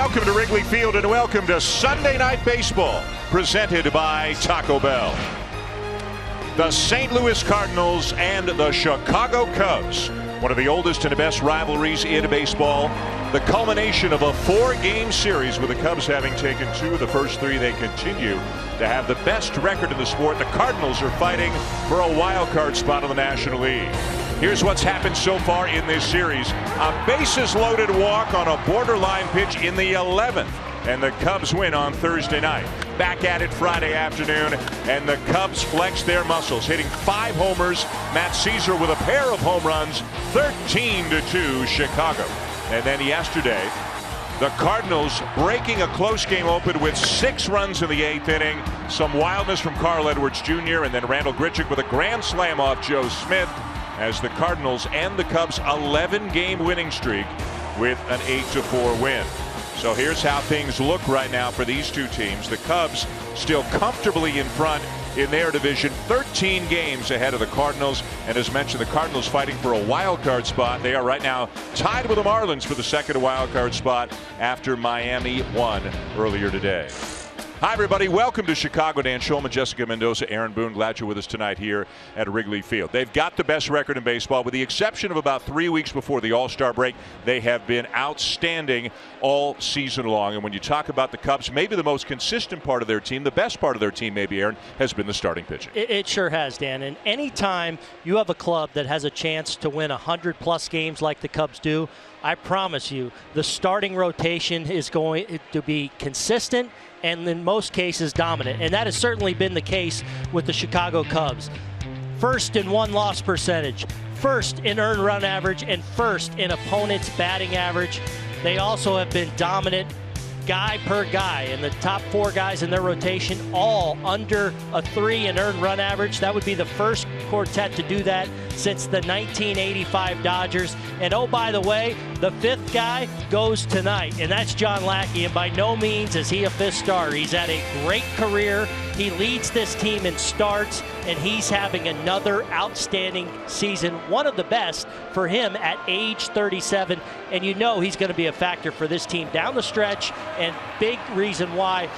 Welcome to Wrigley Field and welcome to Sunday Night Baseball, presented by Taco Bell. The St. Louis Cardinals and the Chicago Cubs, one of the oldest and the best rivalries in baseball. The culmination of a 4-game series with the Cubs having taken 2 of the first 3. They continue to have the best record in the sport. The Cardinals are fighting for a wild card spot in the National League. Here's what's happened so far in this series. A bases-loaded walk on a borderline pitch in the 11th. And the Cubs win on Thursday night. Back at it Friday afternoon, and the Cubs flex their muscles, hitting 5 homers. Matt Caesar with a pair of home runs, 13-2 Chicago. And then yesterday, the Cardinals breaking a close game open with 6 runs in the 8th inning. Some wildness from Carl Edwards Jr. and then Randall Grichuk with a grand slam off Joe Smith, as the Cardinals end the Cubs' 11-game winning streak with an 8-4 win. So here's how things look right now for these two teams. The Cubs still comfortably in front in their division, 13 games ahead of the Cardinals. And as mentioned, the Cardinals fighting for a wild card spot. They are right now tied with the Marlins for the second wild card spot after Miami won earlier today. Hi, everybody. Welcome to Chicago. Dan Schulman, Jessica Mendoza, Aaron Boone. Glad you're with us tonight here at Wrigley Field. They've got the best record in baseball. With the exception of about 3 weeks before the All-Star break, they have been outstanding all season long. And when you talk about the Cubs, maybe the most consistent part of their team, the best part of their team, maybe, Aaron, has been the starting pitching. It sure has, Dan. And anytime you have a club that has a chance to win 100-plus games like the Cubs do, I promise you the starting rotation is going to be consistent and in most cases dominant. And that has certainly been the case with the Chicago Cubs. First in won-loss percentage, first in earned run average, and first in opponent's batting average. They also have been dominant guy per guy, and the top 4 guys in their rotation all under a 3 in earned run average. That would be the first quartet to do that since the 1985 Dodgers. And oh, by the way, the 5th guy goes tonight, and that's John Lackey. And by no means is he a 5th starter. He's had a great career. He leads this team in starts, and he's having another outstanding season, one of the best for him at age 37. And you know he's going to be a factor for this team down the stretch, and big reason why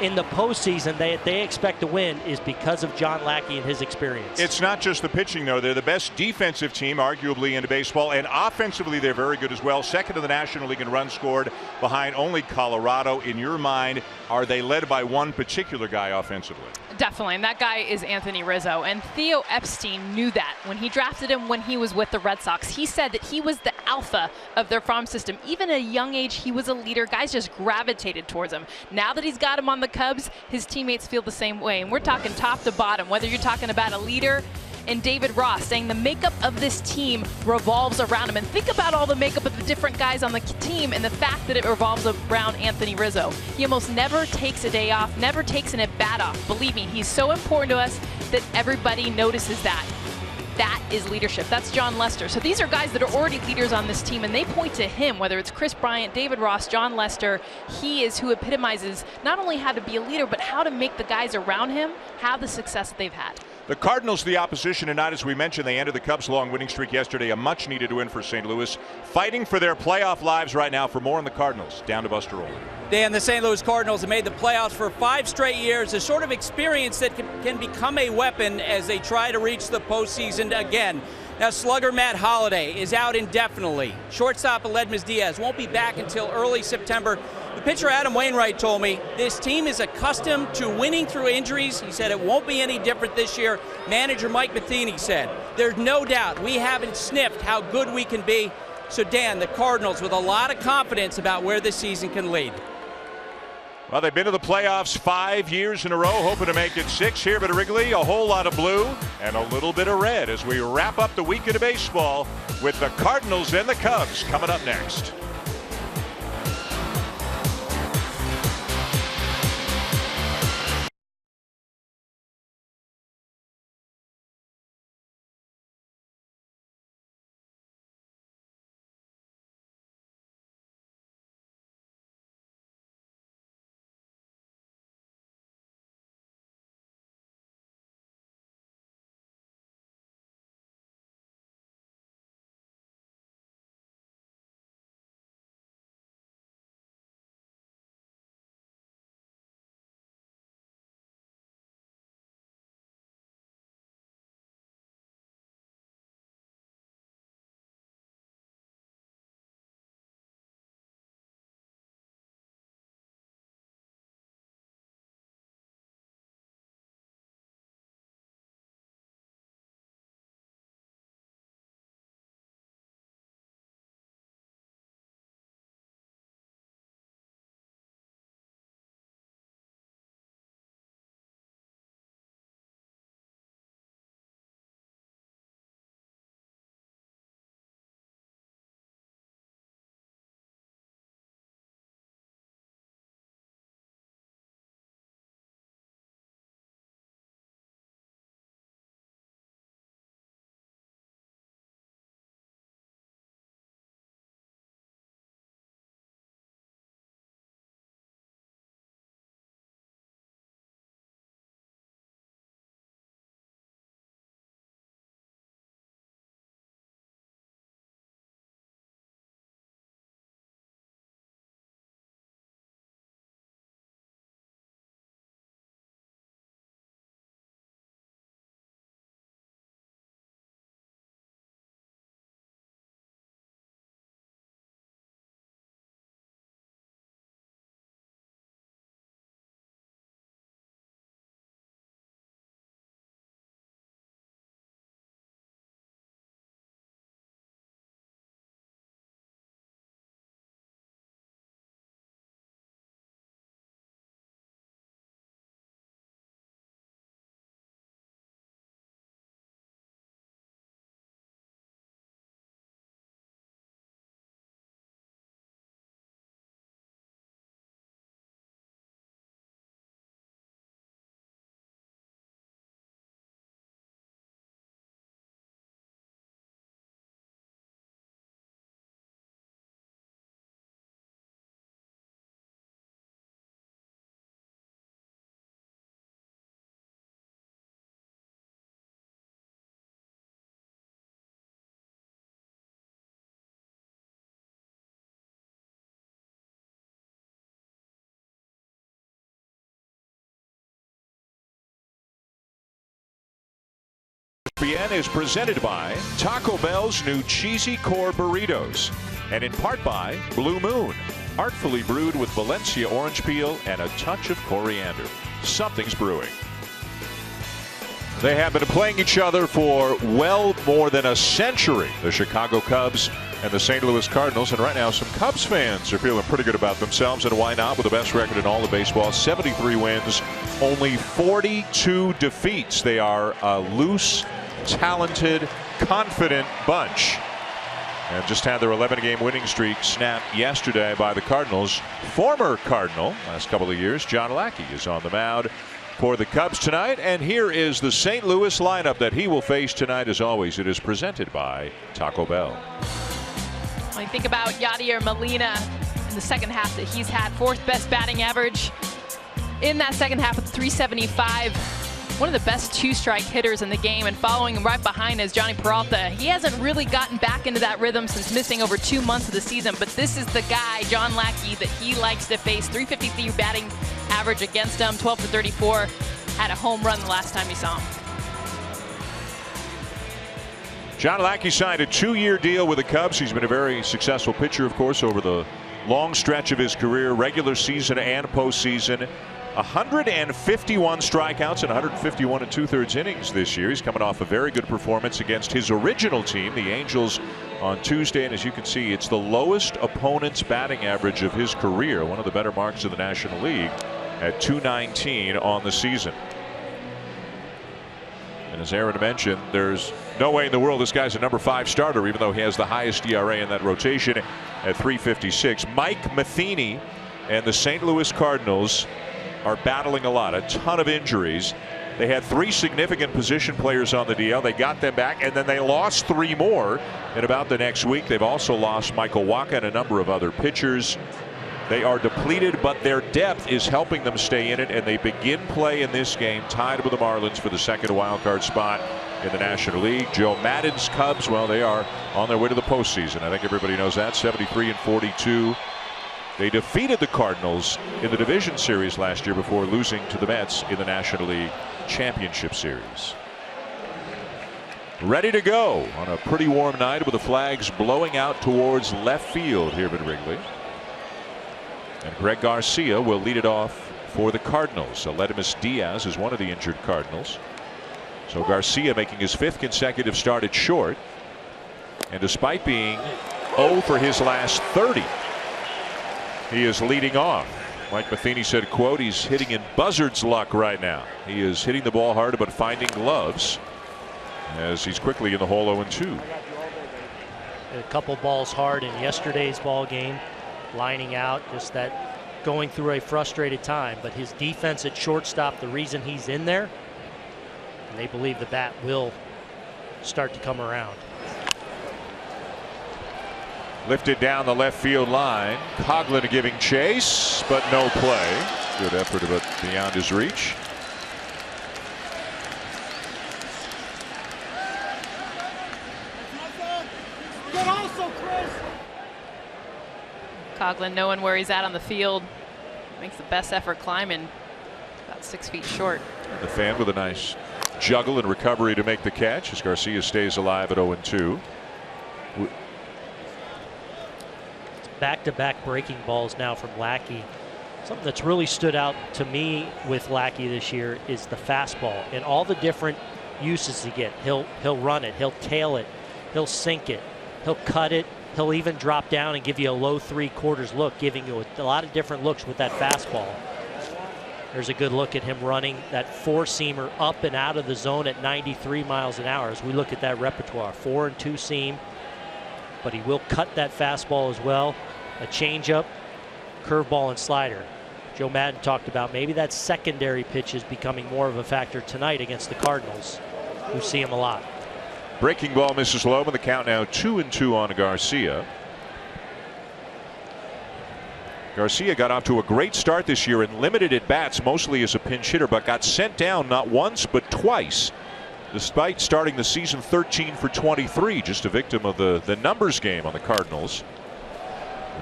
in the postseason they expect to win is because of John Lackey and his experience. It's not just the pitching, though. They're the best defensive team, arguably, in baseball, and offensively they're very good as well. Second in the National League in runs scored, behind only Colorado. In your mind, are they led by one particular guy offensively? Definitely, and that guy is Anthony Rizzo. And Theo Epstein knew that when he drafted him when he was with the Red Sox. He said that he was the alpha of their farm system. Even at a young age, he was a leader. Guys just gravitated towards him. Now that he's got him on the Cubs, his teammates feel the same way. And we're talking top to bottom, whether you're talking about a leader and David Ross saying the makeup of this team revolves around him. And think about all the makeup of the different guys on the team and the fact that it revolves around Anthony Rizzo. He almost never takes a day off, never takes an at-bat off. Believe me, he's so important to us that everybody notices that. That is leadership. That's John Lester. So these are guys that are already leaders on this team, and they point to him, whether it's Chris Bryant, David Ross, John Lester. He is who epitomizes not only how to be a leader, but how to make the guys around him have the success that they've had. The Cardinals, the opposition tonight, as we mentioned, they ended the Cubs' long winning streak yesterday. A much-needed win for St. Louis. Fighting for their playoff lives right now. For more on the Cardinals, down to Buster Olney. Dan, the St. Louis Cardinals have made the playoffs for 5 straight years, a sort of experience that can become a weapon as they try to reach the postseason again. Now, slugger Matt Holliday is out indefinitely. Shortstop Aledmys Diaz won't be back until early September. The pitcher Adam Wainwright told me this team is accustomed to winning through injuries. He said it won't be any different this year. Manager Mike Matheny said, there's no doubt we haven't sniffed how good we can be. So, Dan, the Cardinals with a lot of confidence about where this season can lead. Well, they've been to the playoffs 5 years in a row, hoping to make it 6 here at Wrigley. A whole lot of blue and a little bit of red as we wrap up the weekend of baseball with the Cardinals and the Cubs coming up next. ESPN is presented by Taco Bell's new Cheesy Core Burritos, and in part by Blue Moon, artfully brewed with Valencia orange peel and a touch of coriander. Something's brewing. They have been playing each other for well more than a century, the Chicago Cubs and the St. Louis Cardinals, and right now some Cubs fans are feeling pretty good about themselves, and why not, with the best record in all of baseball, 73 wins, only 42 defeats. They are a loose, talented, confident bunch, and just had their 11-game winning streak snapped yesterday by the Cardinals. Former Cardinal, last couple of years, John Lackey is on the mound for the Cubs tonight, and here is the St. Louis lineup that he will face tonight. As always, it is presented by Taco Bell. When you think about Yadier Molina in the second half that he's had, fourth best batting average in that second half with 375. One of the best two-strike hitters in the game, and following him right behind is Johnny Peralta. He hasn't really gotten back into that rhythm since missing over 2 months of the season, but this is the guy, John Lackey, that he likes to face. 353 batting average against him, 12 for 34. Had a home run the last time you saw him. John Lackey signed a 2-year deal with the Cubs. He's been a very successful pitcher, of course, over the long stretch of his career, regular season and postseason. 151 strikeouts and 151 2/3 innings this year. He's coming off a very good performance against his original team, the Angels, on Tuesday. And as you can see, it's the lowest opponent's batting average of his career, one of the better marks of the National League, at .219 on the season. And as Aaron mentioned, there's no way in the world this guy's a number 5 starter, even though he has the highest ERA in that rotation at 3.56. Mike Matheny and the St. Louis Cardinals are battling a ton of injuries. They had 3 significant position players on the DL. They got them back, and then they lost 3 more in about the next week. They've also lost Michael Wacha and a number of other pitchers. They are depleted, but their depth is helping them stay in it, and they begin play in this game tied with the Marlins for the second wild card spot in the National League. Joe Maddon's Cubs, well, they are on their way to the postseason. I think everybody knows that. 73-42. They defeated the Cardinals in the division series last year before losing to the Mets in the National League Championship Series. Ready to go on a pretty warm night with the flags blowing out towards left field here at Wrigley. And Greg Garcia will lead it off for the Cardinals. Aledmus Diaz is one of the injured Cardinals. So Garcia making his 5th consecutive start at short. And despite being 0 for his last 30, he is leading off. Mike Matheny said, quote, he's hitting in buzzard's luck right now. He is hitting the ball hard but finding gloves as he's quickly in the hole 0-2. A couple balls hard in yesterday's ball game, lining out, just that going through a frustrated time, but his defense at shortstop, the reason he's in there, and they believe the bat will start to come around. Lifted down the left field line. Coughlin giving chase, but no play. Good effort, but beyond his reach. Coughlin knowing where he's at on the field. Makes the best effort climbing. About 6 feet short. The fan with a nice juggle and recovery to make the catch as Garcia stays alive at 0-2. Back-to-back breaking balls now from Lackey. Something that's really stood out to me with Lackey this year is the fastball and all the different uses he gets. He'll run it, he'll tail it, he'll sink it, he'll cut it, he'll even drop down and give you a low 3/4 look, giving you a lot of different looks with that fastball. There's a good look at him running that 4-seamer up and out of the zone at 93 miles an hour as we look at that repertoire. 4 and 2 seam, but he will cut that fastball as well. A changeup, curveball, and slider. Joe Maddon talked about maybe that secondary pitch is becoming more of a factor tonight against the Cardinals, who see him a lot. Breaking ball misses low, and the count now 2-2 on Garcia. Garcia got off to a great start this year and limited at bats, mostly as a pinch hitter, but got sent down not once but twice, despite starting the season 13 for 23, just a victim of the numbers game on the Cardinals.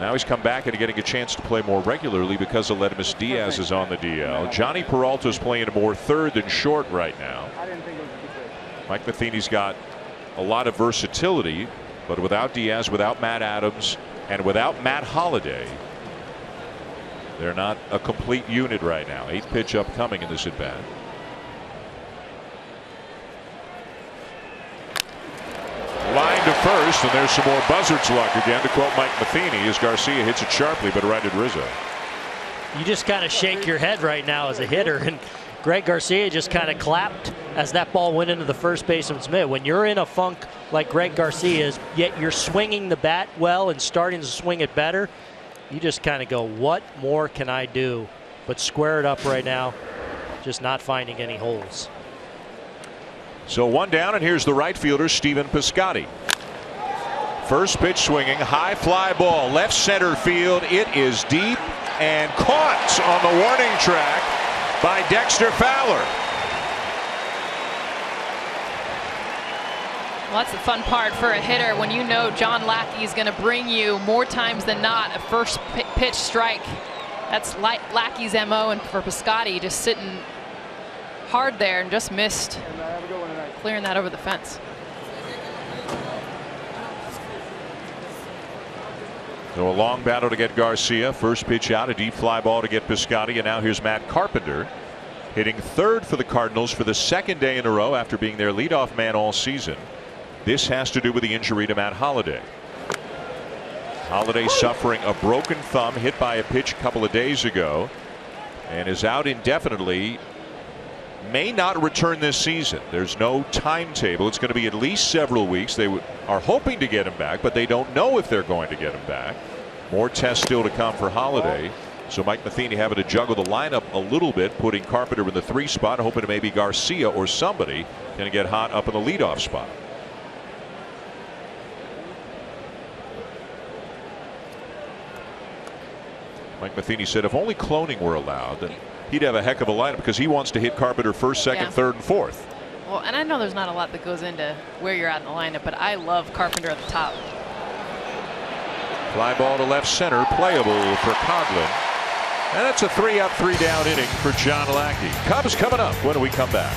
Now he's come back and getting a chance to play more regularly because Aledmus Diaz is on the DL. Johnny Peralta is playing more third than short right now. Mike Matheny's got a lot of versatility, but without Diaz, without Matt Adams, and without Matt Holliday, they're not a complete unit right now. 8th pitch upcoming in this at bat. Line to first, and there's some more buzzard's luck again, to quote Mike Matheny, as Garcia hits it sharply but right at Rizzo. You just kind of shake your head right now as a hitter, and Greg Garcia just kind of clapped as that ball went into the first baseman's mitt. When you're in a funk like Greg Garcia is, yet you're swinging the bat well and starting to swing it better, you just kind of go, what more can I do but square it up right now, just not finding any holes. So 1 down, and here's the right fielder, Stephen Piscotty. First pitch swinging, high fly ball, left center field. It is deep and caught on the warning track by Dexter Fowler. Well, that's the fun part for a hitter when you know John Lackey is going to bring you more times than not a first pitch strike. That's Lackey's MO, and for Piscotty just sitting hard there and just missed clearing that over the fence. So a long battle to get Garcia. First pitch out, a deep fly ball to get Piscotty, and now here's Matt Carpenter hitting 3rd for the Cardinals for the 2nd day in a row after being their leadoff man all season. This has to do with the injury to Matt Holliday. Holliday suffering a broken thumb, hit by a pitch a couple of days ago, and is out indefinitely. May not return this season. There's no timetable. It's going to be at least several weeks. They are hoping to get him back, but they don't know if they're going to get him back. More tests still to come for Holliday. So Mike Matheny having to juggle the lineup a little bit, putting Carpenter in the 3 spot, hoping to maybe Garcia or somebody going to get hot up in the leadoff spot. Mike Matheny said if only cloning were allowed, then he'd have a heck of a lineup, because he wants to hit Carpenter 1st, 2nd, 3rd, and 4th. Well, and I know there's not a lot that goes into where you're at in the lineup, but I love Carpenter at the top. Fly ball to left center, playable for Coghlan. And it's a 3-up, 3-down inning for John Lackey. Cubs coming up when we come back.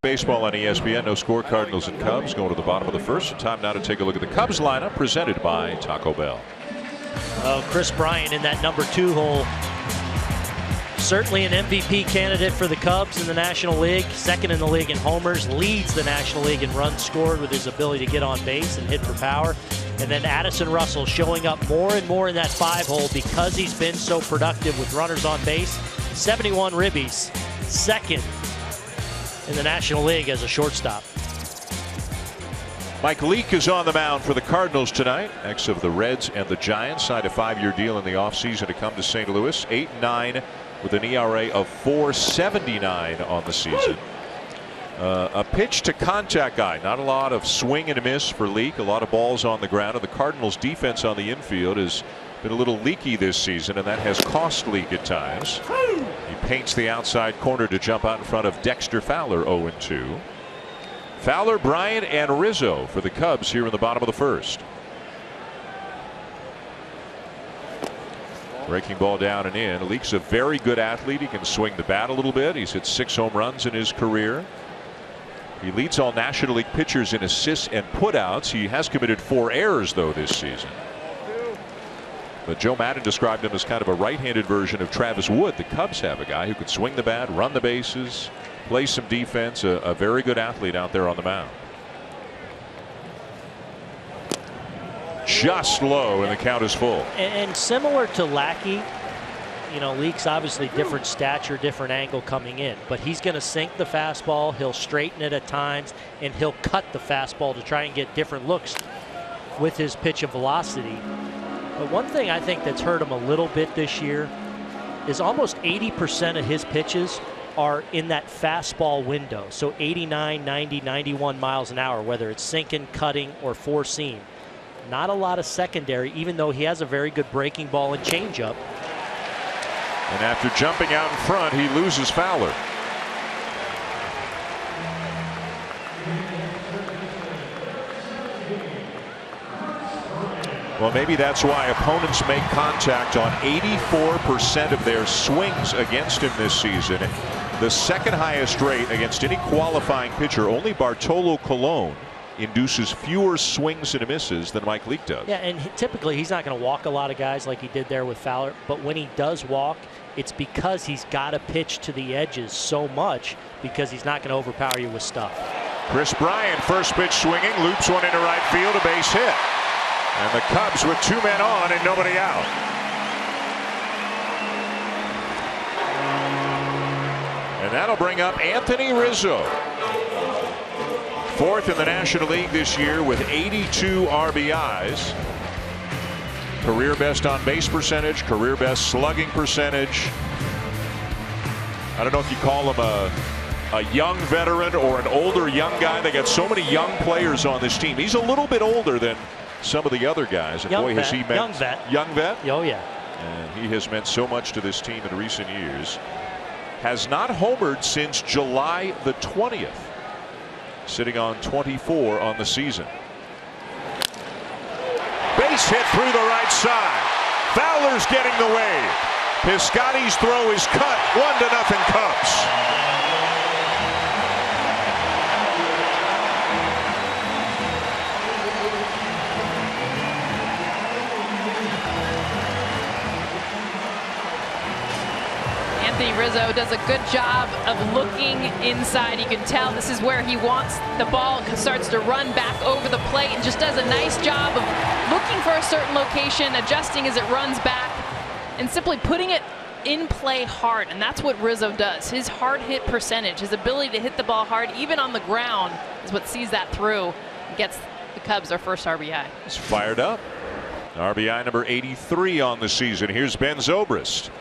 Baseball on ESPN. No score. Cardinals and Cubs going to the bottom of the 1st. Time now to take a look at the Cubs lineup presented by Taco Bell. Oh, Chris Bryant in that number 2 hole. Certainly an MVP candidate for the Cubs in the National League. 2nd in the league in homers. Leads the National League in runs scored with his ability to get on base and hit for power. And then Addison Russell showing up more and more in that 5 hole because he's been so productive with runners on base. 71 ribbies. 2nd in the National League as a shortstop. Mike Leake is on the mound for the Cardinals tonight. Ex of the Reds and the Giants. Signed a 5-year deal in the offseason to come to St. Louis. 8-9 with an ERA of 4.79 on the season. A pitch to contact guy. Not a lot of swing and a miss for Leake. A lot of balls on the ground. And the Cardinals defense on the infield is Been a little leaky this season, and that has cost League at times. He paints the outside corner to jump out in front of Dexter Fowler, 0-2. Fowler, Bryant, and Rizzo for the Cubs here in the bottom of the first. Breaking ball down and in. Leake's a very good athlete. He can swing the bat a little bit. He's hit 6 home runs in his career. He leads all National League pitchers in assists and putouts. He has committed 4 errors, though, this season. But Joe Maddon described him as kind of a right-handed version of Travis Wood. The Cubs have a guy who can swing the bat, run the bases, play some defense, a very good athlete out there on the mound. Just low, and the count is full. And similar to Lackey, you know, Leake's obviously different stature, different angle coming in, but he's going to sink the fastball. He'll straighten it at times, and he'll cut the fastball to try and get different looks with his pitch of velocity. But one thing I think that's hurt him a little bit this year is almost 80% of his pitches are in that fastball window. So 89, 90, 91 miles an hour, whether it's sinking, cutting, or four seam. Not a lot of secondary, even though he has a very good breaking ball and changeup. And after jumping out in front, he loses Fowler. Well, maybe that's why opponents make contact on 84% of their swings against him this season. The second highest rate against any qualifying pitcher. Only Bartolo Colon induces fewer swings and misses than Mike Leake does. Yeah, and typically he's not going to walk a lot of guys like he did there with Fowler, but when he does walk, it's because he's got to pitch to the edges so much because he's not going to overpower you with stuff. Chris Bryant, first pitch swinging, loops one into right field, a base hit. And the Cubs with 2 men on and nobody out. And that'll bring up Anthony Rizzo. 4th in the National League this year with 82 RBIs. Career best on base percentage, career best slugging percentage. I don't know if you call him a young veteran or an older young guy. They got so many young players on this team. He's a little bit older than some of the other guys. And boy, has he meant. Young vet. Young vet? Oh, yeah. And he has meant so much to this team in recent years. Has not homered since July the 20th. Sitting on 24 on the season. Base hit through the right side. Fowler's getting the wave. Piscotty's throw is cut. 1-0 Cubs. Anthony Rizzo does a good job of looking inside. You can tell this is where he wants the ball. Starts to run back over the plate and just does a nice job of looking for a certain location, adjusting as it runs back, and simply putting it in play hard. And that's what Rizzo does. His hard hit percentage, his ability to hit the ball hard, even on the ground, is what sees that through and gets the Cubs their first RBI. He's fired up. RBI number 83 on the season. Here's Ben Zobrist.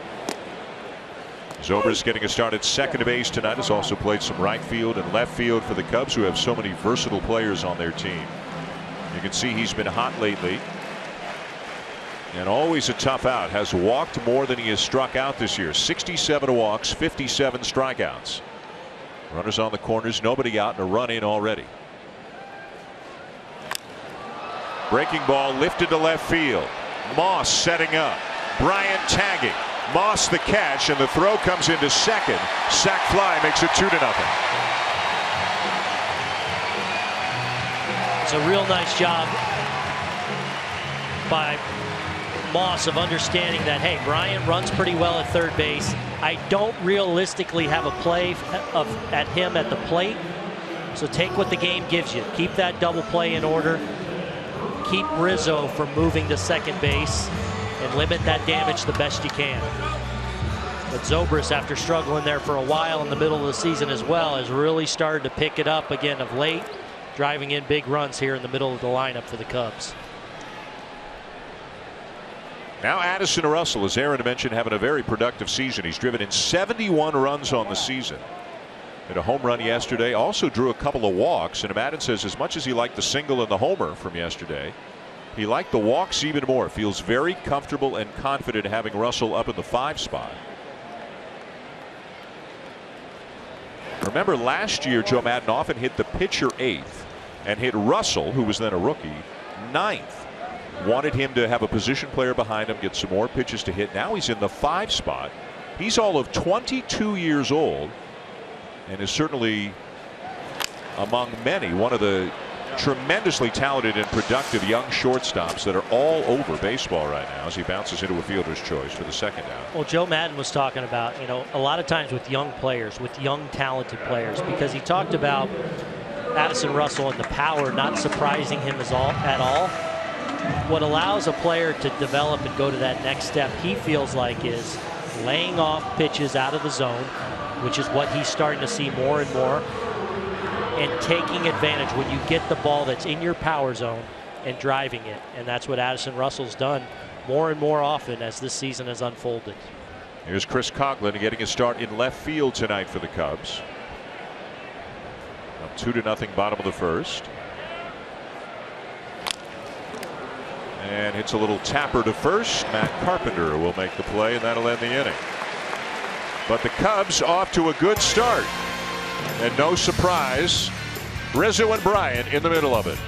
Zobrist getting a start at second base tonight. Has also played some right field and left field for the Cubs, who have so many versatile players on their team. You can see he's been hot lately. And always a tough out. Has walked more than he has struck out this year. 67 walks, 57 strikeouts. Runners on the corners, nobody out, and a run in already. Breaking ball lifted to left field. Moss setting up. Bryant tagging. Moss the catch, and the throw comes into second. Sac fly makes it 2-0. It's a real nice job by Moss of understanding that, hey, Bryant runs pretty well at third base. I don't realistically have a play at him at the plate. So take what the game gives you. Keep that double play in order. Keep Rizzo from moving to second base and limit that damage the best you can. But Zobrist, after struggling there for a while in the middle of the season as well, has really started to pick it up again of late, driving in big runs here in the middle of the lineup for the Cubs. Now Addison Russell, as Aaron mentioned, having a very productive season. He's driven in 71 runs on the season. Hit a home run yesterday, also drew a couple of walks, and Madden says as much as he liked the single and the homer from yesterday, He liked the walks even more. Feels very comfortable and confident having Russell up in the 5 spot. Remember last year, Joe Maddon often hit the pitcher 8th and hit Russell, who was then a rookie, 9th. Wanted him to have a position player behind him, get some more pitches to hit. Now he's in the 5 spot. He's all of 22 years old and is certainly among many one of the tremendously talented and productive young shortstops that are all over baseball right now as he bounces into a fielder's choice for the 2nd out. Well, Joe Maddon was talking about, a lot of times with young players, with young talented players, because he talked about Addison Russell and the power not surprising him at all. What allows a player to develop and go to that next step, he feels like, is laying off pitches out of the zone, which is what he's starting to see more and more, and taking advantage when you get the ball that's in your power zone and driving it. And that's what Addison Russell's done more and more often as this season has unfolded. Here's Chris Coughlin getting a start in left field tonight for the Cubs. Up 2-0 bottom of the 1st. And hits a little tapper to first. Matt Carpenter will make the play, and that'll end the inning. But the Cubs off to a good start. And no surprise, Rizzo and Bryant in the middle of it.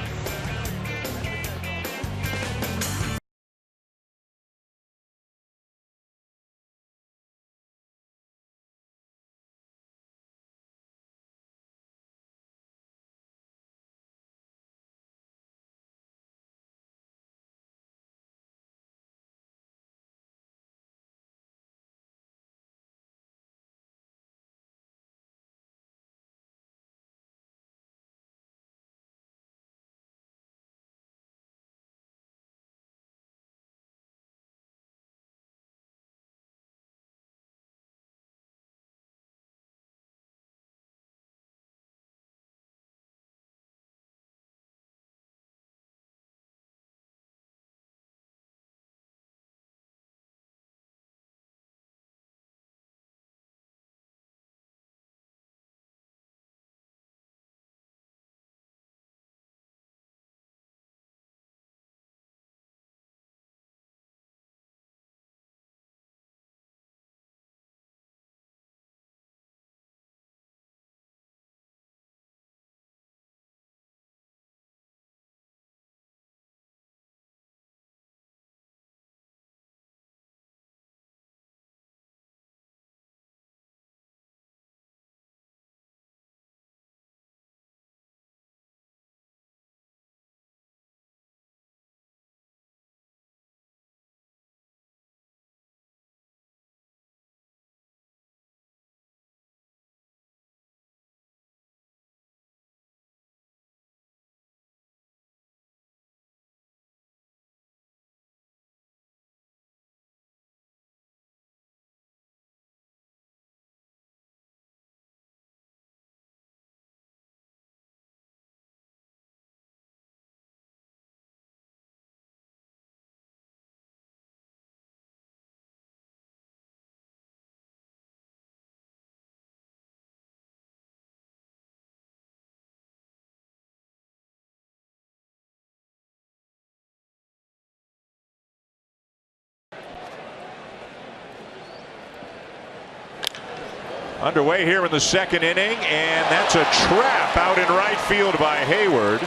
Underway here in the 2nd inning, and that's a trap out in right field by Hayward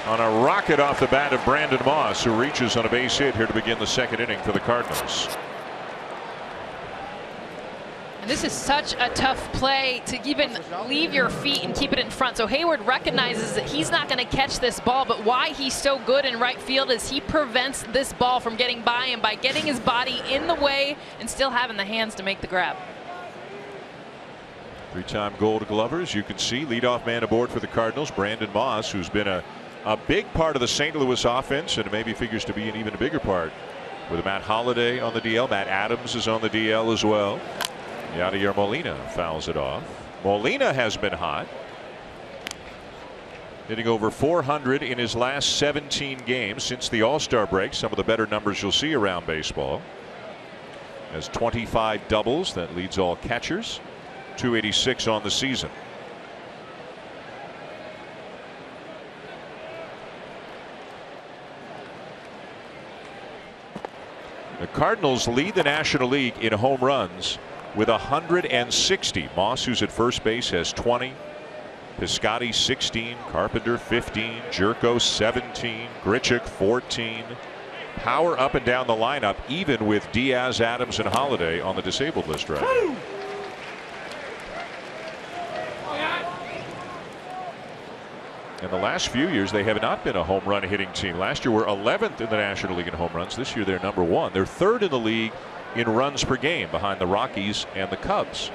on a rocket off the bat of Brandon Moss, who reaches on a base hit here to begin the 2nd inning for the Cardinals. And this is such a tough play to even leave your feet and keep it in front. So Hayward recognizes that he's not going to catch this ball, but why he's so good in right field is he prevents this ball from getting by him by getting his body in the way and still having the hands to make the grab. 3-time Gold Glover, as you can see, leadoff man aboard for the Cardinals, Brandon Moss, who's been a big part of the St. Louis offense and maybe figures to be an even bigger part with Matt Holliday on the DL. Matt Adams is on the DL as well. Yadier Molina fouls it off. Molina has been hot, hitting over 400 in his last 17 games since the All-Star break. Some of the better numbers you'll see around baseball. Has 25 doubles, that leads all catchers. 286 on the season. Cardinals lead the National League in home runs with 160. Moss, who's at first base, has 20. Piscotty 16, Carpenter 15, Jerko 17, Grichuk 14. Power up and down the lineup, even with Diaz, Adams, and Holiday on the disabled list right now. In the last few years, they have not been a home run hitting team. Last year, we're 11th in the National League in home runs. This year, they're number 1. They're 3rd in the league in runs per game, behind the Rockies and the Cubs.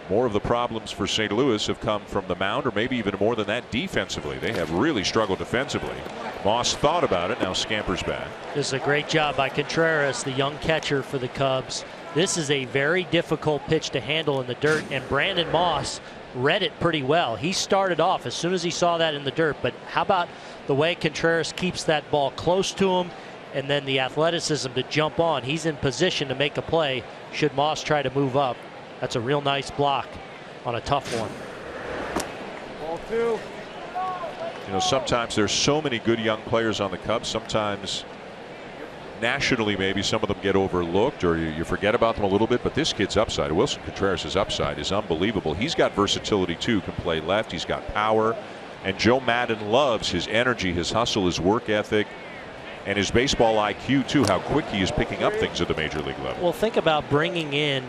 More of the problems for St. Louis have come from the mound, or maybe even more than that defensively. They have really struggled defensively. Moss thought about it, now scampers back. This is a great job by Contreras, the young catcher for the Cubs. This is a very difficult pitch to handle in the dirt, and Brandon Moss read it pretty well. He started off as soon as he saw that in the dirt, but how about the way Contreras keeps that ball close to him, and then the athleticism to jump on. He's in position to make a play should Moss try to move up. That's a real nice block on a tough one. Ball 2. You know, sometimes there's so many good young players on the Cubs. Sometimes nationally, maybe some of them get overlooked, or you forget about them a little bit. But this kid's upside, Wilson Contreras' upside, is unbelievable. He's got versatility too. Can play left. He's got power. And Joe Maddon loves his energy, his hustle, his work ethic, and his baseball IQ too. How quick he is picking up things at the major league level. Well, think about bringing in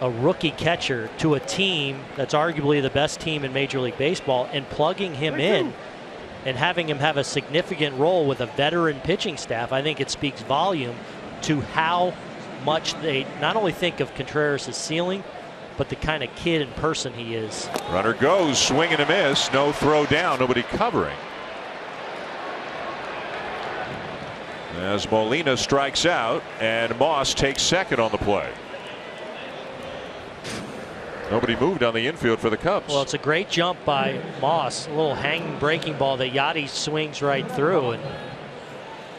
a rookie catcher to a team that's arguably the best team in Major League Baseball and plugging him in and having him have a significant role with a veteran pitching staff. I think it speaks volume to how much they not only think of Contreras' ceiling, but the kind of kid and person he is. Runner goes, swing and a miss, no throw down, nobody covering. As Molina strikes out, and Moss takes second on the play. Nobody moved on the infield for the Cubs. Well, it's a great jump by Moss. A little hanging breaking ball that Yachty swings right through, and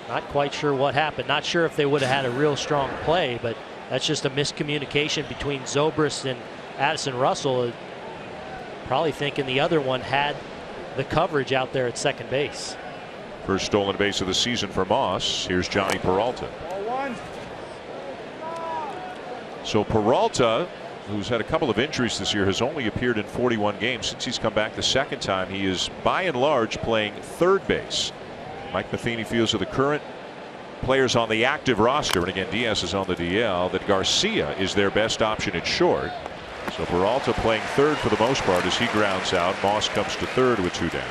not quite sure what happened. Not sure if they would have had a real strong play, but that's just a miscommunication between Zobrist and Addison Russell. Probably thinking the other one had the coverage out there at second base. First stolen base of the season for Moss. Here's Johnny Peralta. So Peralta, who's had a couple of injuries this year, has only appeared in 41 games. Since he's come back the second time, he is by and large playing third base. Mike Matheny feels of the current players on the active roster, and again Diaz is on the DL, that Garcia is their best option at short. So Peralta playing third for the most part as he grounds out. Moss comes to third with 2 down.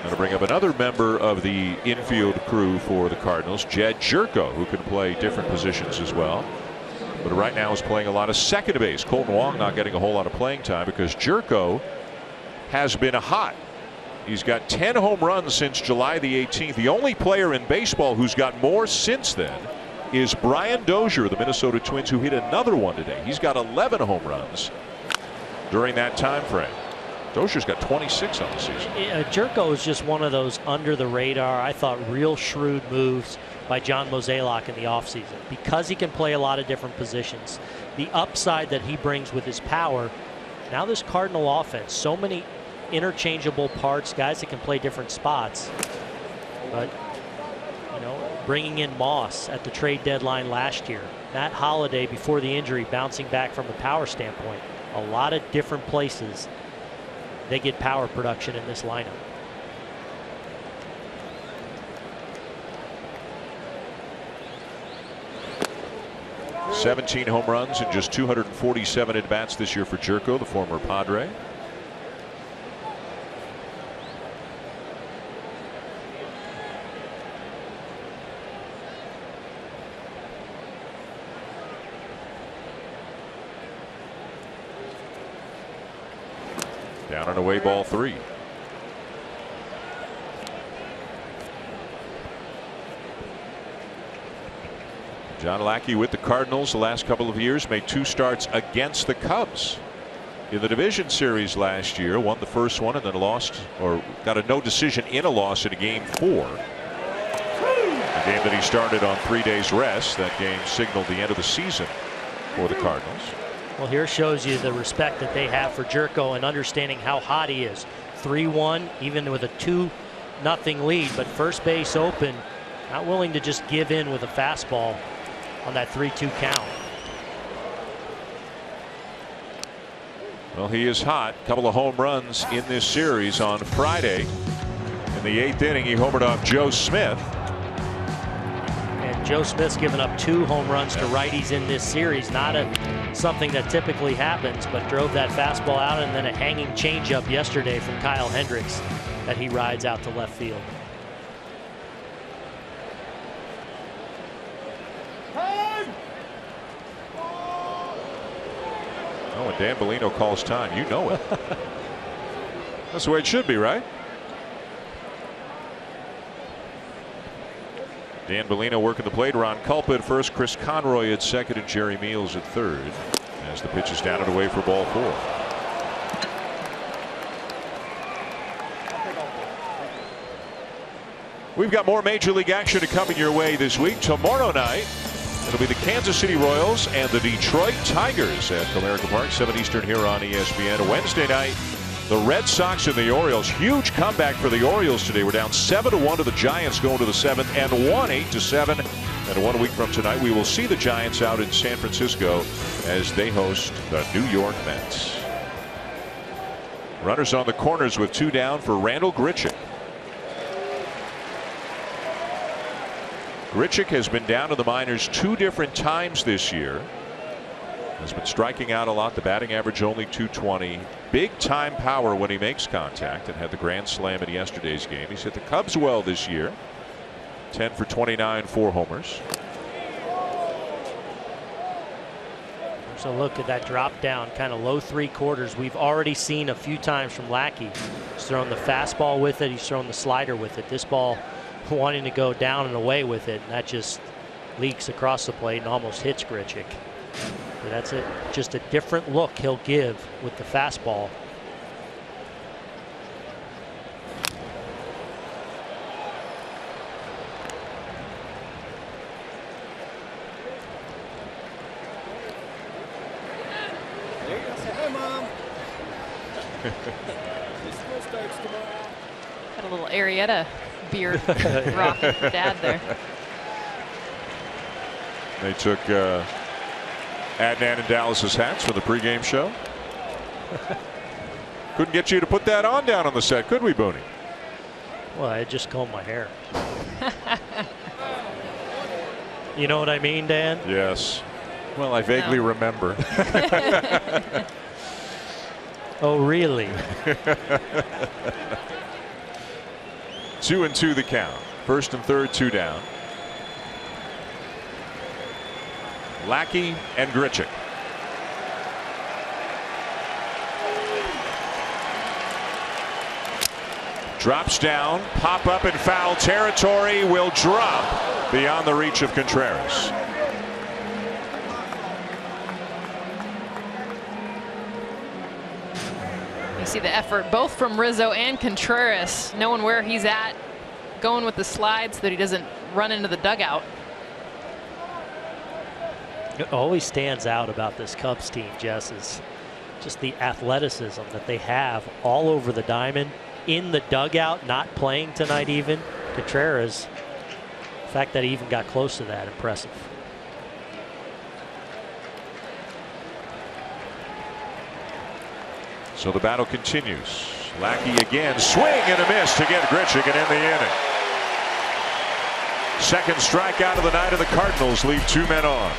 Going to bring up another member of the infield crew for the Cardinals, Jed Jerko, who can play different positions as well. But right now is playing a lot of second base. Colton Wong not getting a whole lot of playing time because Jerko has been hot. He's got 10 home runs since July the 18th. The only player in baseball who's got more since then is Brian Dozier of the Minnesota Twins, who hit another one today. He's got 11 home runs during that time frame. Dozier's got 26 on the season. Jerko is just one of those under the radar, I thought, real shrewd moves by John Mozeliak in the offseason because he can play a lot of different positions. The upside that he brings with his power. Now this Cardinal offense, so many interchangeable parts, guys that can play different spots. But you know, bringing in Moss at the trade deadline last year, Matt Holiday before the injury, bouncing back from a power standpoint, a lot of different places. They get power production in this lineup. – 17 home runs and just 247 at bats this year for Jerko, the former Padre. Down and away, ball 3. John Lackey with the Cardinals the last couple of years, made 2 starts against the Cubs in the division series last year. Won the first one and then lost, or got a no decision in a loss in a game 4. A game that he started on 3 days rest. That game signaled the end of the season for the Cardinals. Well, here shows you the respect that they have for Jerko and understanding how hot he is. 3-1, even with a 2 2-0 lead, but first base open, not willing to just give in with a fastball on that 3-2 count. Well, he is hot. A couple of home runs in this series. On Friday in the 8th inning, he homered off Joe Smith. And Joe Smith's given up 2 home runs to righties in this series. Not something that typically happens, but drove that fastball out, and then a hanging changeup yesterday from Kyle Hendricks that he rides out to left field. Oh, when Dan Bellino calls time, you know it. That's the way it should be, right? Dan Bellino working the plate. Ron Culpa at first, Chris Conroy at second, and Jerry Meals at third. As the pitch is down and away for ball 4. We've got more Major League action coming your way this week. Tomorrow night, it'll be the Kansas City Royals and the Detroit Tigers at Comerica Park, 7 Eastern here on ESPN. Wednesday night, the Red Sox and the Orioles. Huge comeback for the Orioles today. We're down 7-1 to the Giants going to the 7th, and won 8-7. And 1 week from tonight, we will see the Giants out in San Francisco as they host the New York Mets. Runners on the corners with 2 down for Randal Grichuk. Grichuk has been down to the minors 2 different times this year. Has been striking out a lot. The batting average only .220. Big time power when he makes contact, and had the grand slam in yesterday's game. He's hit the Cubs well this year. 10 for 29, 4 homers. So look at that drop down, kind of low 3/4. We've already seen a few times from Lackey. He's thrown the fastball with it. He's thrown the slider with it. This ball wanting to go down and away with it, and that just leaks across the plate and almost hits Grichuk. But that's it. Just a different look he'll give with the fastball. Hi, Mom. Got a little Arietta beard rocking for Dad there. They took Adnan and Dallas's hats for the pregame show. Couldn't get you to put that on down on the set, could we, Booney? Well, I just combed my hair. You know what I mean, Dan? Yes. Well, I vaguely remember. Oh, really? 2-2 the count. First and third, 2 down. Lackey and Grichuk. Drops down, pop up in foul territory, will drop beyond the reach of Contreras. You see the effort both from Rizzo and Contreras, knowing where he's at, going with the slide so that he doesn't run into the dugout. It always stands out about this Cubs team, Jess, is just the athleticism that they have all over the diamond, in the dugout, not playing tonight even. Contreras, the fact that he even got close to that, impressive. So the battle continues. Lackey again, swing and a miss to get Grichuk and end the inning. Second strikeout of the night, of the Cardinals leave 2 men on.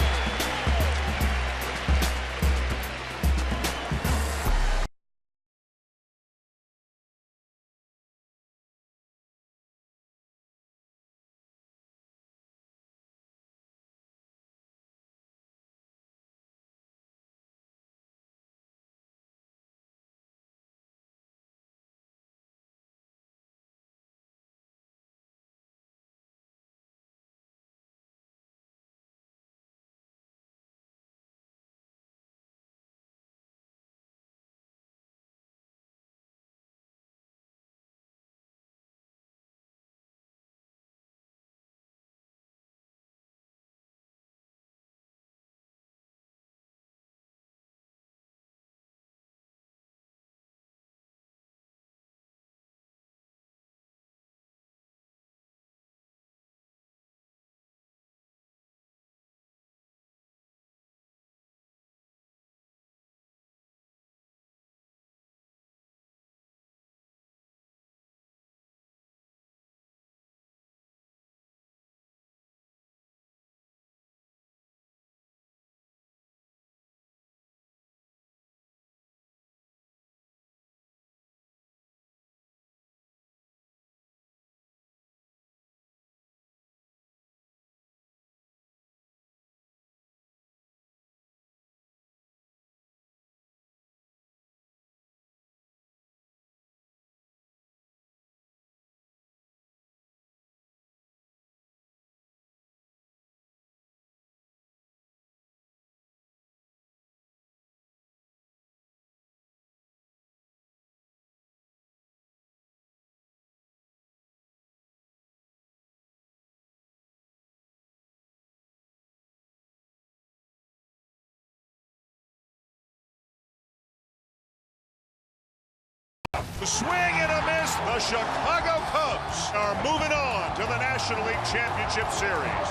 The swing and a miss. The Chicago Cubs are moving on to the National League Championship Series.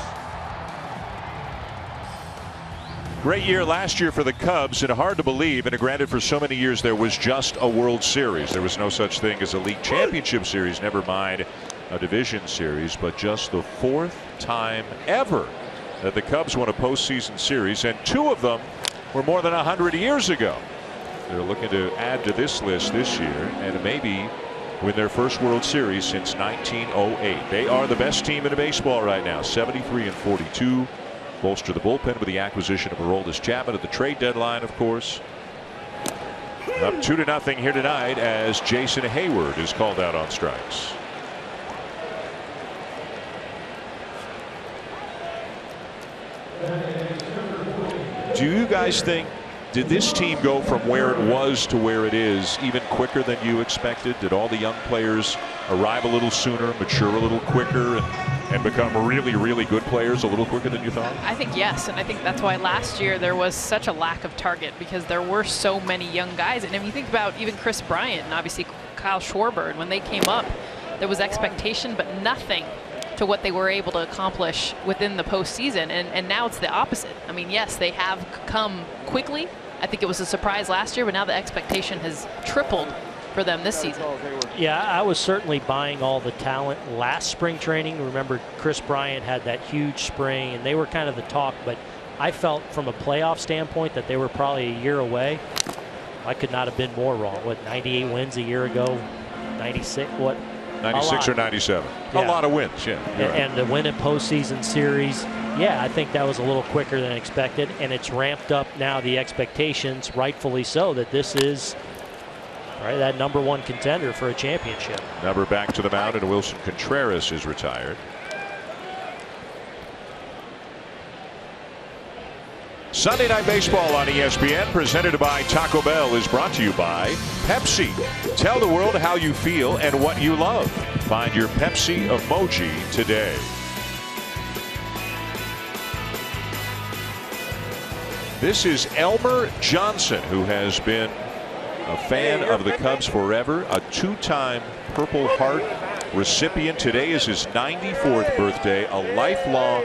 Great year last year for the Cubs, and hard to believe, and granted for so many years there was just a World Series. There was no such thing as a League Championship Series, never mind a Division Series, but just the 4th time ever that the Cubs won a postseason series, and 2 of them were more than 100 years ago. They're looking to add to this list this year and maybe win their first World Series since 1908. They are the best team in baseball right now, 73-42. Bolster the bullpen with the acquisition of Aroldis Chapman at the trade deadline, of course. Up 2-0 here tonight as Jason Hayward is called out on strikes. Do you guys think, did this team go from where it was to where it is even quicker than you expected? Did all the young players arrive a little sooner, mature a little quicker, and become really, really good players a little quicker than you thought? I think yes, and I think that's why last year there was such a lack of target, because there were so many young guys. And if you think about even Chris Bryant and obviously Kyle Schwarber, when they came up, there was expectation, but nothing to what they were able to accomplish within the postseason. And now it's the opposite. I mean, yes, they have come quickly. I think it was a surprise last year, but now the expectation has tripled for them this season. Yeah, I was certainly buying all the talent last spring training. Remember, Chris Bryant had that huge spring, and they were kind of the talk, but I felt from a playoff standpoint that they were probably a year away. I could not have been more wrong. What, 98 wins a year ago? 96? What? 96 or 97. Yeah. A lot of wins, yeah. And to win a postseason series, yeah, I think that was a little quicker than expected, and it's ramped up now the expectations, rightfully so, that this is that #1 contender for a championship. Number back to the mound, and Wilson Contreras is retired. Sunday Night Baseball on ESPN, presented by Taco Bell, is brought to you by Pepsi. Tell the world how you feel and what you love. Find your Pepsi emoji today. This is Elmer Johnson, who has been a fan of the Cubs forever, a 2-time Purple Heart recipient. Today is his 94th birthday, a lifelong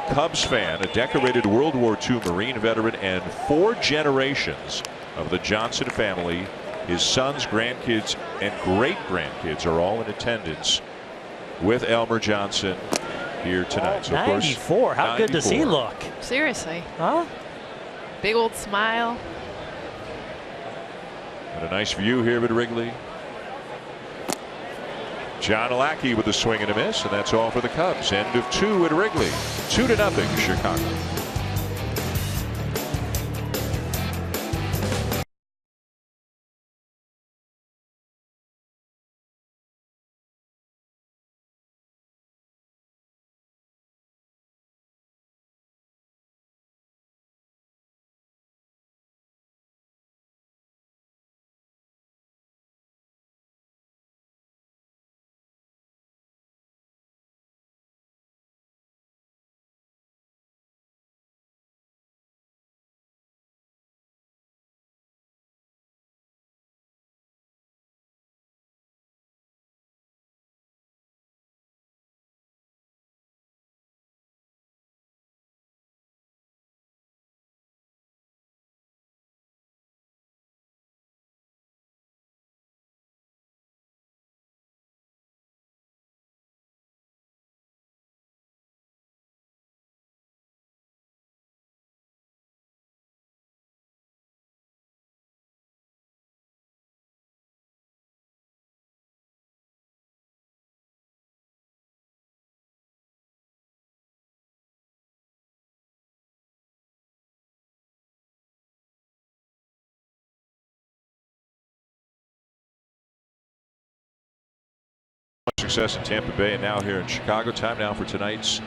Cubs fan, a decorated World War II Marine veteran, and 4 generations of the Johnson family. His sons, grandkids, and great-grandkids are all in attendance with Elmer Johnson here tonight. So, 94. Of course, how 94. good does he look? Seriously. Huh? Big old smile. And a nice view here at Wrigley. John Lackey with a swing and a miss, and that's all for the Cubs. End of 2 at Wrigley. 2-0 Chicago. Success in Tampa Bay and now here in Chicago. Time now for tonight's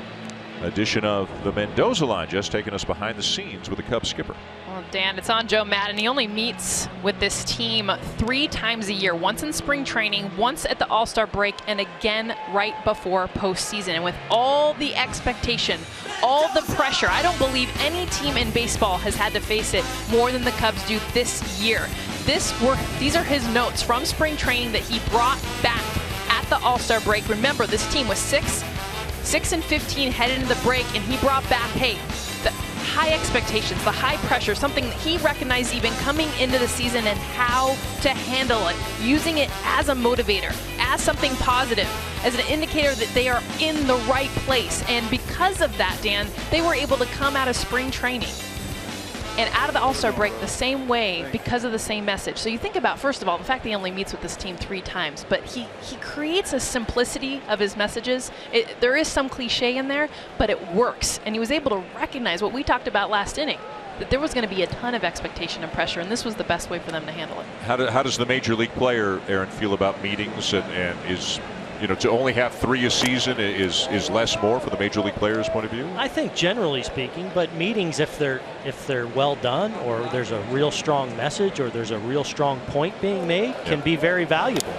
edition of the Mendoza Line, just taking us behind the scenes with the Cubs skipper. Well, Dan, it's on Joe Maddon. He only meets with this team 3 times a year, once in spring training, once at the All-Star break, and again right before postseason. And with all the expectation, all the pressure, I don't believe any team in baseball has had to face it more than the Cubs do this year. These are his notes from spring training that he brought back at the All-Star break. Remember, this team was 6-15 headed into the break, and he brought back, hey, the high expectations, the high pressure, something that he recognized even coming into the season, and how to handle it, using it as a motivator, as something positive, as an indicator that they are in the right place. And because of that, Dan, they were able to come out of spring training and out of the All-Star break the same way because of the same message. So you think about, first of all, the fact that he only meets with this team 3 times, but he creates a simplicity of his messages. There is some cliche in there, but it works. And he was able to recognize what we talked about last inning, that there was going to be a ton of expectation and pressure, and this was the best way for them to handle it. How does the major league player, Aaron, feel about meetings, and is, you know, to only have 3 a season is less more for the major league player's point of view? I think generally speaking, but meetings, if they're well done, or there's a real strong message, or there's a real strong point being made, can be very valuable.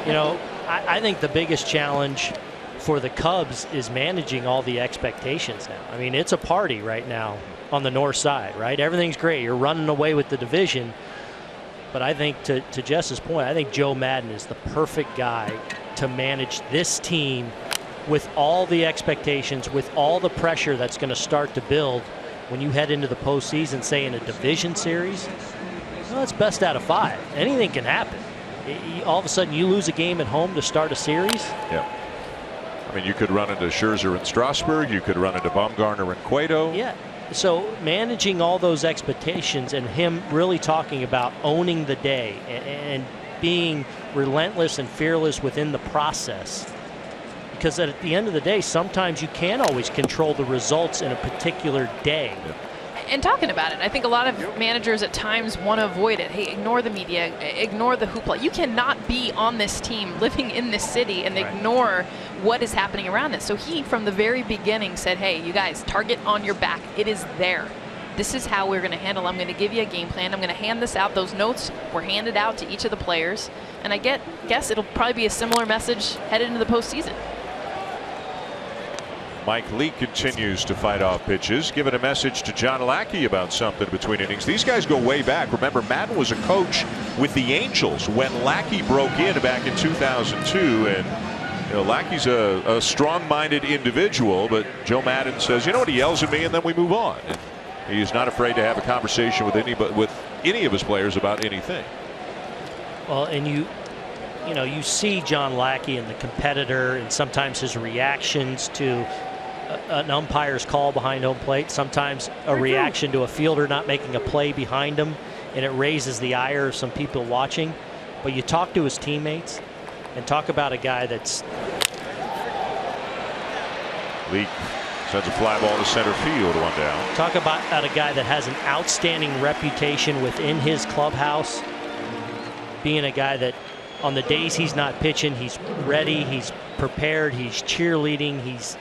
You know, I think the biggest challenge for the Cubs is managing all the expectations now. I mean, it's a party right now on the north side, right? Everything's great. You're running away with the division. But I think, to Jess's point, I think Joe Maddon is the perfect guy to manage this team with all the expectations, with all the pressure that's going to start to build when you head into the postseason, say in a division series. Well, it's best out of 5. Anything can happen. All of a sudden, you lose a game at home to start a series. Yeah. I mean, you could run into Scherzer and Strasburg. You could run into Bumgarner and Cueto. Yeah. So managing all those expectations, and him really talking about owning the day and being relentless and fearless within the process. Because at the end of the day, sometimes you can't always control the results in a particular day. Yeah. And talking about it, I think a lot of managers at times want to avoid it. Hey, ignore the media, ignore the hoopla. You cannot be on this team, living in this city, and ignore what is happening around it. So he, from the very beginning, said, hey, you guys, target on your back. It is there. This is how we're going to handle. I'm going to give you a game plan. I'm going to hand this out. Those notes were handed out to each of the players. And I guess it'll probably be a similar message headed into the postseason. Mike Lee continues to fight off pitches, giving a message to John Lackey about something between innings. These guys go way back. Remember, Maddon was a coach with the Angels when Lackey broke in back in 2002, and you know, Lackey's a strong-minded individual, but Joe Maddon says, you know what, he yells at me and then we move on. And he's not afraid to have a conversation with any of his players about anything. Well, and you see John Lackey and the competitor, and sometimes his reactions to an umpire's call behind home plate, sometimes a reaction to a fielder not making a play behind him, and it raises the ire of some people watching. But you talk to his teammates and talk about a guy that's... Leak sends a fly ball to center field, 1 down. Talk about a guy that has an outstanding reputation within his clubhouse, being a guy that on the days he's not pitching, he's ready, he's prepared, he's cheerleading, he's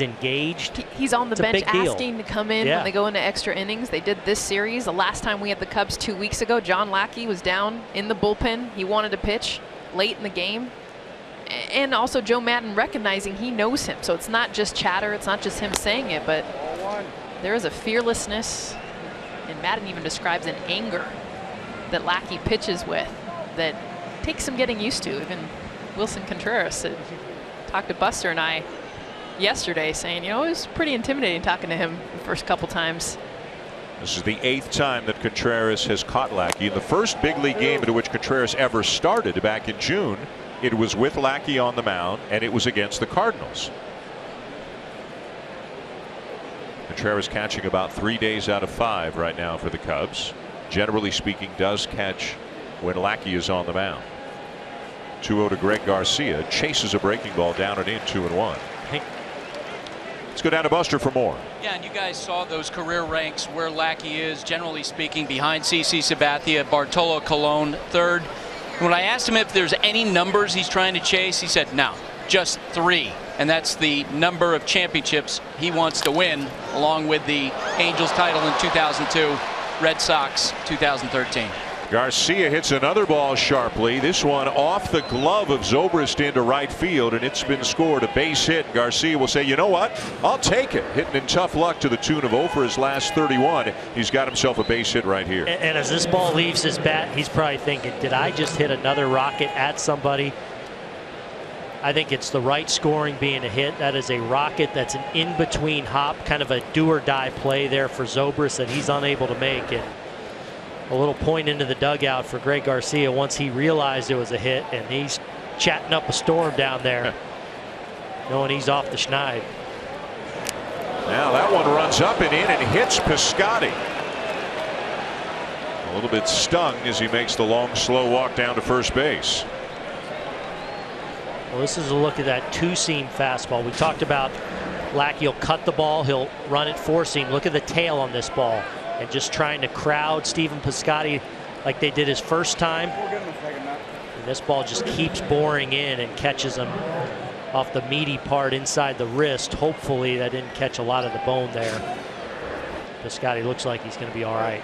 engaged. He's on the bench asking to come in when they go into extra innings. They did this series. The last time we had the Cubs 2 weeks ago, John Lackey was down in the bullpen. He wanted to pitch late in the game. And also Joe Maddon recognizing he knows him. So it's not just chatter, it's not just him saying it, but there is a fearlessness, and Maddon even describes an anger that Lackey pitches with that takes some getting used to. Even Wilson Contreras talked to Buster and I yesterday saying, you know, it was pretty intimidating talking to him the first couple times. This is the 8th time that Contreras has caught Lackey. In the first big league game into which Contreras ever started back in June, it was with Lackey on the mound, and it was against the Cardinals. Contreras catching about 3 days out of 5 right now for the Cubs. Generally speaking, does catch when Lackey is on the mound. 2-0 to Greg Garcia. Chases a breaking ball down and in, 2-1. Let's go down to Buster for more. Yeah, and you guys saw those career ranks where Lackey is, generally speaking, behind CC Sabathia, Bartolo Colon, third. When I asked him if there's any numbers he's trying to chase, he said no, just 3. And that's the number of championships he wants to win, along with the Angels title in 2002, Red Sox 2013. Garcia hits another ball sharply. This one off the glove of Zobrist into right field, and it's been scored. A base hit. Garcia will say, you know what? I'll take it. Hitting in tough luck to the tune of 0 for his last 31. He's got himself a base hit right here. And as this ball leaves his bat, he's probably thinking, did I just hit another rocket at somebody? I think it's the right scoring being a hit. That is a rocket that's an in-between hop, kind of a do-or-die play there for Zobrist that he's unable to make. And a little point into the dugout for Greg Garcia once he realized it was a hit, and he's chatting up a storm down there, knowing he's off the schneid. Now that one runs up and in and hits Piscotty. A little bit stung as he makes the long, slow walk down to first base. Well, this is a look at that two-seam fastball. We talked about Lackey will cut the ball, he'll run it four-seam. Look at the tail on this ball. And just trying to crowd Stephen Piscotty like they did his first time. And this ball just keeps boring in and catches him off the meaty part inside the wrist. Hopefully that didn't catch a lot of the bone there. Piscotty looks like he's going to be all right.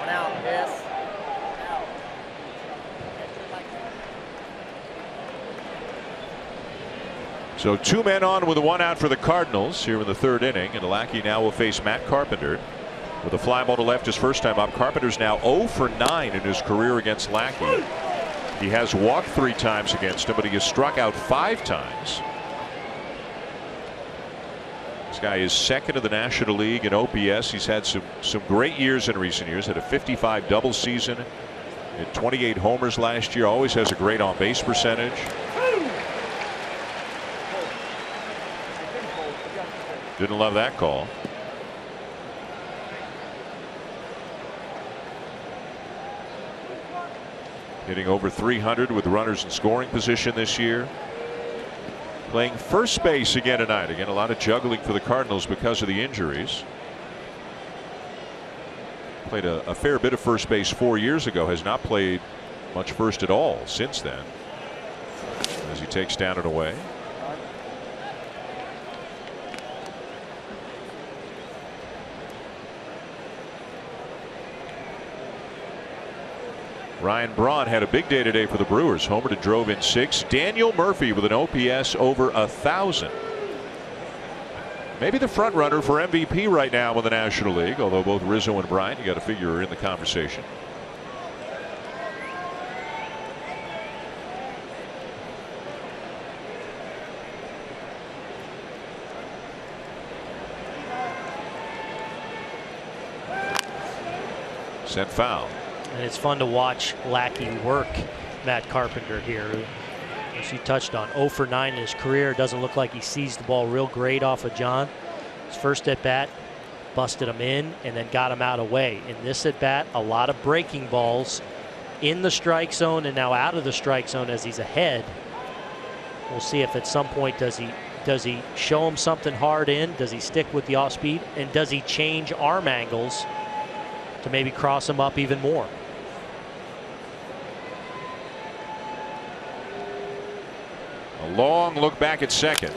1 out, yes. So 2 men on with a 1 out for the Cardinals here in the 3rd inning, and Lackey now will face Matt Carpenter with a fly ball to left his first time up. Carpenter's now 0 for 9 in his career against Lackey. He has walked 3 times against him, but he has struck out 5 times. This guy is 2nd in the National League in OPS. He's had some great years in recent years. Had a 55 double season and 28 homers last year. Always has a great on base percentage. Didn't love that call. Hitting over 300 with runners in scoring position this year. Playing first base again tonight. Again, a lot of juggling for the Cardinals because of the injuries. Played a fair bit of first base 4 years ago. Has not played much first at all since then. As he takes down and away. Ryan Braun had a big day today for the Brewers. Homered and drove in 6. Daniel Murphy with an OPS over 1,000. Maybe the front runner for MVP right now in the National League, although both Rizzo and Bryant, you got to figure, are in the conversation. Sent foul. And it's fun to watch Lackey work Matt Carpenter here, as you touched on. 0 for 9 in his career. Doesn't look like he sees the ball real great off of John. His first at bat, busted him in and then got him out away. In this at bat, a lot of breaking balls in the strike zone and now out of the strike zone as he's ahead. We'll see if at some point does he show him something hard in? Does he stick with the off speed? And does he change arm angles to maybe cross him up even more? A long look back at second.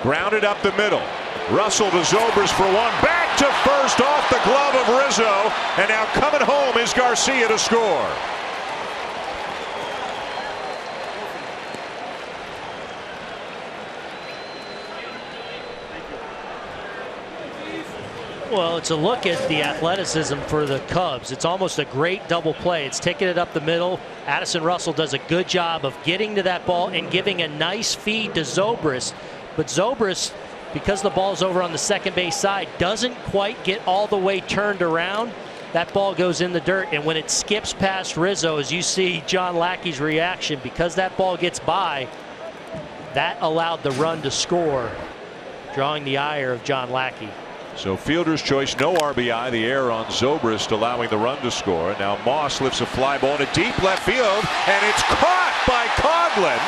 Grounded up the middle. Russell to Zobrist for 1. Back to first off the glove of Rizzo. And now coming home is Garcia to score. Well, it's a look at the athleticism for the Cubs. It's almost a great double play. It's taking it up the middle. Addison Russell does a good job of getting to that ball and giving a nice feed to Zobrist. But Zobrist, because the ball's over on the second base side, doesn't quite get all the way turned around. That ball goes in the dirt, and when it skips past Rizzo, as you see John Lackey's reaction, because that ball gets by, that allowed the run to score, drawing the ire of John Lackey. So fielder's choice, no RBI. The error on Zobrist allowing the run to score. Now Moss lifts a fly ball into deep left field, and it's caught by Coghlan,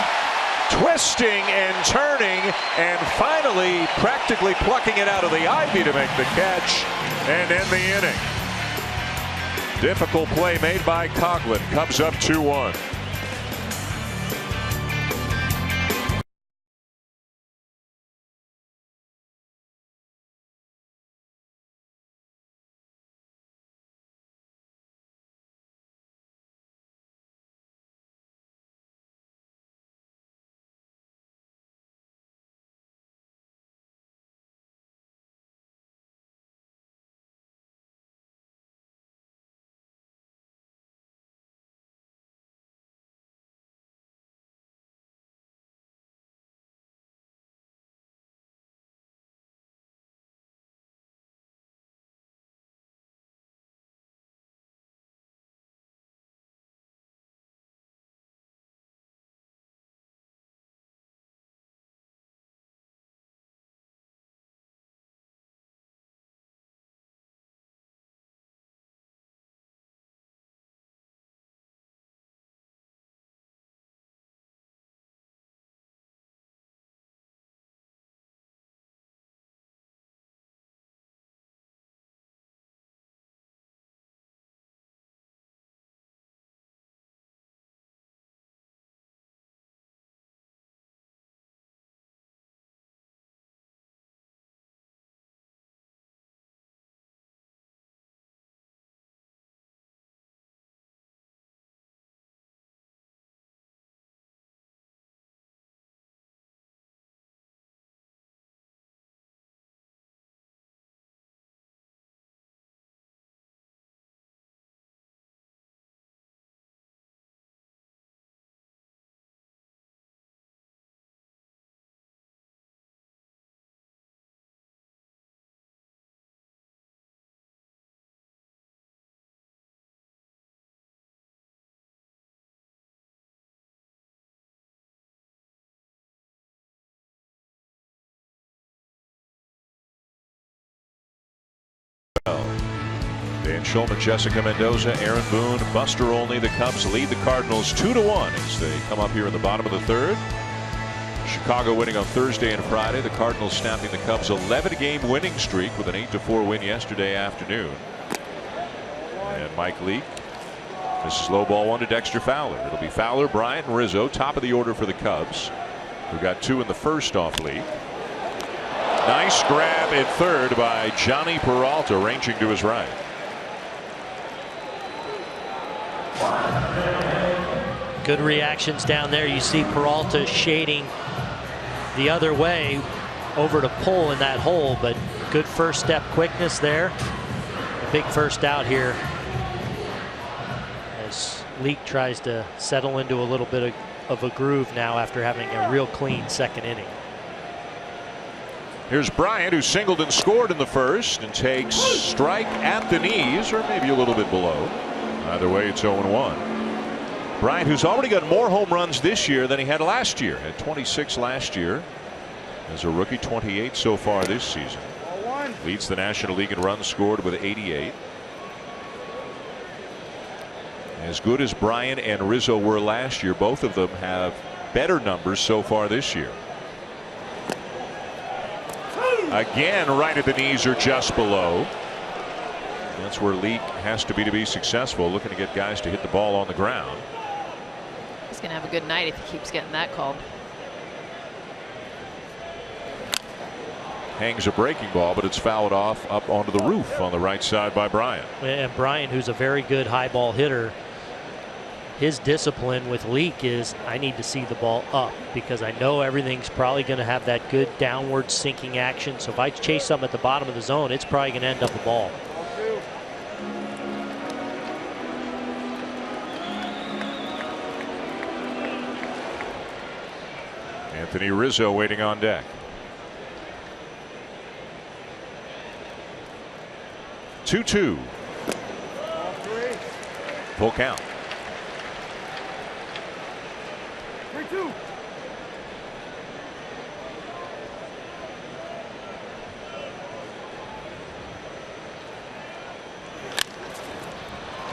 twisting and turning and finally practically plucking it out of the ivy to make the catch and end the inning. Difficult play made by Coghlan. Cubs up 2-1. Dan Shulman, Jessica Mendoza, Aaron Boone, Buster Olney. The Cubs lead the Cardinals 2-1 as they come up here in the bottom of the third. Chicago winning on Thursday and Friday. The Cardinals snapping the Cubs' 11-game winning streak with an 8-4 win yesterday afternoon. And Mike Leake. This is low ball one to Dexter Fowler. It'll be Fowler, Bryant, and Rizzo, top of the order for the Cubs, who got 2 in the first off Leake. Nice grab at third by Johnny Peralta, ranging to his right. Good reactions down there. You see Peralta shading the other way over to pull in that hole, but good first step quickness there. A big first out here as Leake tries to settle into a little bit of a groove now after having a real clean second inning. Here's Bryant, who singled and scored in the first and takes strike at the knees, or maybe a little bit below. Either way, it's 0-1. Bryant, who's already got more home runs this year than he had last year. Had 26 last year as a rookie, 28 so far this season. Leads the National League in runs scored with 88. As good as Bryant and Rizzo were last year, both of them have better numbers so far this year. Again, right at the knees or just below. That's where Leake has to be successful, looking to get guys to hit the ball on the ground. He's going to have a good night if he keeps getting that called. Hangs a breaking ball, but it's fouled off up onto the roof on the right side by Bryant. And Bryant, who's a very good high ball hitter, his discipline with Leake is, I need to see the ball up because I know everything's probably going to have that good downward sinking action. So if I chase something at the bottom of the zone, it's probably going to end up a ball. Anthony Rizzo waiting on deck. Two. Full count. 3-2.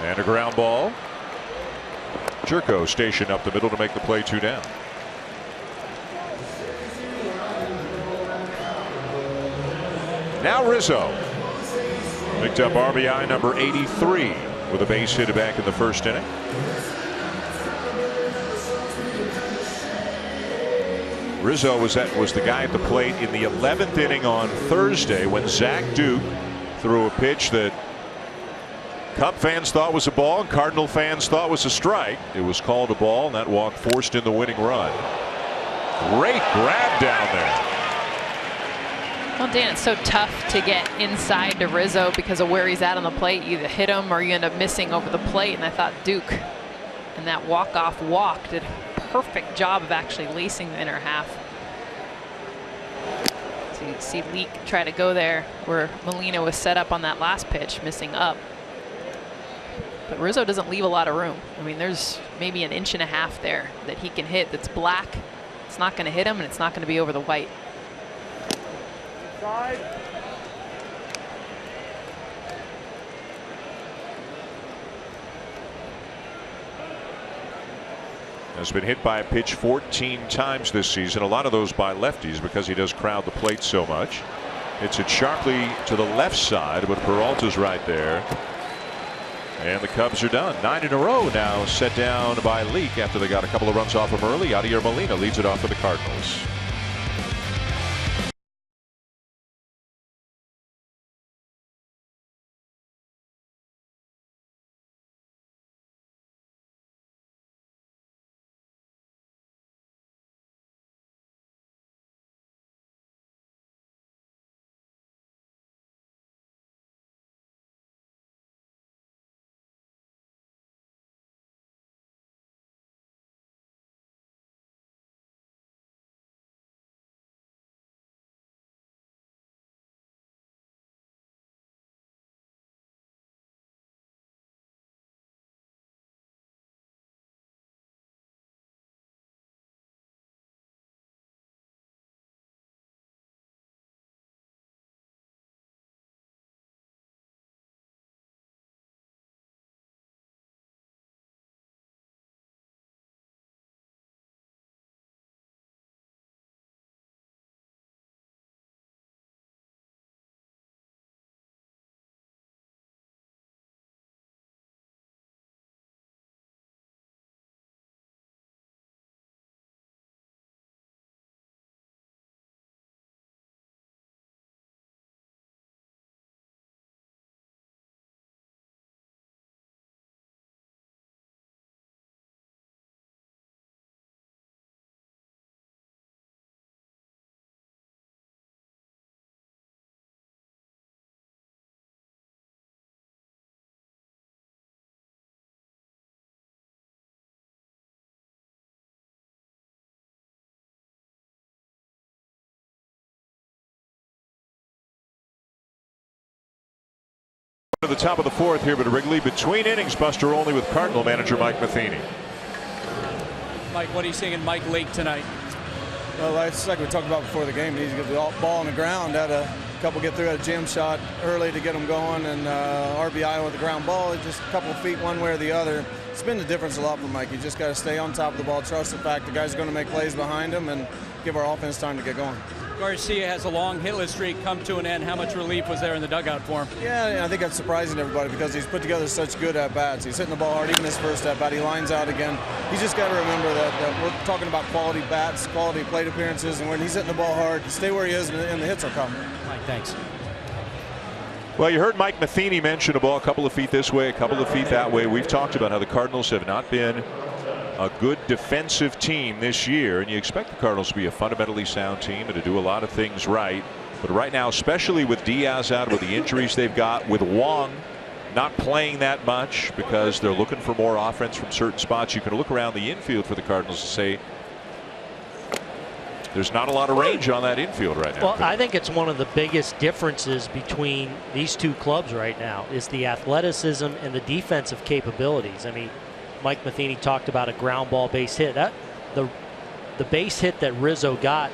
And a ground ball. Jerko stationed up the middle to make the play, 2 down. Now Rizzo picked up RBI number 83 with a base hit back in the first inning. Rizzo was the guy at the plate in the 11th inning on Thursday when Zach Duke threw a pitch that Cub fans thought was a ball and Cardinal fans thought was a strike. It was called a ball, and that walk forced in the winning run. Great grab down there. Well, Dan, it's so tough to get inside to Rizzo because of where he's at on the plate. You either hit him or you end up missing over the plate. And I thought Duke and that walk-off walk did a perfect job of actually lacing the inner half. So you see Leake try to go there where Molina was set up on that last pitch, missing up. But Rizzo doesn't leave a lot of room. I mean, there's maybe 1.5 inches there that he can hit that's black. It's not going to hit him, and it's not going to be over the white. Side. Has been hit by a pitch 14 times this season. A lot of those by lefties because he does crowd the plate so much. Hits it sharply to the left side, but Peralta's right there. And the Cubs are done. 9 in a row now set down by Leake after they got a couple of runs off him early. Yadier Molina leads it off for the Cardinals. To the top of the fourth here, but Wrigley between innings. Buster Olney with Cardinal manager Mike Matheny. Mike, what are you seeing in Mike Leake tonight? Well, it's like we talked about before the game. He needs to get the ball on the ground. Had a couple get through, had a jam shot early to get him going, and RBI with the ground ball. Just a couple of feet one way or the other. It's been the difference a lot for Mike. You just got to stay on top of the ball, trust the fact the guy's going to make plays behind him, and give our offense time to get going. Garcia has a long hitless streak come to an end. How much relief was there in the dugout for him? Yeah, I think that's surprising to everybody because he's put together such good at-bats. He's hitting the ball hard, even his first at-bat. He lines out again. He's just got to remember that we're talking about quality bats, quality plate appearances, and when he's hitting the ball hard, stay where he is, and the hits will come. Mike, thanks. Well, you heard Mike Matheny mention a ball a couple of feet this way, a couple of feet that way. We've talked about how the Cardinals have not been a good defensive team this year, and you expect the Cardinals to be a fundamentally sound team and to do a lot of things right. But right now, especially with Diaz out, with the injuries they've got, with Wong not playing that much because they're looking for more offense from certain spots, you can look around the infield for the Cardinals and say there's not a lot of range on that infield right now. Well, I think it's one of the biggest differences between these two clubs right now is the athleticism and the defensive capabilities. I mean, Mike Matheny talked about a ground ball base hit. The base hit that Rizzo got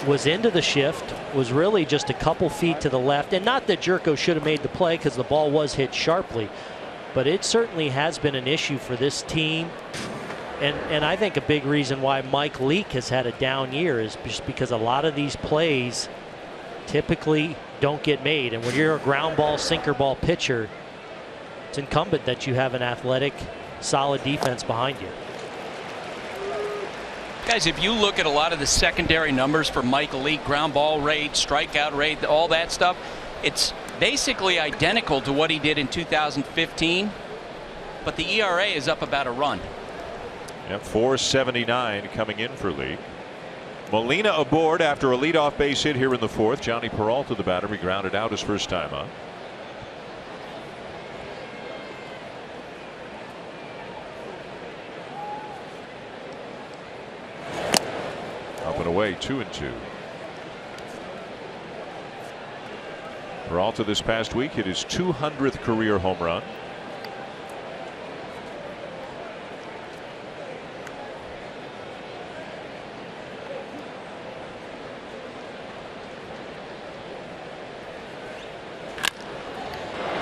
was into the shift, was really just a couple feet to the left. And not that Jerko should have made the play because the ball was hit sharply. But it certainly has been an issue for this team. And I think a big reason why Mike Leake has had a down year is just because a lot of these plays typically don't get made. And when you're a ground ball, sinker ball pitcher, it's incumbent that you have an athletic, solid defense behind you. Guys, if you look at a lot of the secondary numbers for Mike Leake, ground ball rate, strikeout rate, all that stuff, it's basically identical to what he did in 2015, but the ERA is up about a run. Yeah, 4.79 coming in for Leake. Molina aboard after a leadoff base hit here in the fourth. Johnny Peralta, the batter, he grounded out his first time up. Up and away, 2-2. Peralta this past week hit his 200th career home run.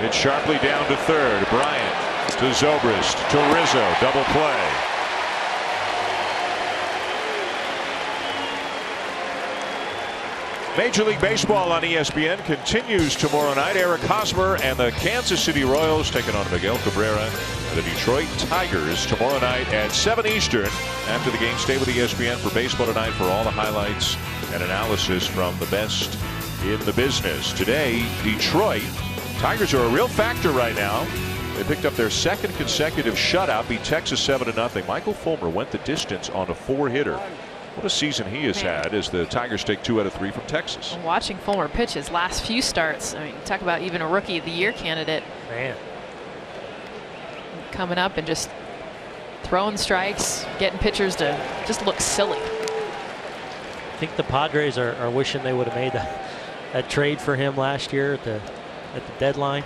Hit sharply down to third. Bryant to Zobrist to Rizzo. Double play. Major League Baseball on ESPN continues tomorrow night. Eric Hosmer and the Kansas City Royals taking on Miguel Cabrera and the Detroit Tigers tomorrow night at 7 Eastern. After the game, stay with ESPN for Baseball Tonight for all the highlights and analysis from the best in the business. Today, Detroit Tigers are a real factor right now. They picked up their second consecutive shutout, beat Texas 7-0. Michael Fulmer went the distance on a 4-hitter. What a season he has had as the Tigers take 2 out of 3 from Texas. Watching Fulmer pitch his last few starts, I mean, talk about even a Rookie of the Year candidate. Man. Coming up and just throwing strikes, getting pitchers to just look silly. I think the Padres are wishing they would have made that trade for him last year at the deadline.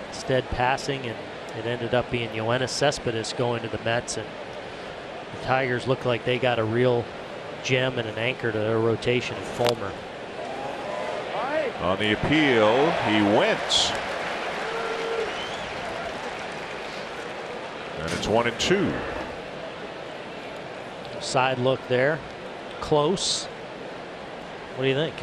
Instead passing, and it ended up being Yoenis Cespedes going to the Mets, and the Tigers look like they got a real gem and an anchor to their rotation in Fulmer. On the appeal, he wins. And it's 1-2. Side look there. Close. What do you think?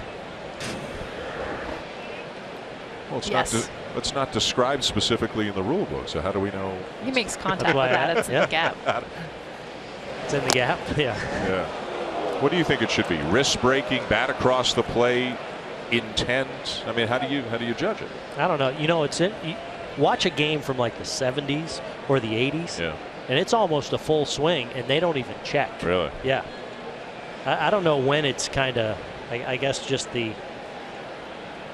Well, Yes. it's not described specifically in the rule book, so how do we know? He makes contact why with that. It's in yeah. the gap. It's in the gap. Yeah. Yeah. What do you think it should be? Wrist breaking, bat across the plate, intent. I mean, how do you judge it? I don't know. You know, watch a game from like the 70s or the 80s, Yeah. and it's almost a full swing, and they don't even check. Really? Yeah. I don't know when it's kind of, I guess, just the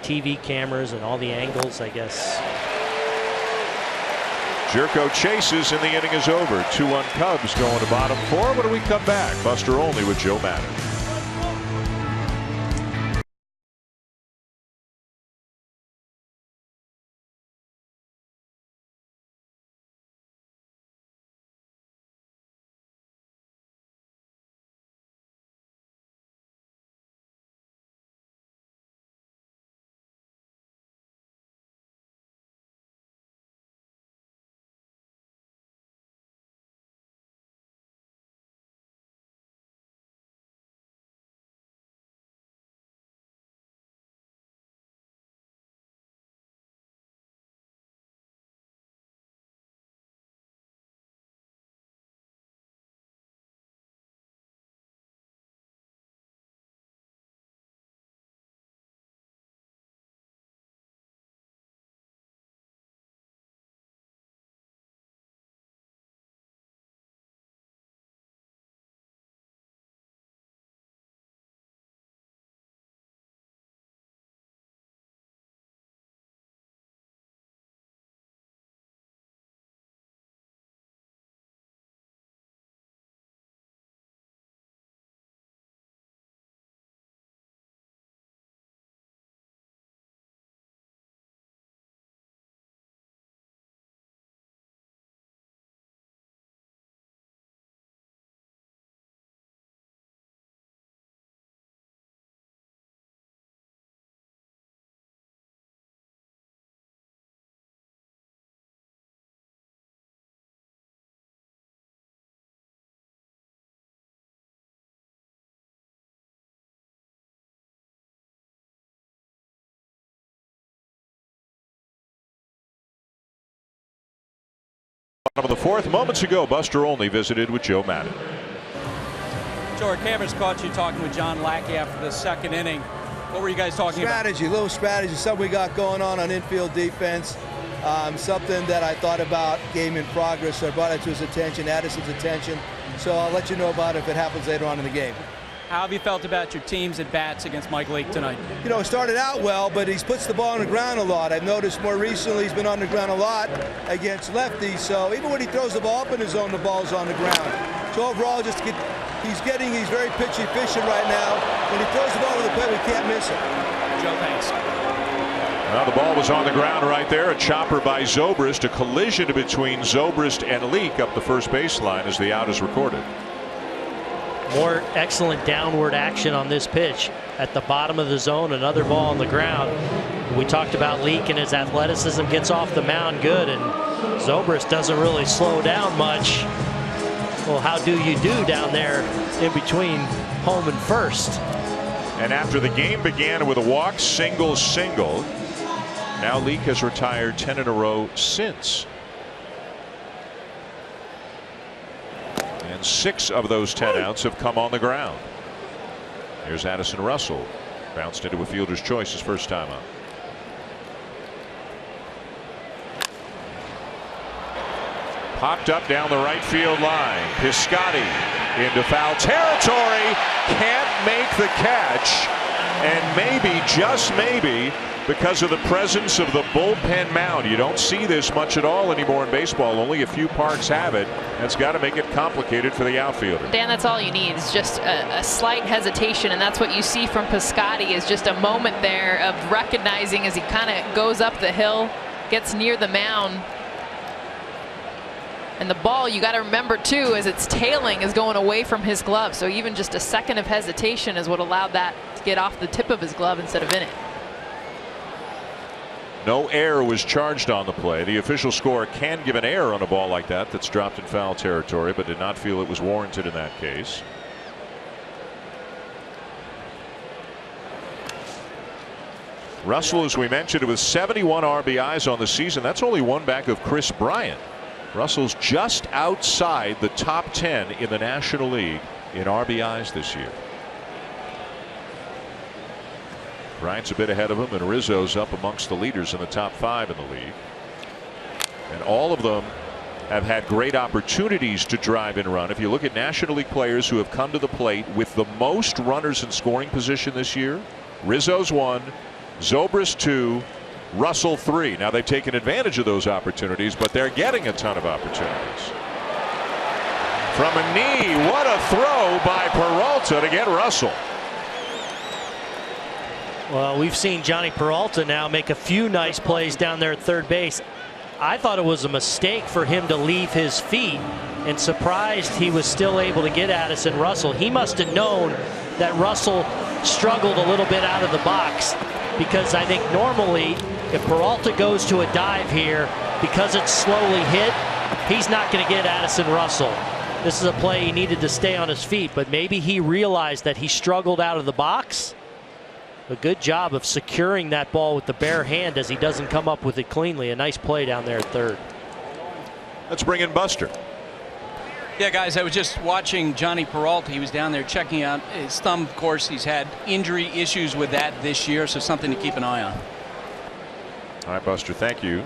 TV cameras and all the angles, I guess. Jerko chases and the inning is over. 2-1 Cubs going to bottom 4. When do we come back? Buster Olney with Joe Madden. Of the fourth, moments ago, Buster Olney visited with Joe Madden. Joe, our cameras caught you talking with John Lackey after the second inning. What were you guys talking about? Strategy, little strategy, something we got going on infield defense. Something that I thought about, game in progress, so I brought it to his attention, Addison's attention. So I'll let you know about it if it happens later on in the game. How have you felt about your team's at-bats against Mike Leake tonight? You know, it started out well, but he puts the ball on the ground a lot. I've noticed more recently he's been on the ground a lot against lefties, so even when he throws the ball up in his zone, the ball's on the ground. So overall, he's very pitch efficient right now. When he throws the ball to the plate, we can't miss him. Joe, thanks. Well, the ball was on the ground right there. A chopper by Zobrist, a collision between Zobrist and Leake up the first baseline as the out is recorded. More excellent downward action on this pitch at the bottom of the zone. Another ball on the ground. We talked about Leake and his athleticism, gets off the mound good, and Zobrist doesn't really slow down much. Well, how do you do down there in between home and first? And after the game began with a walk, single. Now Leake has retired 10 in a row since. And 6 of those 10 outs have come on the ground. Here's Addison Russell. Bounced into a fielder's choice his first time up. Popped up down the right field line. Piscotty into foul territory. Can't make the catch. And maybe, just maybe, because of the presence of the bullpen mound. You don't see this much at all anymore in baseball. Only a few parks have it. That's got to make it complicated for the outfielder. Dan, that's all you need. It's just a slight hesitation, and that's what you see from Piscotty, is just a moment there of recognizing as he kind of goes up the hill, gets near the mound. And the ball, you got to remember too, as it's tailing, is going away from his glove. So even just a second of hesitation is what allowed that to get off the tip of his glove instead of in it. No error was charged on the play. The official score can give an error on a ball like that that's dropped in foul territory, but did not feel it was warranted in that case. Russell, as we mentioned, with 71 RBIs on the season. That's only one back of Chris Bryant. Russell's just outside the top 10 in the National League in RBIs this year. Bryant's a bit ahead of him, and Rizzo's up amongst the leaders in the top 5 in the league. And all of them have had great opportunities to drive and run. If you look at National League players who have come to the plate with the most runners in scoring position this year, Rizzo's 1, Zobrist 2, Russell 3. Now they've taken advantage of those opportunities, but they're getting a ton of opportunities. From a knee, what a throw by Peralta to get Russell. Well, we've seen Johnny Peralta now make a few nice plays down there at third base. I thought it was a mistake for him to leave his feet, and surprised he was still able to get Addison Russell. He must have known that Russell struggled a little bit out of the box, because I think normally if Peralta goes to a dive here, because it's slowly hit, he's not going to get Addison Russell. This is a play he needed to stay on his feet, but maybe he realized that he struggled out of the box. A good job of securing that ball with the bare hand as he doesn't come up with it cleanly. A nice play down there at third. Let's bring in Buster. Yeah, guys, I was just watching Johnny Peralta. He was down there checking out his thumb. Of course, he's had injury issues with that this year, so something to keep an eye on. All right, Buster, thank you.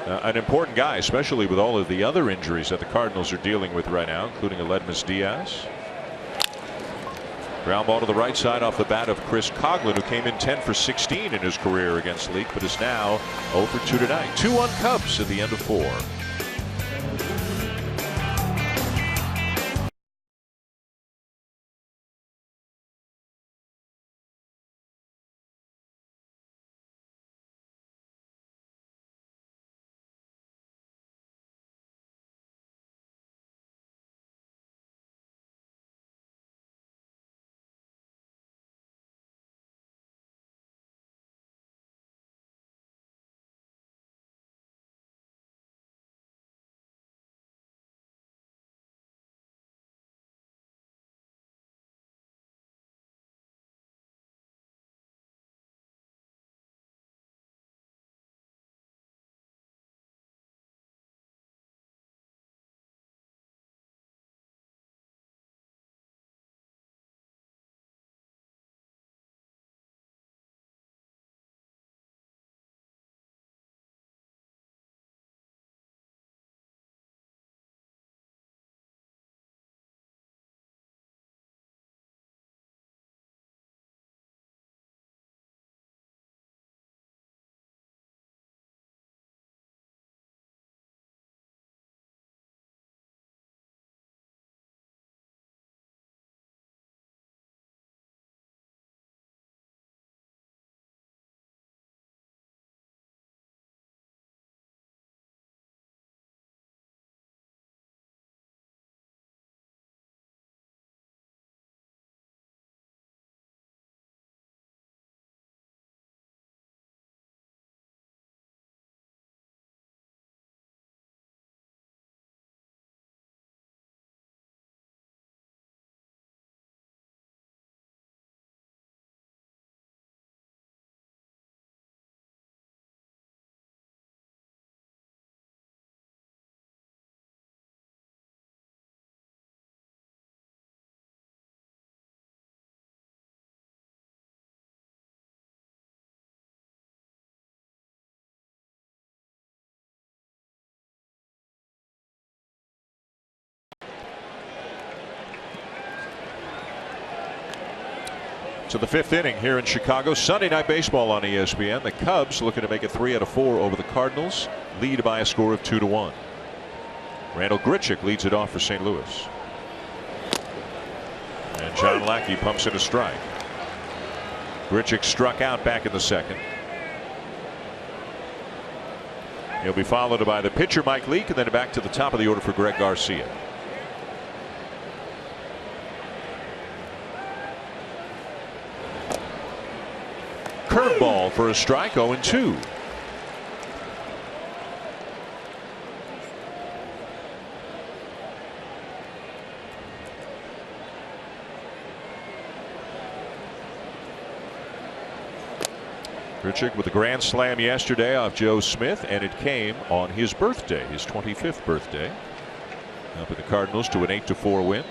An important guy, especially with all of the other injuries that the Cardinals are dealing with right now, including Aledmus Diaz. Ground ball to the right side off the bat of Chris Coghlan, who came in 10 for 16 in his career against Leake, but is now 0 for 2 tonight. 2-1 Cubs at the end of 4. To the 5th inning here in Chicago. Sunday Night Baseball on ESPN. The Cubs looking to make it 3 out of 4 over the Cardinals. Lead by a score of 2-1. Randall Grichuk leads it off for St. Louis. And John Lackey pumps in a strike. Grichuk struck out back in the 2nd. He'll be followed by the pitcher Mike Leake, and then back to the top of the order for Greg Garcia. Curveball for a strike, 0-2. Grichuk with a grand slam yesterday off Joe Smith, and it came on his birthday, his 25th birthday. Helping the Cardinals to an 8-4 win.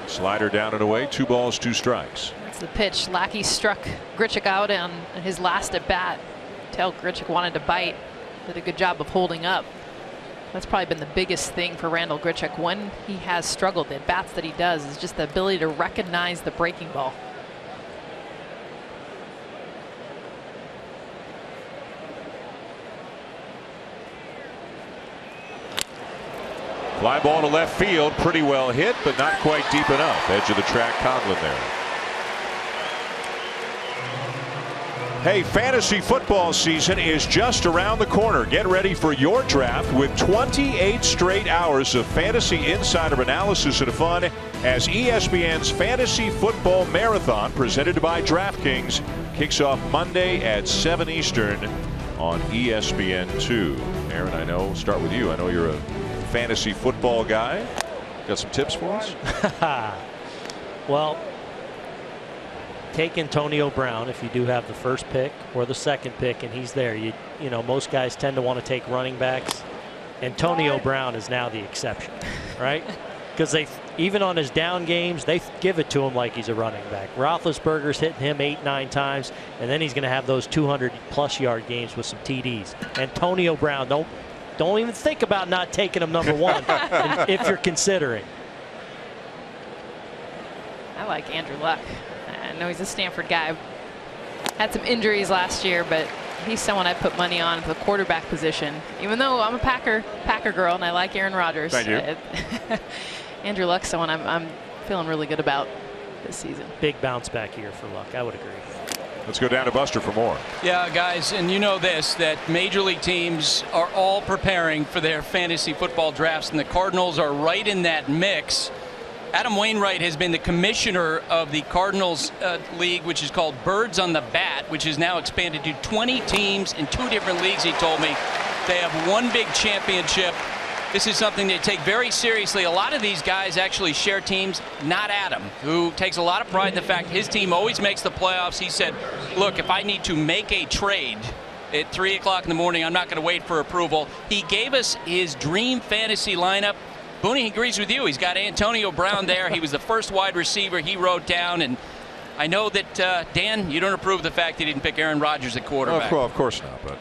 Slider down and away. 2 balls, 2 strikes. That's the pitch. Lackey struck Grichuk out on his last at bat. Tell Grichuk wanted to bite. Did a good job of holding up. That's probably been the biggest thing for Randall Grichuk when he has struggled. The at bats that he does is just the ability to recognize the breaking ball. Fly ball to left field, pretty well hit, but not quite deep enough. Edge of the track, Conlon there. Hey, fantasy football season is just around the corner. Get ready for your draft with 28 straight hours of fantasy insider analysis and fun as ESPN's Fantasy Football Marathon, presented by DraftKings, kicks off Monday at 7 Eastern on ESPN2. Aaron, I know, start with you. I know you're a fantasy football guy. Got some tips for us? Well, take Antonio Brown if you do have the first pick or the second pick and he's there. You know, most guys tend to want to take running backs. Antonio Brown is now the exception, right? Because they, even on his down games, they give it to him like he's a running back. Roethlisberger's hitting him 8-9 times, and then he's going to have those 200+ yard games with some TDs. Antonio Brown, don't even think about not taking him number 1 if you're considering. I like Andrew Luck. I know he's a Stanford guy. Had some injuries last year, but he's someone I put money on for the quarterback position. Even though I'm a Packer girl and I like Aaron Rodgers. Thank you. Andrew Luck's someone I'm feeling really good about this season. Big bounce back year for Luck. I would agree. Let's go down to Buster for more. Yeah, guys, and you know this, that major league teams are all preparing for their fantasy football drafts, and the Cardinals are right in that mix. Adam Wainwright has been the commissioner of the Cardinals league, which is called Birds on the Bat, which is now expanded to 20 teams in 2 different leagues, he told me. They have 1 big championship. This is something they take very seriously. A lot of these guys actually share teams, not Adam, who takes a lot of pride in the fact his team always makes the playoffs. He said, look, if I need to make a trade at 3 o'clock in the morning, I'm not going to wait for approval. He gave us his dream fantasy lineup. Booney agrees with you. He's got Antonio Brown there. He was the first wide receiver he wrote down. And I know that, Dan, you don't approve of the fact he didn't pick Aaron Rodgers at quarterback. Of course not, but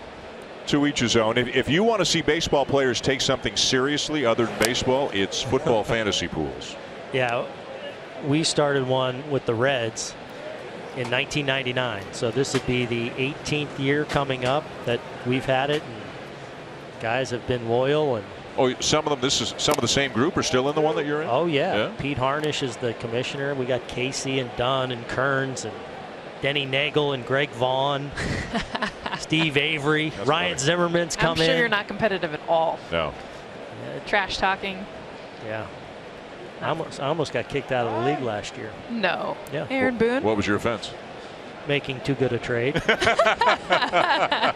to each his own. If you want to see baseball players take something seriously other than baseball, it's football fantasy pools. Yeah, we started one with the Reds in 1999. So this would be the 18th year coming up that we've had it. And guys have been loyal. And oh, some of them, this is some of the same group are still in the one that you're in? Oh, yeah. Pete Harnish is the commissioner. We got Casey and Dunn and Kearns and Denny Nagel and Greg Vaughn, Steve Avery, That's Ryan funny. Zimmerman's come in. I'm sure you're not competitive at all. No. Trash talking. Yeah. I almost got kicked out of the league last year. No. Yeah. Aaron Boone. What was your offense? Making too good a trade. Yeah.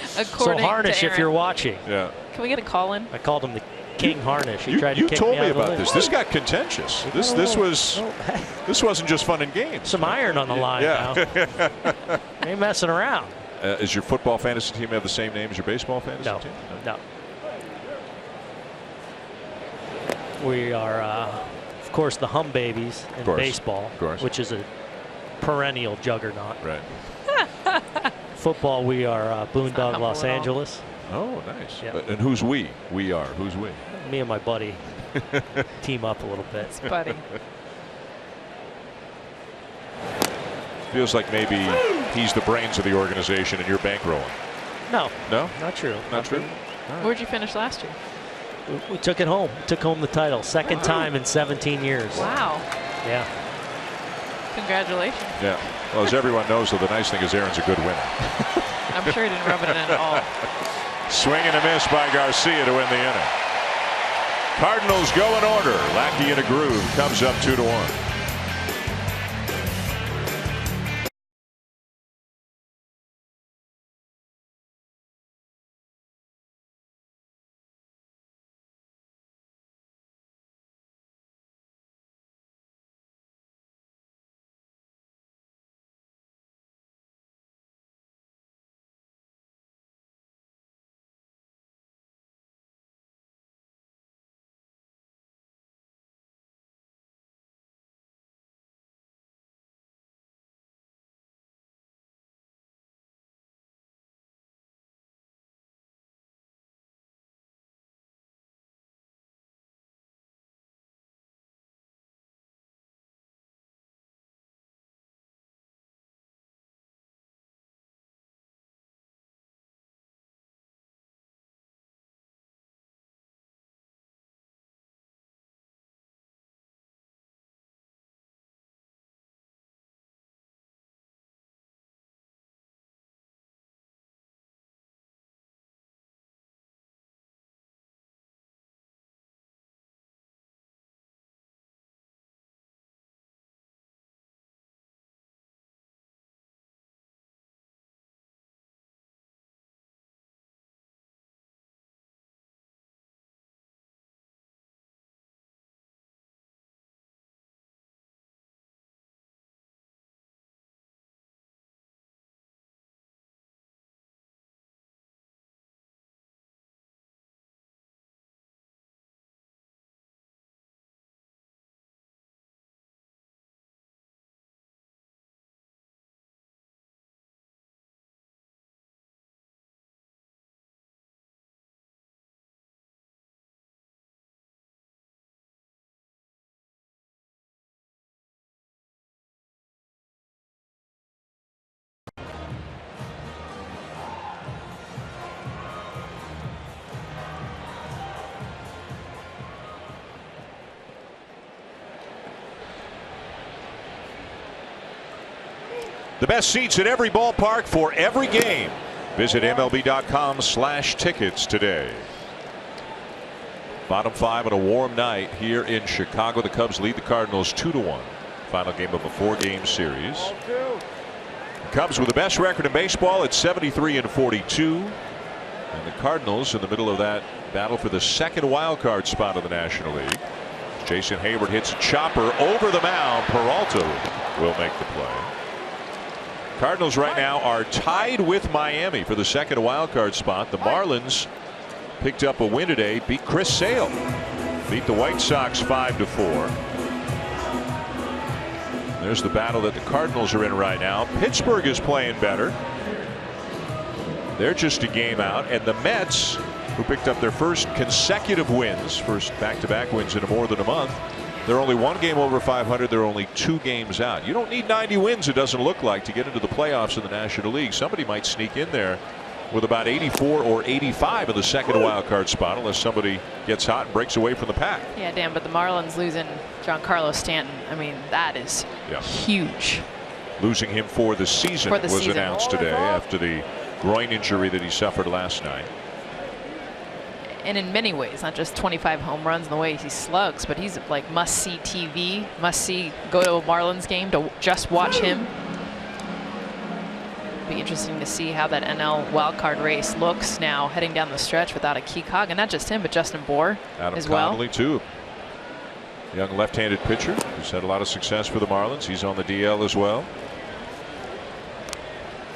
So According Harnish, to if Aaron. you're watching. Yeah. Can we get a call in? I called him the King Harnish. He You tried to kick told me out me of the about league. this. This got contentious. This wasn't just fun and games. Some iron on the line now. Ain't messing around. Is your football fantasy team have the same name as your baseball fantasy No. team? No. We are, of course, the Hum Babies in baseball, which is a perennial juggernaut. Right. Football, we are Boondog Los Angeles. Oh, nice. Yeah. And who's we? We are. Who's we? Me and my buddy team up a little bit. It's buddy. Feels like maybe he's the brains of the organization and you're bankrolling. No. No? Not true. Not true? Where'd you finish last year? We took it home. Took home the title. Second time in 17 years. Wow. Yeah. Congratulations. Yeah. Well, as everyone knows, though, the nice thing is Aaron's a good winner. I'm sure he didn't rub it in at all. Swing and a miss by Garcia to win the inning. Cardinals go in order. Lackey in a groove. Cubs up 2-1. The best seats at every ballpark for every game. Visit MLB.com/tickets today. Bottom 5 on a warm night here in Chicago. The Cubs lead the Cardinals 2-1. Final game of a 4-game series. The Cubs with the best record in baseball at 73-42. And the Cardinals in the middle of that battle for the second wild card spot in the National League. Jason Hayward hits a chopper over the mound. Peralta will make the play. Cardinals right now are tied with Miami for the second wild card spot. The Marlins picked up a win today, beat Chris Sale, beat the White Sox 5-4. There's the battle that the Cardinals are in right now. Pittsburgh is playing better. They're just a game out, and the Mets, who picked up their first consecutive wins, first back-to-back wins in more than a month, they're only one game over 500. They're only 2 games out. You don't need 90 wins, it doesn't look like, to get into the playoffs in the National League. Somebody might sneak in there with about 84 or 85 in the second wild card spot, unless somebody gets hot and breaks away from the pack. Yeah, Dan, but the Marlins losing Giancarlo Stanton, I mean, that is huge. Losing him for the season was announced today after the groin injury that he suffered last night. And in many ways, not just 25 home runs and the way he slugs, but he's like must-see TV, must-see, go to a Marlins game to just watch him. Be interesting to see how that NL wildcard race looks now heading down the stretch without a key cog, and not just him, but Justin Bour as well. Adam Connolly, too. Young left-handed pitcher who's had a lot of success for the Marlins. He's on the DL as well.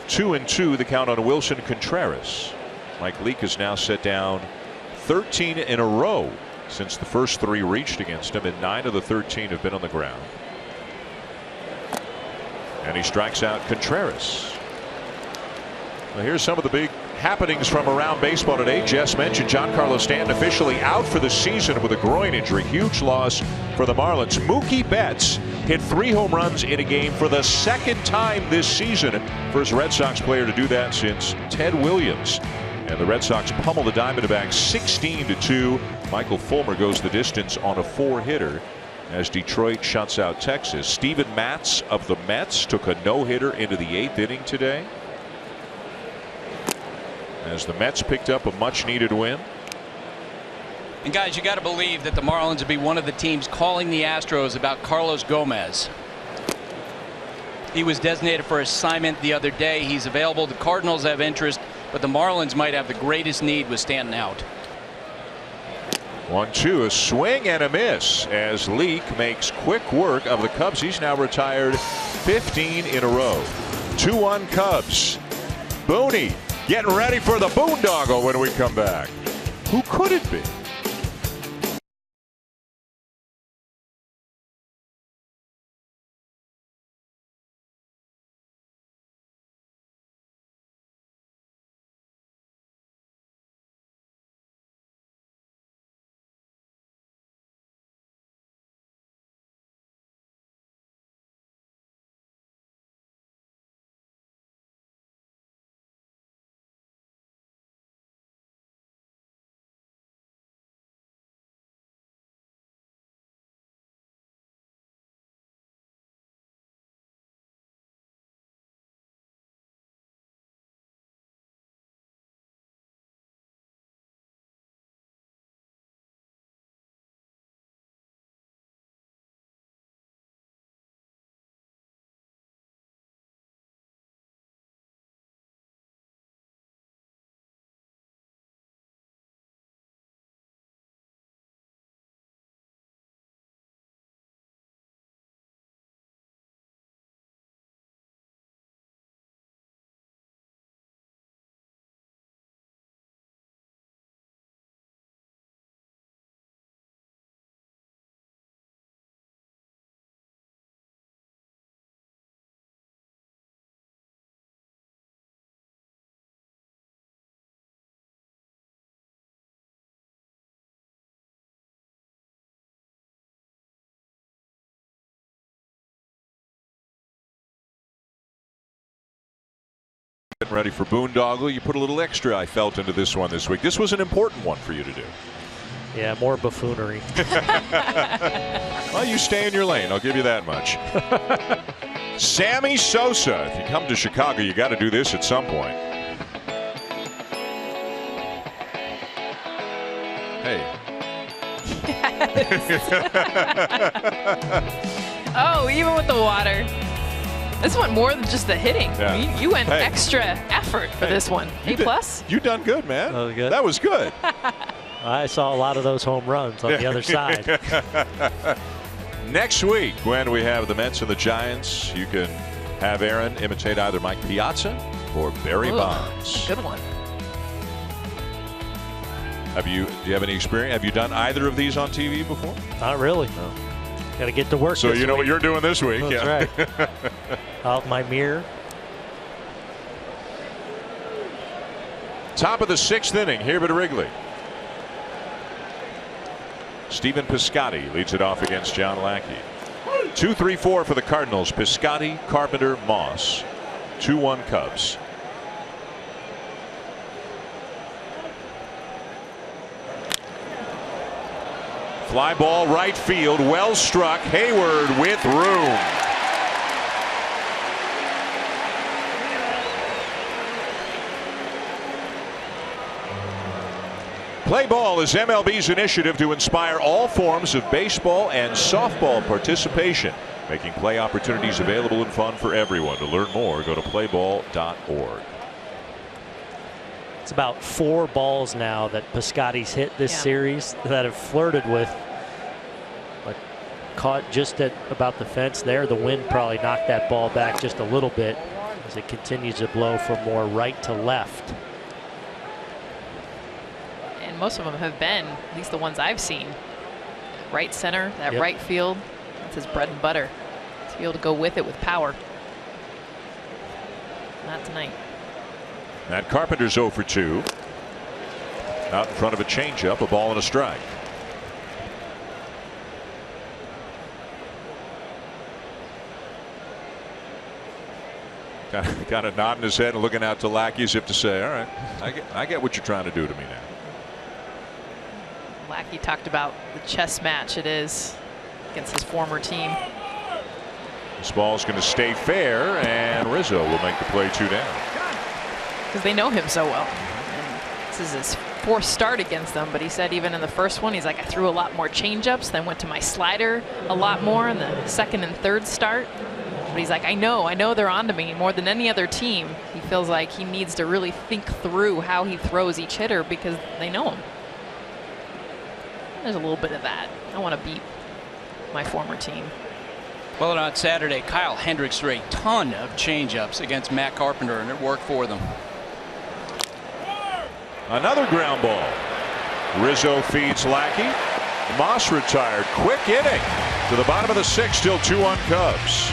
2-2 the count on Wilson Contreras. Mike Leake has now set down 13 in a row since the first 3 reached against him, and 9 of the 13 have been on the ground. And he strikes out Contreras. Well, here's some of the big happenings from around baseball today. Jess mentioned Giancarlo Stanton officially out for the season with a groin injury. Huge loss for the Marlins. Mookie Betts hit 3 home runs in a game for the 2nd time this season. First Red Sox player to do that since Ted Williams. And the Red Sox pummel the Diamondbacks 16-2. Michael Fulmer goes the distance on a 4-hitter as Detroit shuts out Texas. Steven Matz of the Mets took a no-hitter into the 8th inning today, as the Mets picked up a much-needed win. And guys, you got to believe that the Marlins would be one of the teams calling the Astros about Carlos Gomez. He was designated for assignment the other day. He's available. The Cardinals have interest, but the Marlins might have the greatest need with Stanton out. 1-2, a swing and a miss as Leake makes quick work of the Cubs. He's now retired 15 in a row. 2-1 Cubs. Booney getting ready for the boondoggle when we come back. Who could it be? Getting ready for boondoggle. You put a little extra, I felt, into this one this week. This was an important one for you to do. Yeah, more buffoonery. Well, you stay in your lane. I'll give you that much. Sammy Sosa. If you come to Chicago, you got to do this at some point. Hey. Oh, even with the water. This went more than just the hitting. Yeah. You went extra effort for this one. A plus? You done good, man. That was good. That was good. I saw a lot of those home runs on the other side. Next week, when we have the Mets and the Giants, you can have Aaron imitate either Mike Piazza or Barry Bonds. Good one. Do you have any experience? Have you done either of these on TV before? Not really. No. Got to get to work. So you know what you're doing this week. That's right. Out my mirror. Top of the 6th inning here at Wrigley. Stephen Piscotty leads it off against John Lackey. 2-3-4 for the Cardinals. Piscotty, Carpenter, Moss. 2-1 Cubs. Fly ball right field, well struck. Hayward with room. Play ball is MLB's initiative to inspire all forms of baseball and softball participation, making play opportunities available and fun for everyone. To learn more, go to playball.org. It's about 4 balls now that Piscotty's hit this series that have flirted with, but caught just at about the fence there. The wind probably knocked that ball back just a little bit as it continues to blow from more right to left. And most of them have been, at least the ones I've seen, right center, that right field. That's his bread and butter. To be able to go with it with power. Not tonight. Matt Carpenter's 0 for 2. Out in front of a changeup, a ball and a strike. Kind of nodding his head and looking out to Lackey as if to say, all right, I get what you're trying to do to me now. Lackey talked about the chess match it is against his former team. This ball's going to stay fair, and Rizzo will make the play 2 down. Because they know him so well. And this is his 4th start against them, but he said even in the first one, he's like, I threw a lot more changeups, then went to my slider a lot more in the 2nd and 3rd start. But he's like, I know they're on to me more than any other team. He feels like he needs to really think through how he throws each hitter because they know him. There's a little bit of that. I want to beat my former team. Well, and on Saturday, Kyle Hendricks threw a ton of changeups against Matt Carpenter, and it worked for them. Another ground ball. Rizzo feeds Lackey. Moss retired. Quick inning to the bottom of the 6th. Still 2-1 Cubs.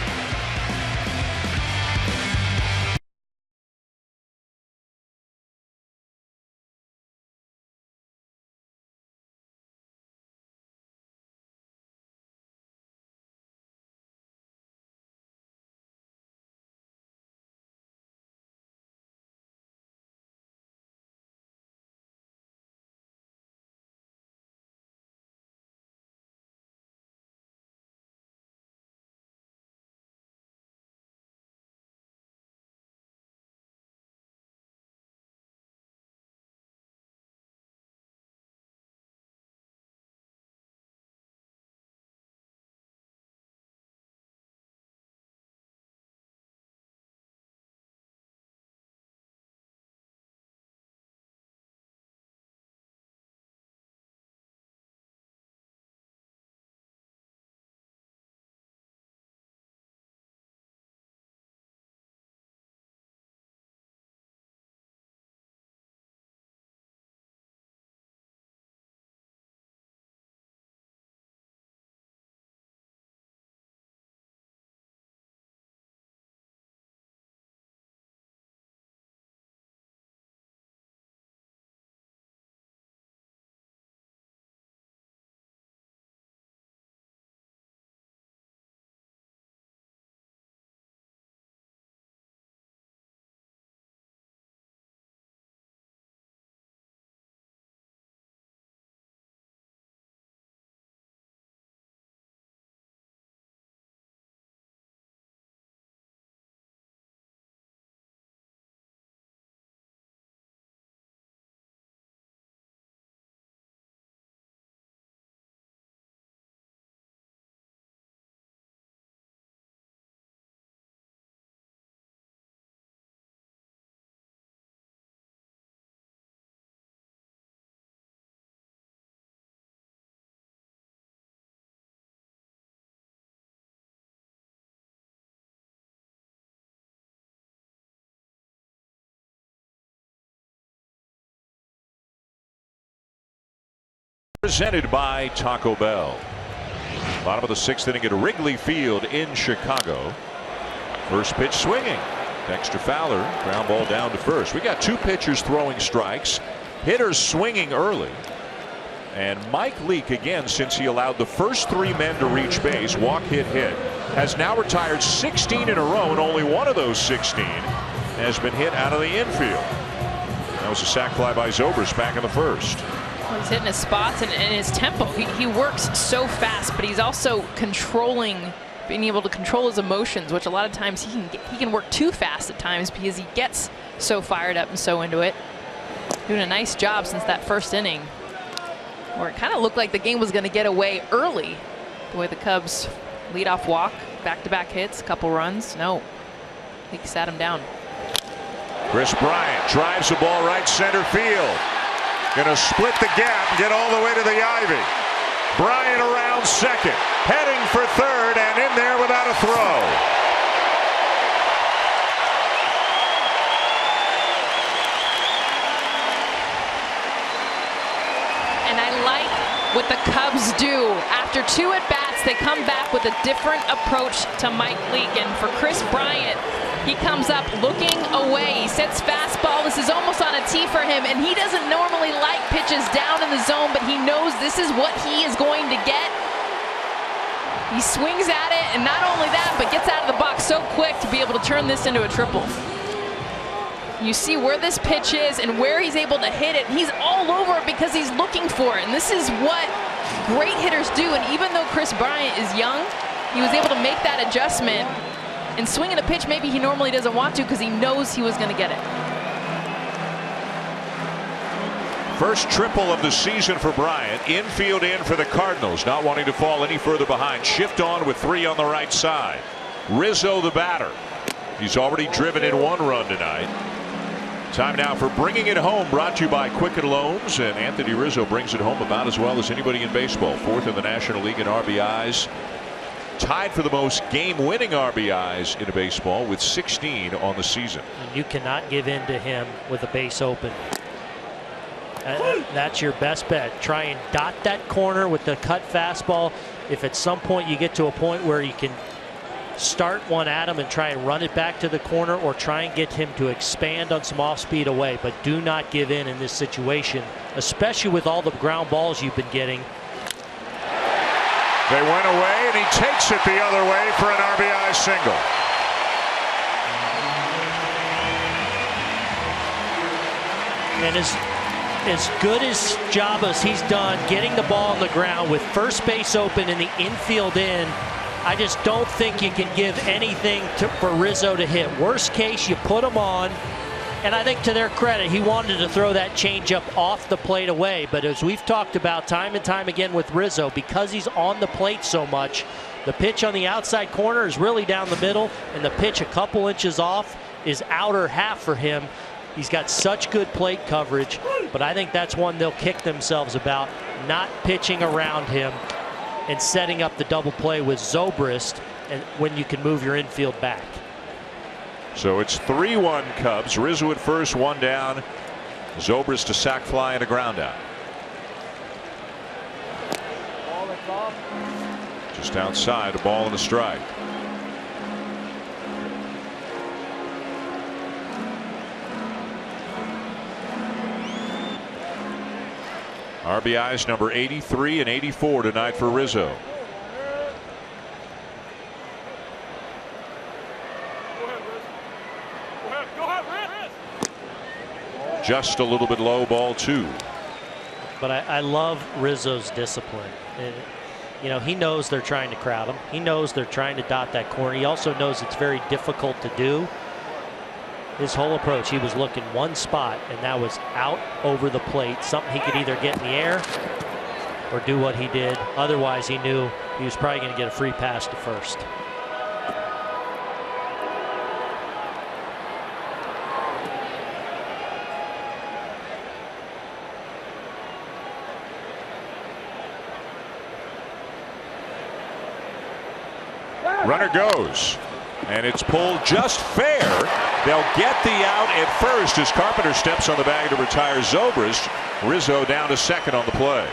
Presented by Taco Bell. Bottom of the 6th inning at Wrigley Field in Chicago. First pitch swinging. Dexter Fowler, ground ball down to first. We got 2 pitchers throwing strikes. Hitters swinging early. And Mike Leake, again, since he allowed the first 3 men to reach base, walk, hit, has now retired 16 in a row, and only one of those 16 has been hit out of the infield. That was a sac fly by Zobrist back in the 1st. Well, he's hitting his spots and his tempo. He works so fast, but he's also being able to control his emotions, which a lot of times he can work too fast at times because he gets so fired up and so into it. Doing a nice job since that 1st inning, where it kind of looked like the game was going to get away early. The way the Cubs leadoff walk, back-to-back hits, couple runs. No, he sat him down. Chris Bryant drives the ball right center field. Going to split the gap and get all the way to the ivy. Bryant around 2nd, heading for 3rd, and in there without a throw. And I like what the Cubs do. After 2 at-bats, they come back with a different approach to Mike Leake. And for Chris Bryant, He comes up looking away. He sets fastball. This is almost on a tee for him, and he doesn't normally like pitches down in the zone, but he knows this is what he is going to get. He swings at it, and not only that, but gets out of the box so quick to be able to turn this into a triple. You see where this pitch is and where he's able to hit it. He's all over it because he's looking for it, and this is what great hitters do. And even though Chris Bryant is young, he was able to make that adjustment and swing at a pitch maybe he normally doesn't want to because he knows he was going to get it. First triple of the season for Bryant. Infield in for the Cardinals, not wanting to fall any further behind. Shift on with 3 on the right side. Rizzo the batter. He's already driven in 1 run tonight. Time now for Bringing It Home, brought to you by Quicken Loans, and Anthony Rizzo brings it home about as well as anybody in baseball. 4th in the National League in RBIs. Tied for the most game-winning RBIs in baseball with 16 on the season. And you cannot give in to him with a base open. That's your best bet. Try and dot that corner with the cut fastball. If at some point you get to a point where you can start one at him and try and run it back to the corner, or try and get him to expand on some off-speed away, but do not give in this situation, especially with all the ground balls you've been getting. They went away, and he takes it the other way for an RBI single. And as good as job as he's done getting the ball on the ground with first base open and the infield in, I just don't think you can give anything for Rizzo to hit. Worst case, you put him on. And I think to their credit, he wanted to throw that changeup off the plate away. But as we've talked about time and time again with Rizzo, because he's on the plate so much, the pitch on the outside corner is really down the middle, and the pitch a couple inches off is outer half for him. He's got such good plate coverage, but I think that's one they'll kick themselves about, not pitching around him and setting up the double play with Zobrist, and when you can move your infield back. So it's 3-1 Cubs. Rizzo at first, 1 down. Zobrist to sac fly and a ground out. Just outside, a ball and a strike. RBIs number 83 and 84 tonight for Rizzo. Just a little bit low, ball 2. But I love Rizzo's discipline. And, you know, he knows they're trying to crowd him. He knows they're trying to dot that corner. He also knows it's very difficult to do. His whole approach, he was looking one spot, and that was out over the plate. Something he could either get in the air or do what he did. Otherwise, he knew he was probably going to get a free pass to first. Runner goes, and it's pulled just fair. They'll get the out at first as Carpenter steps on the bag to retire Zobrist. Rizzo down to second on the play.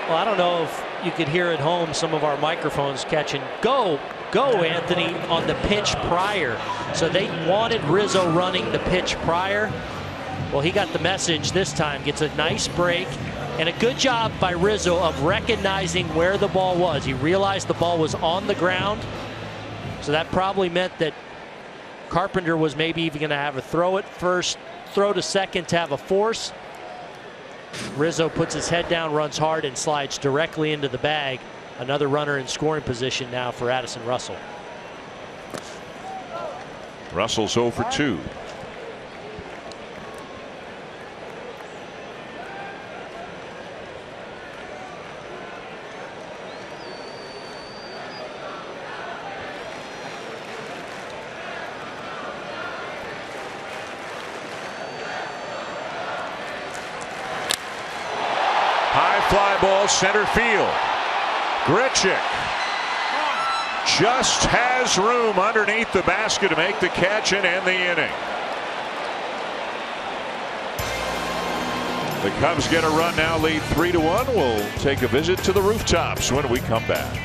Well, I don't know if you could hear at home some of our microphones catching go Anthony on the pitch prior. So they wanted Rizzo running the pitch prior. Well, he got the message this time, gets a nice break. And a good job by Rizzo of recognizing where the ball was. He realized the ball was on the ground. So that probably meant that Carpenter was maybe even going to have a throw at first, throw to second to have a force. Rizzo puts his head down, runs hard, and slides directly into the bag. Another runner in scoring position now for Addison Russell. Russell's 0 for 2. Fly ball center field. Grichuk just has room underneath the basket to make the catch and end the inning. The Cubs get a run now, lead 3-1. We'll take a visit to the rooftops when we come back.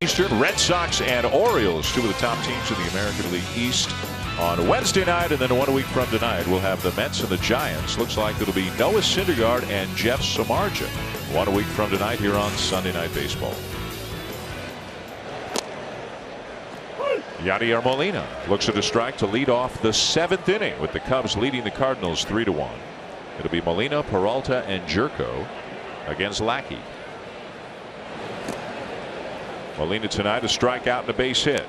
Eastern. Red Sox and Orioles, two of the top teams in the American League East on Wednesday night, and then 1 week from tonight we'll have the Mets and the Giants. Looks like it'll be Noah Syndergaard and Jeff Samardzija 1 week from tonight here on Sunday Night Baseball. Yadier Molina looks at a strike to lead off the 7th inning, with the Cubs leading the Cardinals 3-1. It'll be Molina, Peralta, and Jerko against Lackey. Molina tonight a strikeout and a base hit.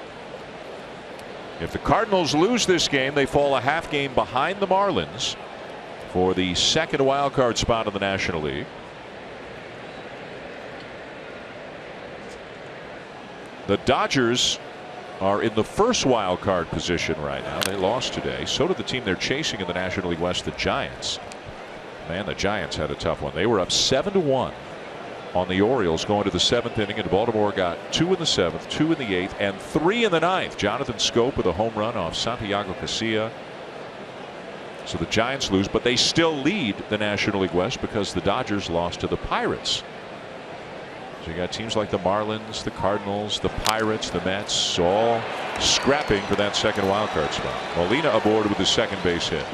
If the Cardinals lose this game, they fall a half game behind the Marlins for the second wild card spot in the National League. The Dodgers are in the first wild card position right now. They lost today. So did the team they're chasing in the National League West, the Giants. Man, the Giants had a tough one. They were up 7-1 on the Orioles going to the 7th inning, and Baltimore got 2 in the 7th, 2 in the 8th, and 3 in the 9th. Jonathan Scope with a home run off Santiago Casilla. So the Giants lose, but they still lead the National League West because the Dodgers lost to the Pirates. So you got teams like the Marlins, the Cardinals, the Pirates, the Mets, all scrapping for that second wild card spot. Molina aboard with the second base hit.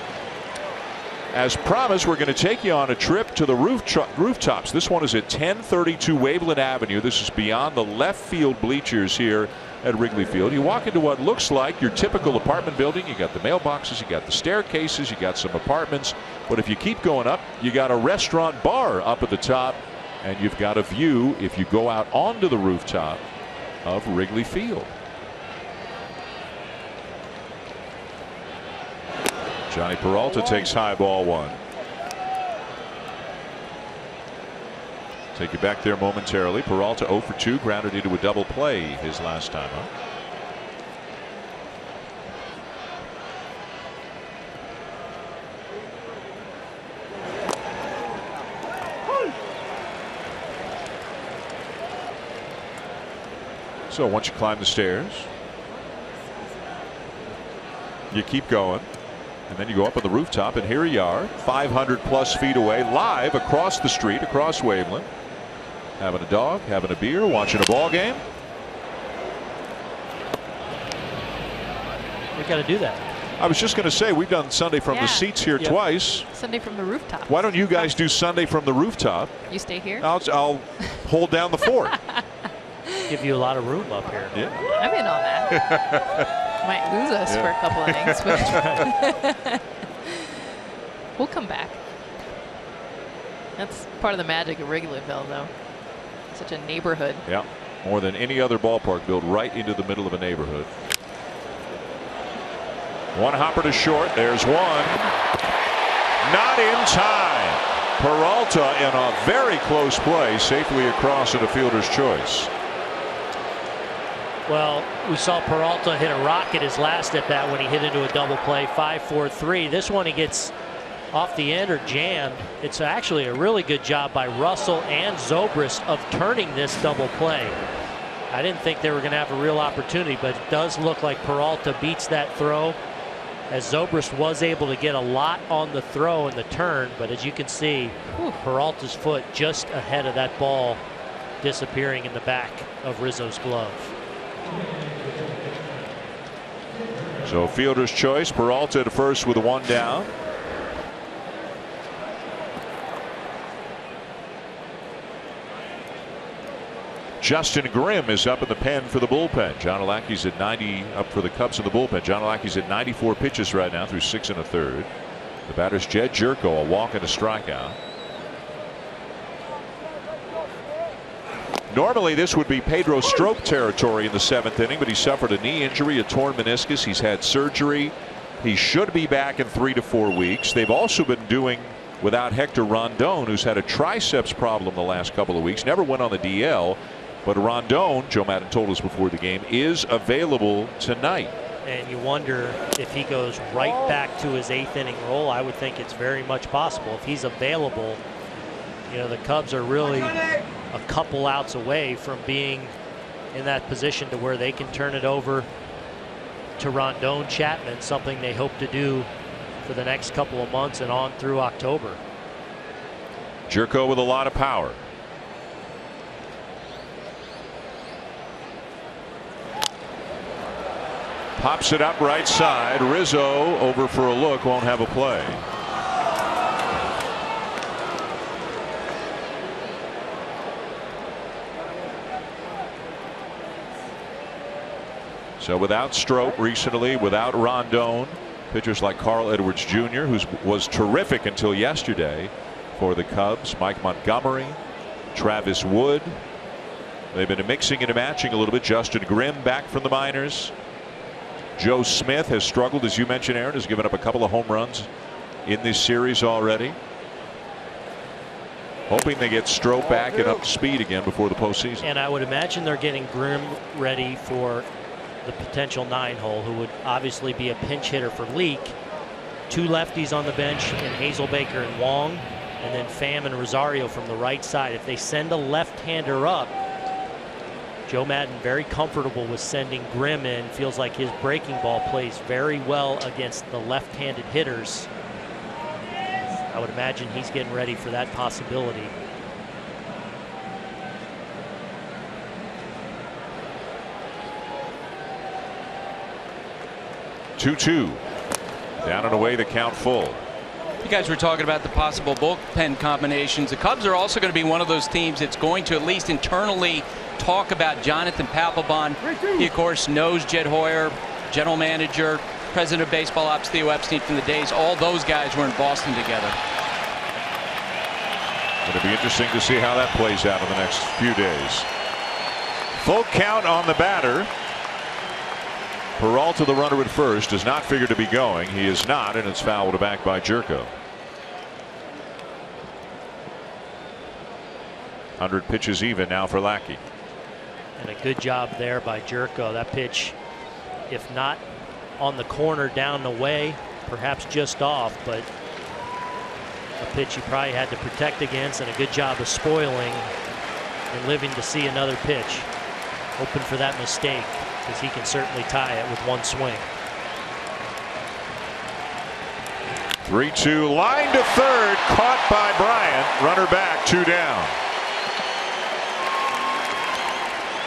As promised, we're going to take you on a trip to the rooftops. This one is at 1032 Waveland Avenue. This is beyond the left field bleachers here at Wrigley Field. You walk into what looks like your typical apartment building. You got the mailboxes, you got the staircases, you got some apartments. But if you keep going up, you got a restaurant bar up at the top, and you've got a view, if you go out onto the rooftop, of Wrigley Field. Johnny Peralta takes high ball 1. Take you back there momentarily. Peralta 0 for 2, grounded into a double play his last time up. So once you climb the stairs, you keep going. And then you go up on the rooftop, and here you are, 500 plus feet away, live across the street, across Waveland, having a dog, having a beer, watching a ball game. We got to do that. I was just going to say, we've done Sunday from the seats here twice. Sunday from the rooftop. Why don't you guys do Sunday from the rooftop? You stay here? I'll hold down the fort. Give you a lot of room up here. Yeah. I'm in on that. Might lose us for a couple innings, but we'll come back. That's part of the magic of Wrigleyville, though. Such a neighborhood. Yeah, more than any other ballpark built right into the middle of a neighborhood. One hopper to short. There's one. Not in time. Peralta in a very close play, safely across at a fielder's choice. Well, we saw Peralta hit a rocket his last at bat when he hit into a double play, 5-4-3. This one he gets off the end or jammed. It's actually a really good job by Russell and Zobrist of turning this double play. I didn't think they were going to have a real opportunity, but it does look like Peralta beats that throw, as Zobrist was able to get a lot on the throw and the turn. But as you can see, Peralta's foot just ahead of that ball, disappearing in the back of Rizzo's glove. So fielder's choice, Peralta to first with a 1 down. Justin Grimm is up in the pen for the bullpen. John Lackey's at 90 up for the Cubs in the bullpen. John Lackey's at 94 pitches right now through 6 1/3. The batter's Jed Jerko, a walk and a strikeout. Normally this would be Pedro Strop territory in the 7th inning, but he suffered a knee injury, a torn meniscus. He's had surgery. He should be back in 3 to 4 weeks. They've also been doing without Hector Rondon, who's had a triceps problem the last couple of weeks. Never went on the DL, but Rondon, Joe Madden told us before the game, is available tonight. And you wonder if he goes right back to his 8th inning role. I would think it's very much possible. If he's available, you know, the Cubs are really a couple outs away from being in that position to where they can turn it over to Rondon Chapman, something they hope to do for the next couple of months and on through October. Jerko with a lot of power. Pops it up right side. Rizzo over for a look, won't have a play. So without Strop recently, without Rondon, pitchers like Carl Edwards Jr., who was terrific until yesterday for the Cubs, Mike Montgomery, Travis Wood. They've been mixing and matching a little bit. Justin Grimm back from the minors. Joe Smith has struggled, as you mentioned, Aaron, has given up a couple of home runs in this series already. Hoping they get Strop back and up to speed again before the postseason. And I would imagine they're getting Grimm ready for the potential 9-hole, who would obviously be a pinch hitter for Leake. 2 lefties on the bench in Hazelbaker and Wong, and then Pham and Rosario from the right side. If they send a left-hander up, Joe Maddon very comfortable with sending Grimm in. Feels like his breaking ball plays very well against the left-handed hitters. I would imagine he's getting ready for that possibility. Two. Down and away, the count full. You guys were talking about the possible bullpen combinations. The Cubs are also going to be one of those teams that's going to at least internally talk about Jonathan Papelbon. He, of course, knows Jed Hoyer, general manager, president of baseball ops Theo Epstein from the days. All those guys were in Boston together. It'll be interesting to see how that plays out in the next few days. Full count on the batter. Peralta, the runner at first, does not figure to be going. He is not, and it's fouled back by Jerko. 100 pitches even now for Lackey. And a good job there by Jerko. That pitch, if not on the corner down the way, perhaps just off, but a pitch he probably had to protect against, and a good job of spoiling and living to see another pitch. Hoping for that mistake, because he can certainly tie it with one swing. 3-2, line to third, caught by Bryant. Runner back, 2 down.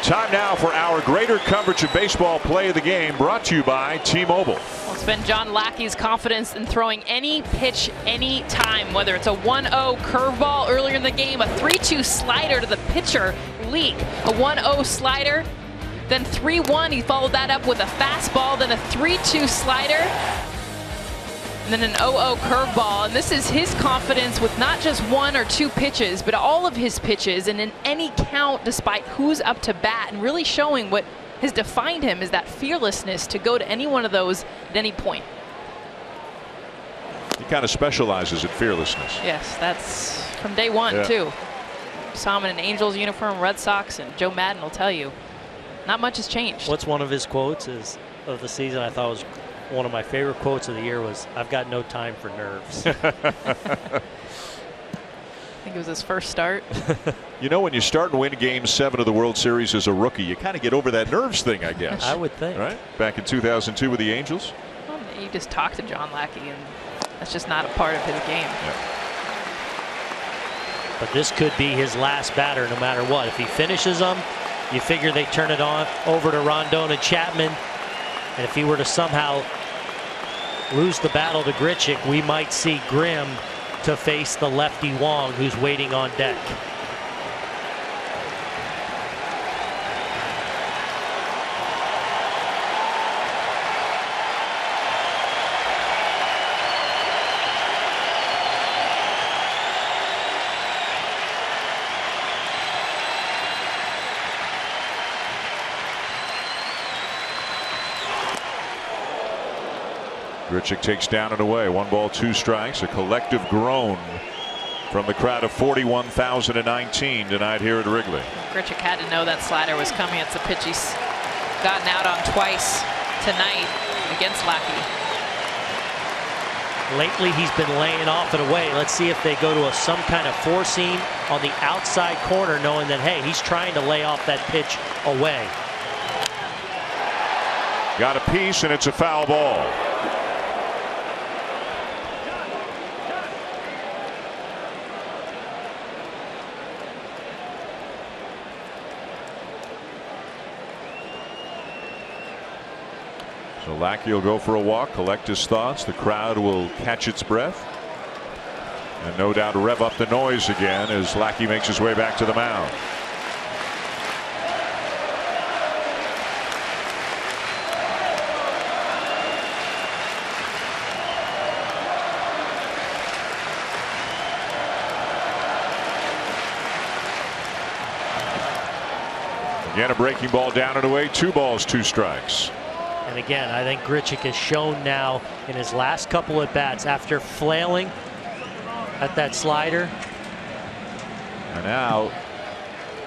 Time now for our greater coverage of baseball play of the game, brought to you by T-Mobile. Well, it's been John Lackey's confidence in throwing any pitch, any time, whether it's a 1-0 curveball earlier in the game, a 3-2 slider to the pitcher, Leak, a 1-0 slider, then 3-1. He followed that up with a fastball, then a 3-2 slider, and then an 0-0 curveball. And this is his confidence with not just 1 or 2 pitches, but all of his pitches and in any count, despite who's up to bat, and really showing what has defined him is that fearlessness to go to any one of those at any point. He kind of specializes in fearlessness. Yes, that's from day one, too. Saw him in an Angels uniform, Red Sox, and Joe Maddon will tell you, not much has changed. What's one of his quotes of the season I thought was one of my favorite quotes of the year was, "I've got no time for nerves." I think it was his first start. You know, when you start and win Game 7 of the World Series as a rookie, you kind of get over that nerves thing, I guess. I would think. Right? Back in 2002 with the Angels. Well, you just talk to John Lackey, and that's just not a part of his game. Yeah. But this could be his last batter no matter what. If he finishes them, you figure they turn it on over to Rondon and Chapman. And if he were to somehow lose the battle to Grichuk, we might see Grimm to face the lefty Wong, who's waiting on deck. Grichuk takes down and away. 1 ball, 2 strikes. A collective groan from the crowd of 41,019 tonight here at Wrigley. Grichuk had to know that slider was coming. It's a pitch he's gotten out on twice tonight against Lackey. Lately, he's been laying off and away. Let's see if they go to some kind of 4-seam on the outside corner, knowing that, hey, he's trying to lay off that pitch away. Got a piece, and it's a foul ball. So Lackey will go for a walk, collect his thoughts. The crowd will catch its breath, and no doubt rev up the noise again as Lackey makes his way back to the mound. Again, a breaking ball down and away. 2 balls, 2 strikes. And again, I think Grichuk has shown now in his last couple at bats after flailing at that slider. And now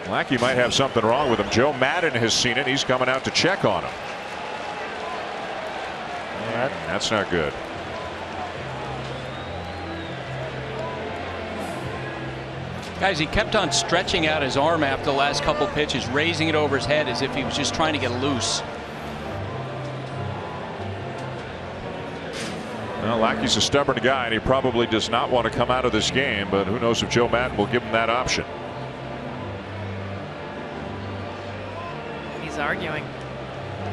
Lackey might have something wrong with him. Joe Madden has seen it. He's coming out to check on him. That's not good. Guys, he kept on stretching out his arm after the last couple pitches, raising it over his head as if he was just trying to get loose. Well, Lackey's a stubborn guy, and he probably does not want to come out of this game, but who knows if Joe Madden will give him that option. He's arguing.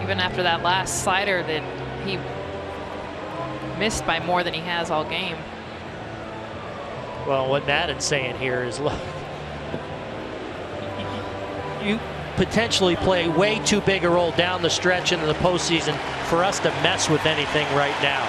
Even after that last slider that he missed by more than he has all game. Well, what Madden's saying here is, look, you potentially play way too big a role down the stretch into the postseason for us to mess with anything right now.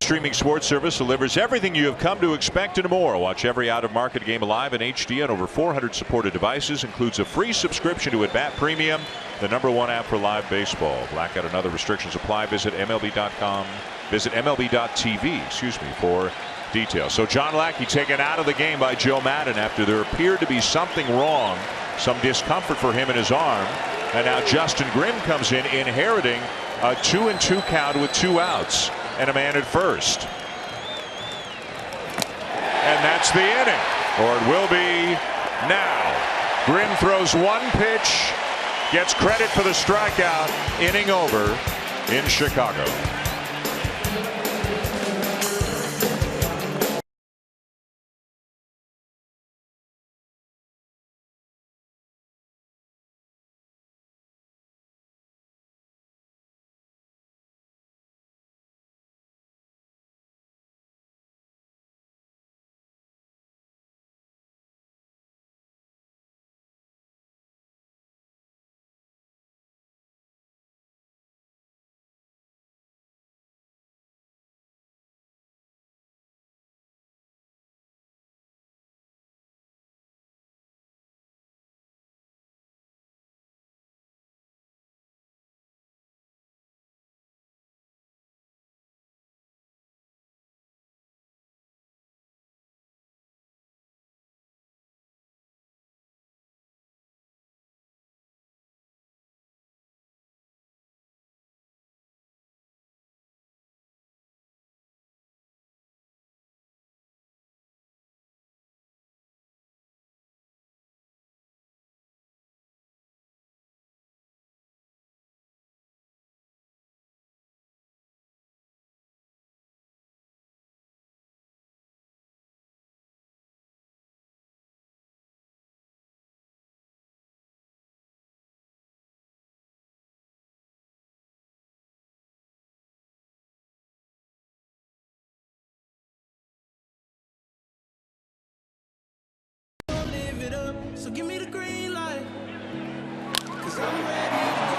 Streaming sports service delivers everything you have come to expect and more. Watch every out-of-market game live in HD on over 400 supported devices. Includes a free subscription to At Bat Premium, the #1 app for live baseball. Blackout and other restrictions apply. Visit MLB.com. Visit MLB.tv, for details. So John Lackey taken out of the game by Joe Madden after there appeared to be something wrong, some discomfort for him in his arm. And now Justin Grimm comes in, inheriting a 2-2 count with 2 outs and a man at first. And that's the inning, or it will be now. Grimm throws 1 pitch, gets credit for the strikeout, inning over in Chicago. So give me the green light, 'cause I'm ready to go.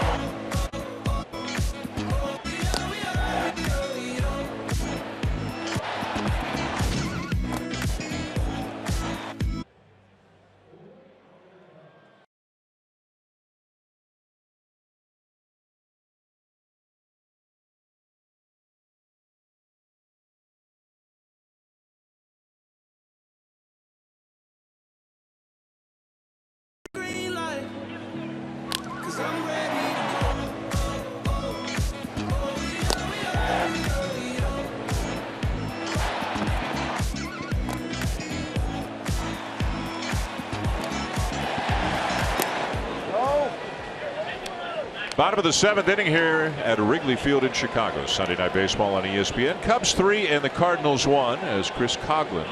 Bottom of the 7th inning here at Wrigley Field in Chicago. Sunday Night Baseball on ESPN. Cubs 3 and the Cardinals 1 as Chris Coughlin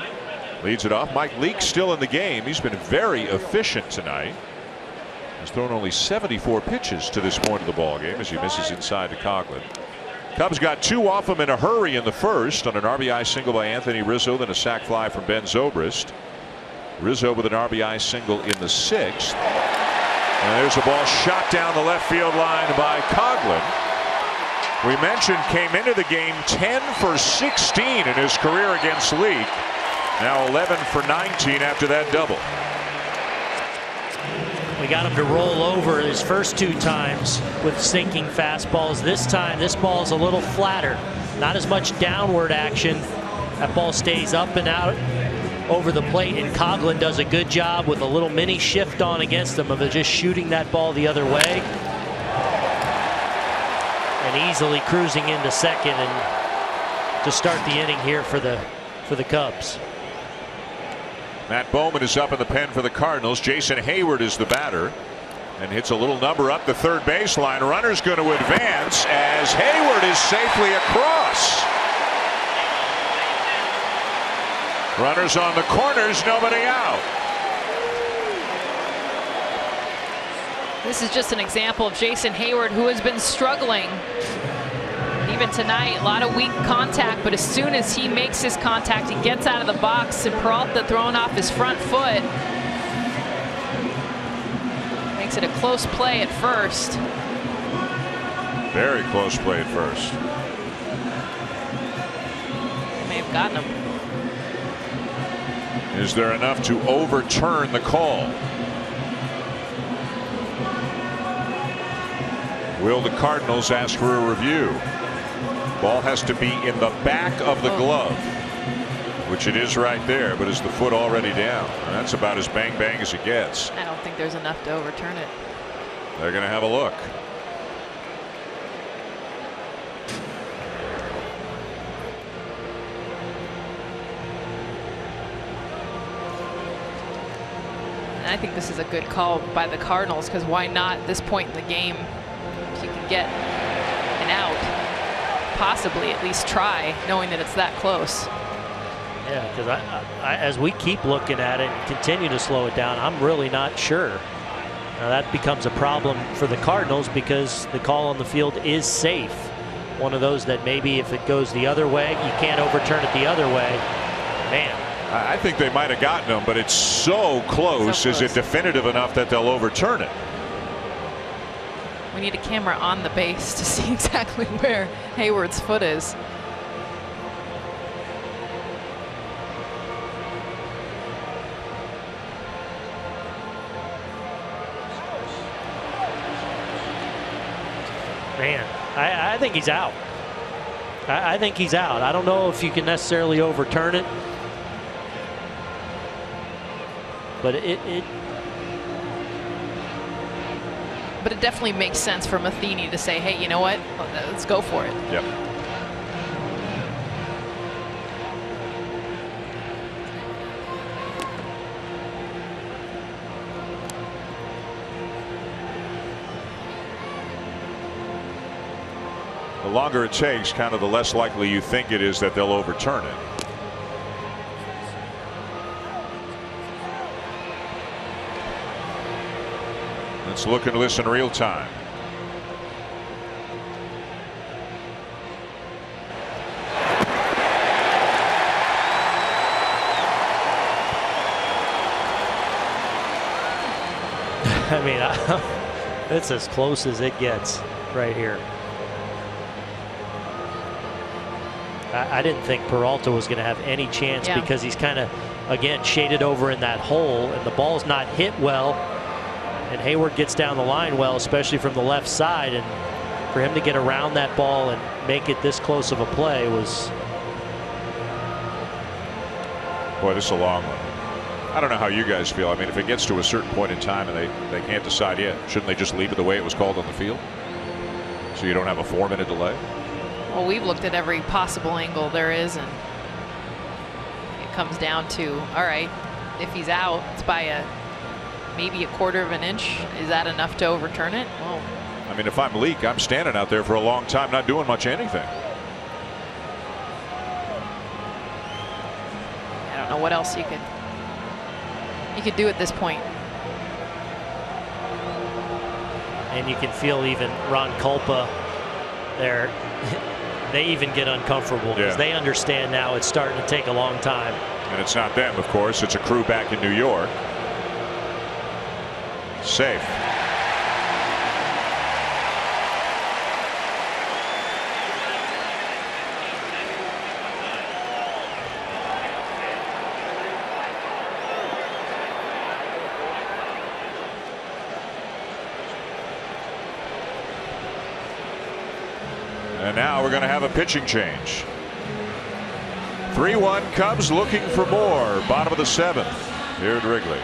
leads it off. Mike Leake still in the game. He's been very efficient tonight. He's thrown only 74 pitches to this point of the ball game as he misses inside to Coughlin. Cubs got 2 off him in a hurry in the first on an RBI single by Anthony Rizzo, then a sac fly from Ben Zobrist. Rizzo with an RBI single in the 6th. And there's a ball shot down the left field line by Coughlin. We mentioned came into the game 10 for 16 in his career against Leake. Now 11 for 19 after that double. We got him to roll over his first 2 times with sinking fastballs. This time, this ball is a little flatter. Not as much downward action. That ball stays up and out over the plate, and Coughlin does a good job with a little mini shift on against him of just shooting that ball the other way and easily cruising into second and to start the inning here for the Cubs. Matt Bowman is up in the pen for the Cardinals. Jason Hayward is the batter and hits a little number up the third baseline. Runner's going to advance as Hayward is safely across. Runners on the corners, nobody out. This is just an example of Jason Hayward, who has been struggling even tonight. A lot of weak contact, but as soon as he makes his contact, he gets out of the box, and Peralta throwing off his front foot makes it a close play at first. Very close play at first. May have gotten him. Is there enough to overturn the call? Will the Cardinals ask for a review? Ball has to be in the back of the glove, which it is right there, but is the foot already down? That's about as bang bang as it gets. I don't think there's enough to overturn it. They're going to have a look. And I think this is a good call by the Cardinals, because why not at this point in the game, if you can get an out, possibly at least try, knowing that it's that close. Yeah, because as we keep looking at it and continue to slow it down, I'm really not sure. Now that becomes a problem for the Cardinals because the call on the field is safe. One of those that maybe if it goes the other way, you can't overturn it the other way. Man. I think they might have gotten him, but it's so close. Is it definitive enough that they'll overturn it? We need a camera on the base to see exactly where Hayward's foot is. Man, I think he's out. I think he's out. I don't know if you can necessarily overturn it. But it definitely makes sense for Matheny to say, hey, you know what? Let's go for it. Yep. The longer it takes, kind of the less likely you think it is that they'll overturn it. Let's look and listen real time. I mean, it's as close as it gets right here. I didn't think Peralta was going to have any chance because he's kind of, again, shaded over in that hole, and the ball's not hit well. And Hayward gets down the line well, especially from the left side. And for him to get around that ball and make it this close of a play was... Boy, this is a long one. I don't know how you guys feel. I mean, if it gets to a certain point in time and they can't decide yet, shouldn't they just leave it the way it was called on the field? So you don't have a 4-minute delay? Well, we've looked at every possible angle there is, and it comes down to, all right, if he's out, it's by maybe a quarter of an inch. Is that enough to overturn it? Well, I mean, if I'm Leak, I'm standing out there for a long time, not doing much anything. I don't know what else you could do at this point. And you can feel even Ron Culpa there. They even get uncomfortable because they understand now it's starting to take a long time. And it's not them, of course. It's a crew back in New York. Safe. And now we're going to have a pitching change. 3-1 Cubs looking for more. Bottom of the 7th here at Wrigley.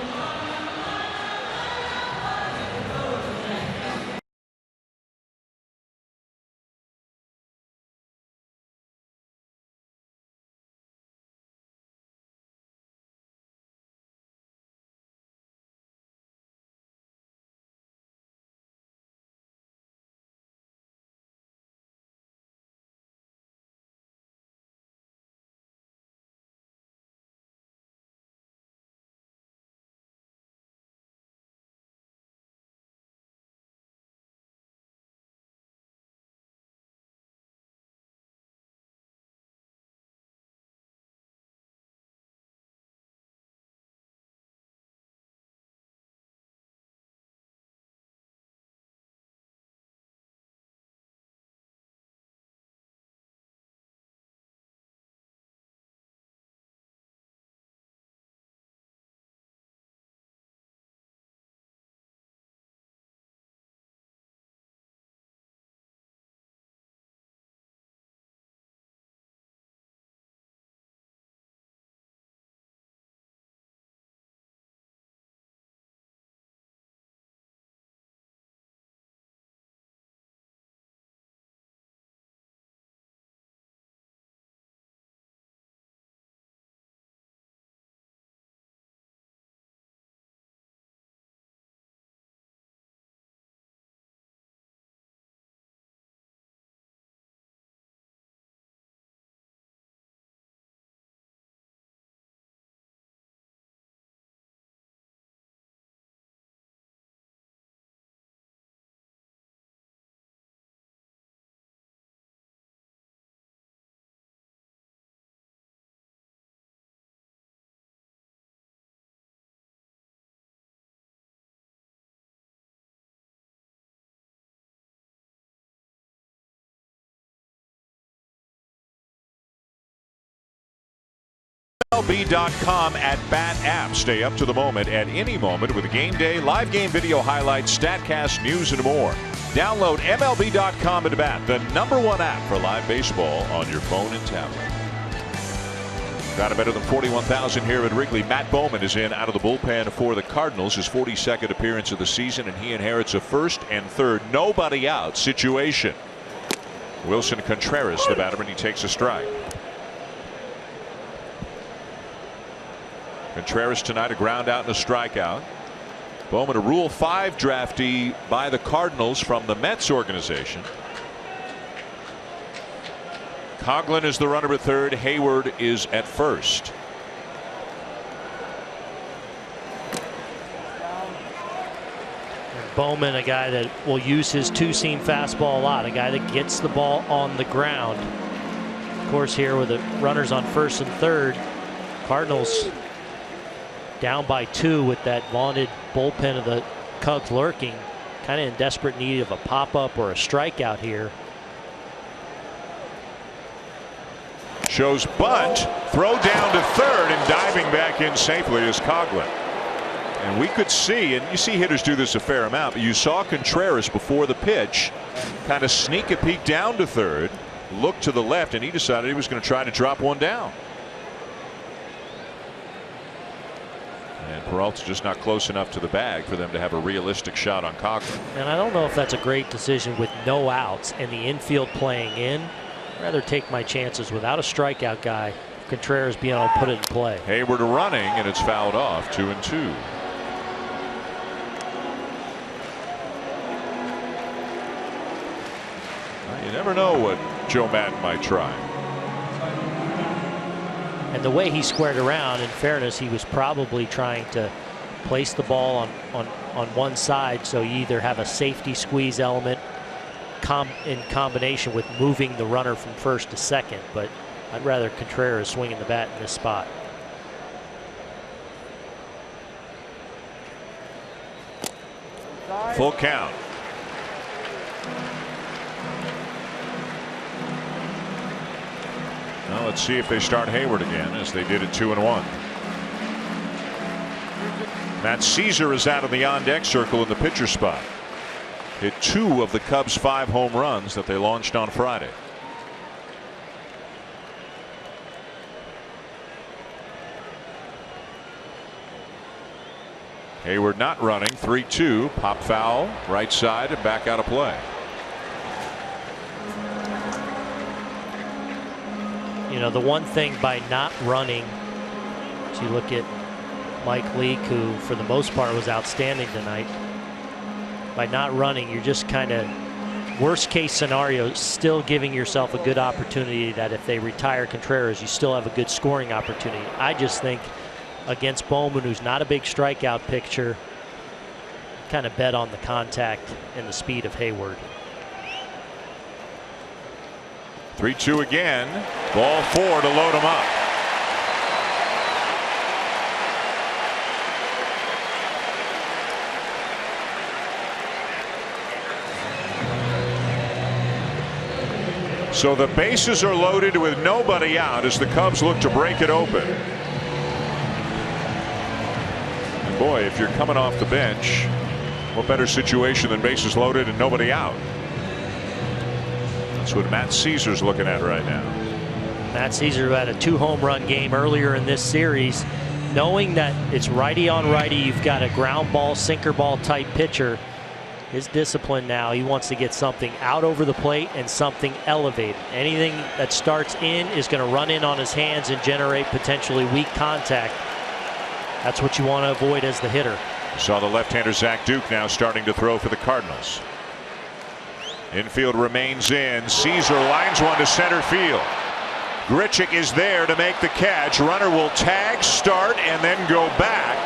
MLB.com at Bat app. Stay up to the moment at any moment with game day, live game video highlights, StatCast, news, and more. Download MLB.com at Bat, the #1 app for live baseball on your phone and tablet. Got a better than 41,000 here at Wrigley. Matt Bowman is in out of the bullpen for the Cardinals, his 42nd appearance of the season, and he inherits a first and third nobody out situation. Wilson Contreras, the batter, and he takes a strike. Contreras tonight, a ground out and a strikeout. Bowman, a Rule 5 draftee by the Cardinals from the Mets organization. Coughlin is the runner at third. Hayward is at first. And Bowman, a guy that will use his two-seam fastball a lot, a guy that gets the ball on the ground. Of course, here with the runners on first and third, Cardinals down by 2 with that vaunted bullpen of the Cubs lurking, kind of in desperate need of a pop-up or a strikeout here. Shows bunt, throw down to third, and diving back in safely is Coghlan. And we could see, and you see hitters do this a fair amount, but you saw Contreras before the pitch kind of sneak a peek down to third, look to the left, and he decided he was going to try to drop one down. And Peralta's just not close enough to the bag for them to have a realistic shot on Coghlan. And I don't know if that's a great decision with no outs and the infield playing in. I'd rather take my chances without a strikeout guy. Contreras being able to put it in play. Hayward running, and it's fouled off. 2-2. You never know what Joe Madden might try. And the way he squared around, in fairness, he was probably trying to place the ball on one side, so you either have a safety squeeze element in combination with moving the runner from first to second, but I'd rather Contreras swinging the bat in this spot. Full count. Now let's see if they start Hayward again, as they did at 2-1. Matt Caesar is out of the on-deck circle in the pitcher spot. Hit 2 of the Cubs' 5 home runs that they launched on Friday. Hayward not running. 3-2. Pop foul right side and back out of play. You know, the one thing by not running, as you look at Mike Leake, who for the most part was outstanding tonight, by not running, you're just kind of, worst case scenario, still giving yourself a good opportunity that if they retire Contreras, you still have a good scoring opportunity. I just think against Bowman, who's not a big strikeout pitcher, kind of bet on the contact and the speed of Hayward. 3-2 again. Ball 4 to load him up. So the bases are loaded with nobody out as the Cubs look to break it open. And boy, if you're coming off the bench, what better situation than bases loaded and nobody out? That's what Matt Caesar's looking at right now. Matt Caesar, who had a 2-home run game earlier in this series, knowing that it's righty on righty, you've got a ground ball, sinker ball type pitcher. His discipline now, he wants to get something out over the plate and something elevated. Anything that starts in is going to run in on his hands and generate potentially weak contact. That's what you want to avoid as the hitter. Saw the left-hander Zach Duke now starting to throw for the Cardinals. Infield remains in. Caesar lines one to center field. Grichuk is there to make the catch. Runner will tag, start, and then go back.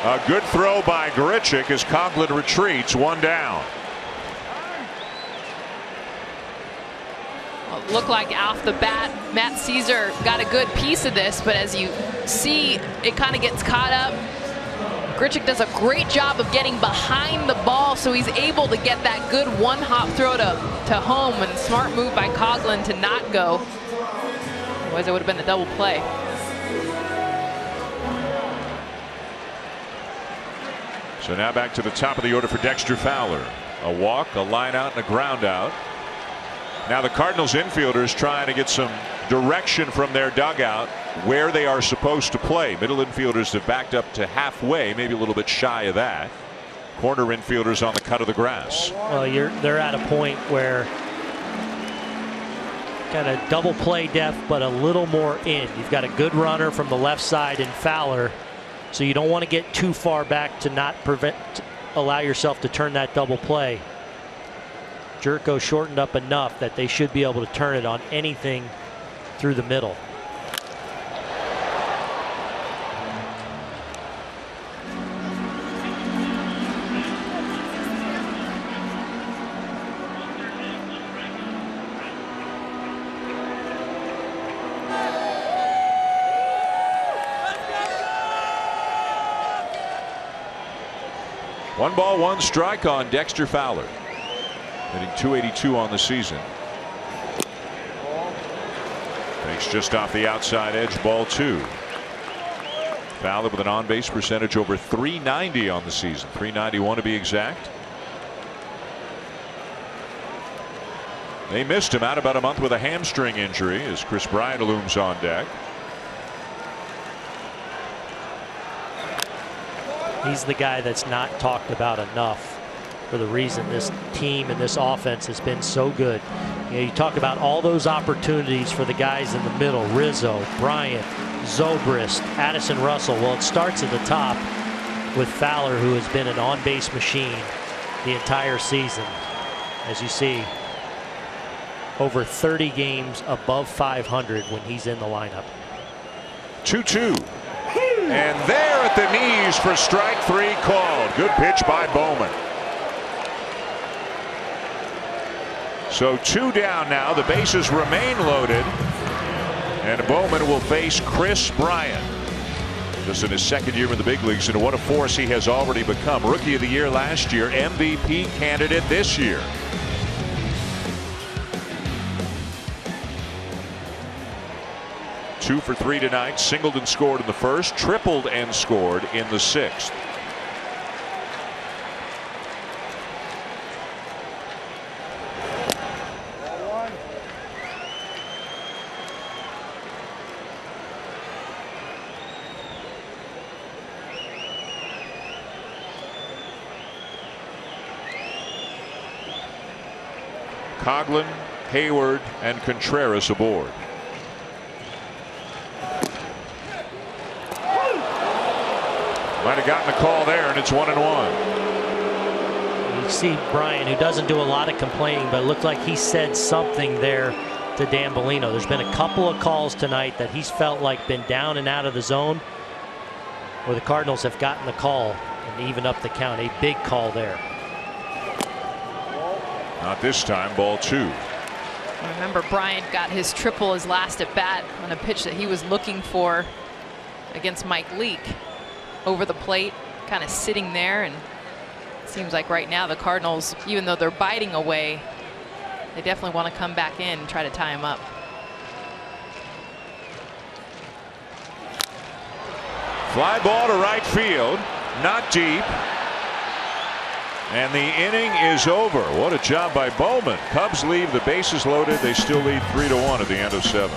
A good throw by Grichuk as Coghlan retreats, 1 down. Well, it looked like off the bat, Matt Caesar got a good piece of this, but as you see, it kind of gets caught up. Grichuk does a great job of getting behind the ball, so he's able to get that good one-hop throw to home, and smart move by Coghlan to not go. Otherwise, it would have been a double play. So now back to the top of the order for Dexter Fowler. A walk, a line out, and a ground out. Now the Cardinals infielders trying to get some direction from their dugout where they are supposed to play. Middle infielders have backed up to halfway, maybe a little bit shy of that. Corner infielders on the cut of the grass. Well, they're at a point where kind of double play depth, but a little more in. You've got a good runner from the left side in Fowler, so you don't want to get too far back to not allow yourself to turn that double play. Jerko shortened up enough that they should be able to turn it on anything through the middle. One ball, one strike on Dexter Fowler, hitting .282 on the season. Takes just off the outside edge, ball 2. Fowler with an on-base percentage over .390 on the season, .391 to be exact. They missed him out about a month with a hamstring injury as Chris Bryant looms on deck. He's the guy that's not talked about enough for the reason this team and this offense has been so good. You know, you talk about all those opportunities for the guys in the middle, Rizzo, Bryant, Zobrist, Addison Russell. Well, it starts at the top with Fowler, who has been an on-base machine the entire season. As you see, over 30 games above 500 when he's in the lineup. 2-2. And there at the knees for strike 3 called. Good pitch by Bowman. So 2 down now. The bases remain loaded. And Bowman will face Chris Bryant. Just in his second year in the big leagues, and what a force he has already become. Rookie of the year last year, MVP candidate this year. Two for 3 tonight. Singled and scored in the first, tripled and scored in the 6th. Coghlan, Hayward, and Contreras aboard. Might have gotten a call there, and it's 1-1. You see Brian, who doesn't do a lot of complaining, but it looked like he said something there to Dan Bellino. There's been a couple of calls tonight that he's felt like been down and out of the zone, where the Cardinals have gotten the call and even up the count. A big call there. Not this time, ball 2. Remember, Bryant got his triple his last at bat on a pitch that he was looking for against Mike Leake. Over the plate, kind of sitting there, and it seems like right now the Cardinals, even though they're biting away, they definitely want to come back in and try to tie him up. Fly ball to right field, not deep. And the inning is over. What a job by Bowman. Cubs leave the bases loaded. They still lead 3-1 at the end of 7.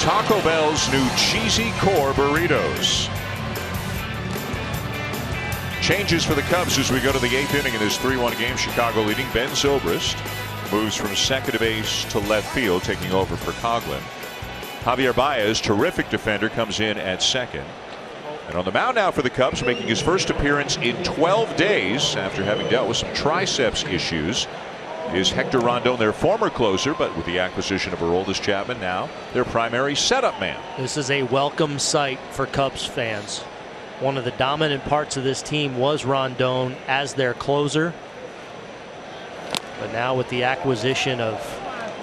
Taco Bell's new cheesy core burritos. Changes for the Cubs as we go to the 8th inning in this 3-1 game. Chicago leading. Ben Zobrist moves from second base to left field, taking over for Coughlin. Javier Baez, terrific defender, comes in at second. And on the mound now for the Cubs, making his first appearance in 12 days after having dealt with some triceps issues, is Hector Rondon, their former closer, but with the acquisition of Aroldis Chapman, now their primary setup man. This is a welcome sight for Cubs fans. One of the dominant parts of this team was Rondon as their closer. But now with the acquisition of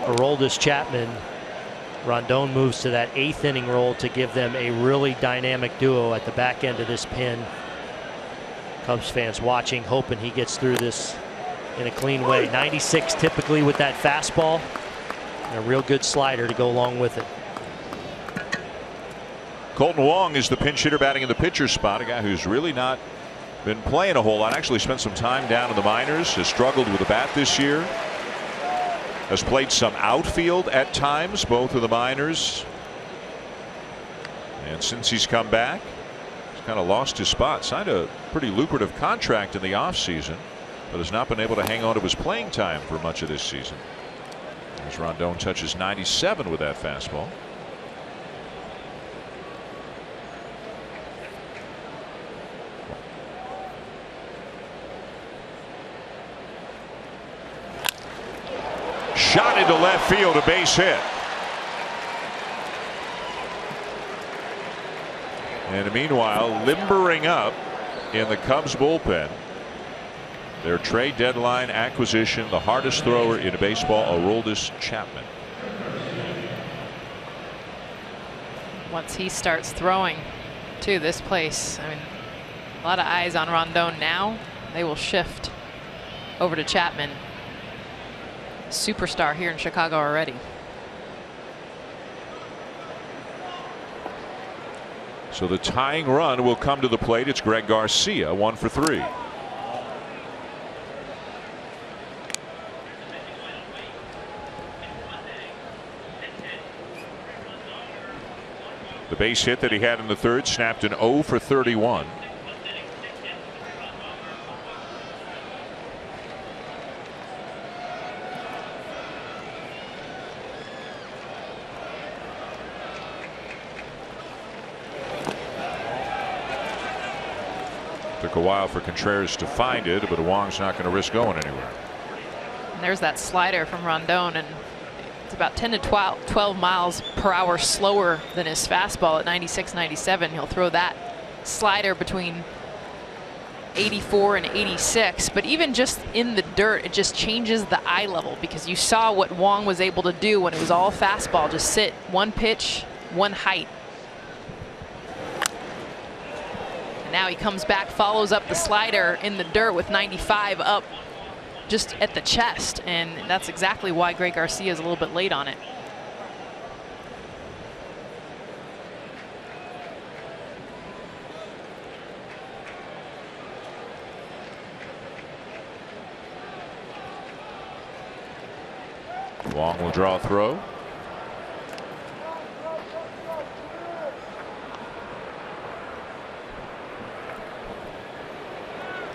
Aroldis Chapman, Rondon moves to that 8th inning role to give them a really dynamic duo at the back end of this pin. Cubs fans watching, hoping he gets through this in a clean way. 96 typically with that fastball, and a real good slider to go along with it. Colton Wong is the pinch hitter batting in the pitcher spot, a guy who's really not been playing a whole lot. Actually spent some time down in the minors, has struggled with the bat this year. Has played some outfield at times, both of the minors. And since he's come back, he's kind of lost his spot. Signed a pretty lucrative contract in the offseason, but has not been able to hang on to his playing time for much of this season. As Rondon touches 97 with that fastball. Shot into left field, a base hit. And meanwhile, limbering up in the Cubs bullpen, their trade deadline acquisition, the hardest thrower in baseball, Aroldis Chapman. Once he starts throwing to this place, I mean, a lot of eyes on Rondon now. They will shift over to Chapman. Superstar here in Chicago already. So the tying run will come to the plate. It's Greg Garcia, 1 for 3. The base hit that he had in the third snapped an 0 for 31. Took a while for Contreras to find it, but Wong's not going to risk going anywhere. And there's that slider from Rondon, and it's about 10 to 12 miles per hour slower than his fastball at 96, 97. He'll throw that slider between 84 and 86, but even just in the dirt, it just changes the eye level, because you saw what Wong was able to do when it was all fastball, just sit one pitch, one height. Now he comes back, follows up the slider in the dirt with 95 up just at the chest, and that's exactly why Greg Garcia is a little bit late on it. Wong will draw a throw.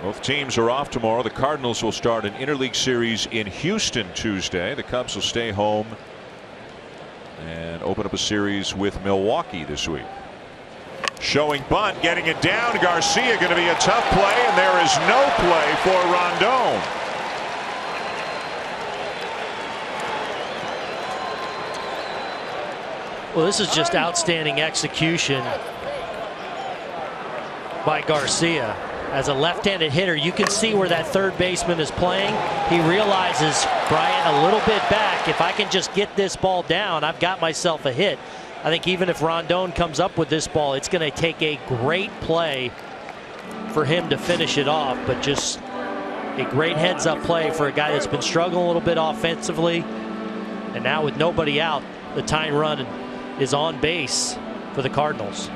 Both teams are off tomorrow. The Cardinals will start an interleague series in Houston Tuesday. The Cubs will stay home and open up a series with Milwaukee this week. Showing bunt, getting it down. Garcia going to be a tough play, and there is no play for Rondon. Well, this is just outstanding execution by Garcia. As a left-handed hitter, you can see where that third baseman is playing. He realizes, Bryant, a little bit back. If I can just get this ball down, I've got myself a hit. I think even if Rondon comes up with this ball, it's going to take a great play for him to finish it off. But just a great heads-up play for a guy that's been struggling a little bit offensively. And now with nobody out, the tying run is on base for the Cardinals.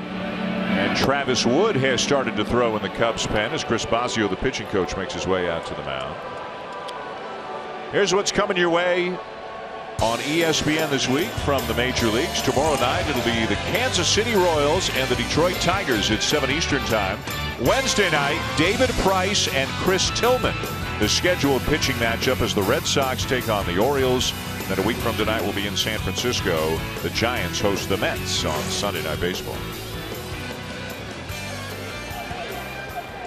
And Travis Wood has started to throw in the Cubs pen as Chris Bosio, the pitching coach, makes his way out to the mound. Here's what's coming your way on ESPN this week from the major leagues. Tomorrow night it'll be the Kansas City Royals and the Detroit Tigers at 7 Eastern time. Wednesday night, David Price and Chris Tillman, the scheduled pitching matchup as the Red Sox take on the Orioles. Then a week from tonight we'll be in San Francisco. The Giants host the Mets on Sunday Night Baseball.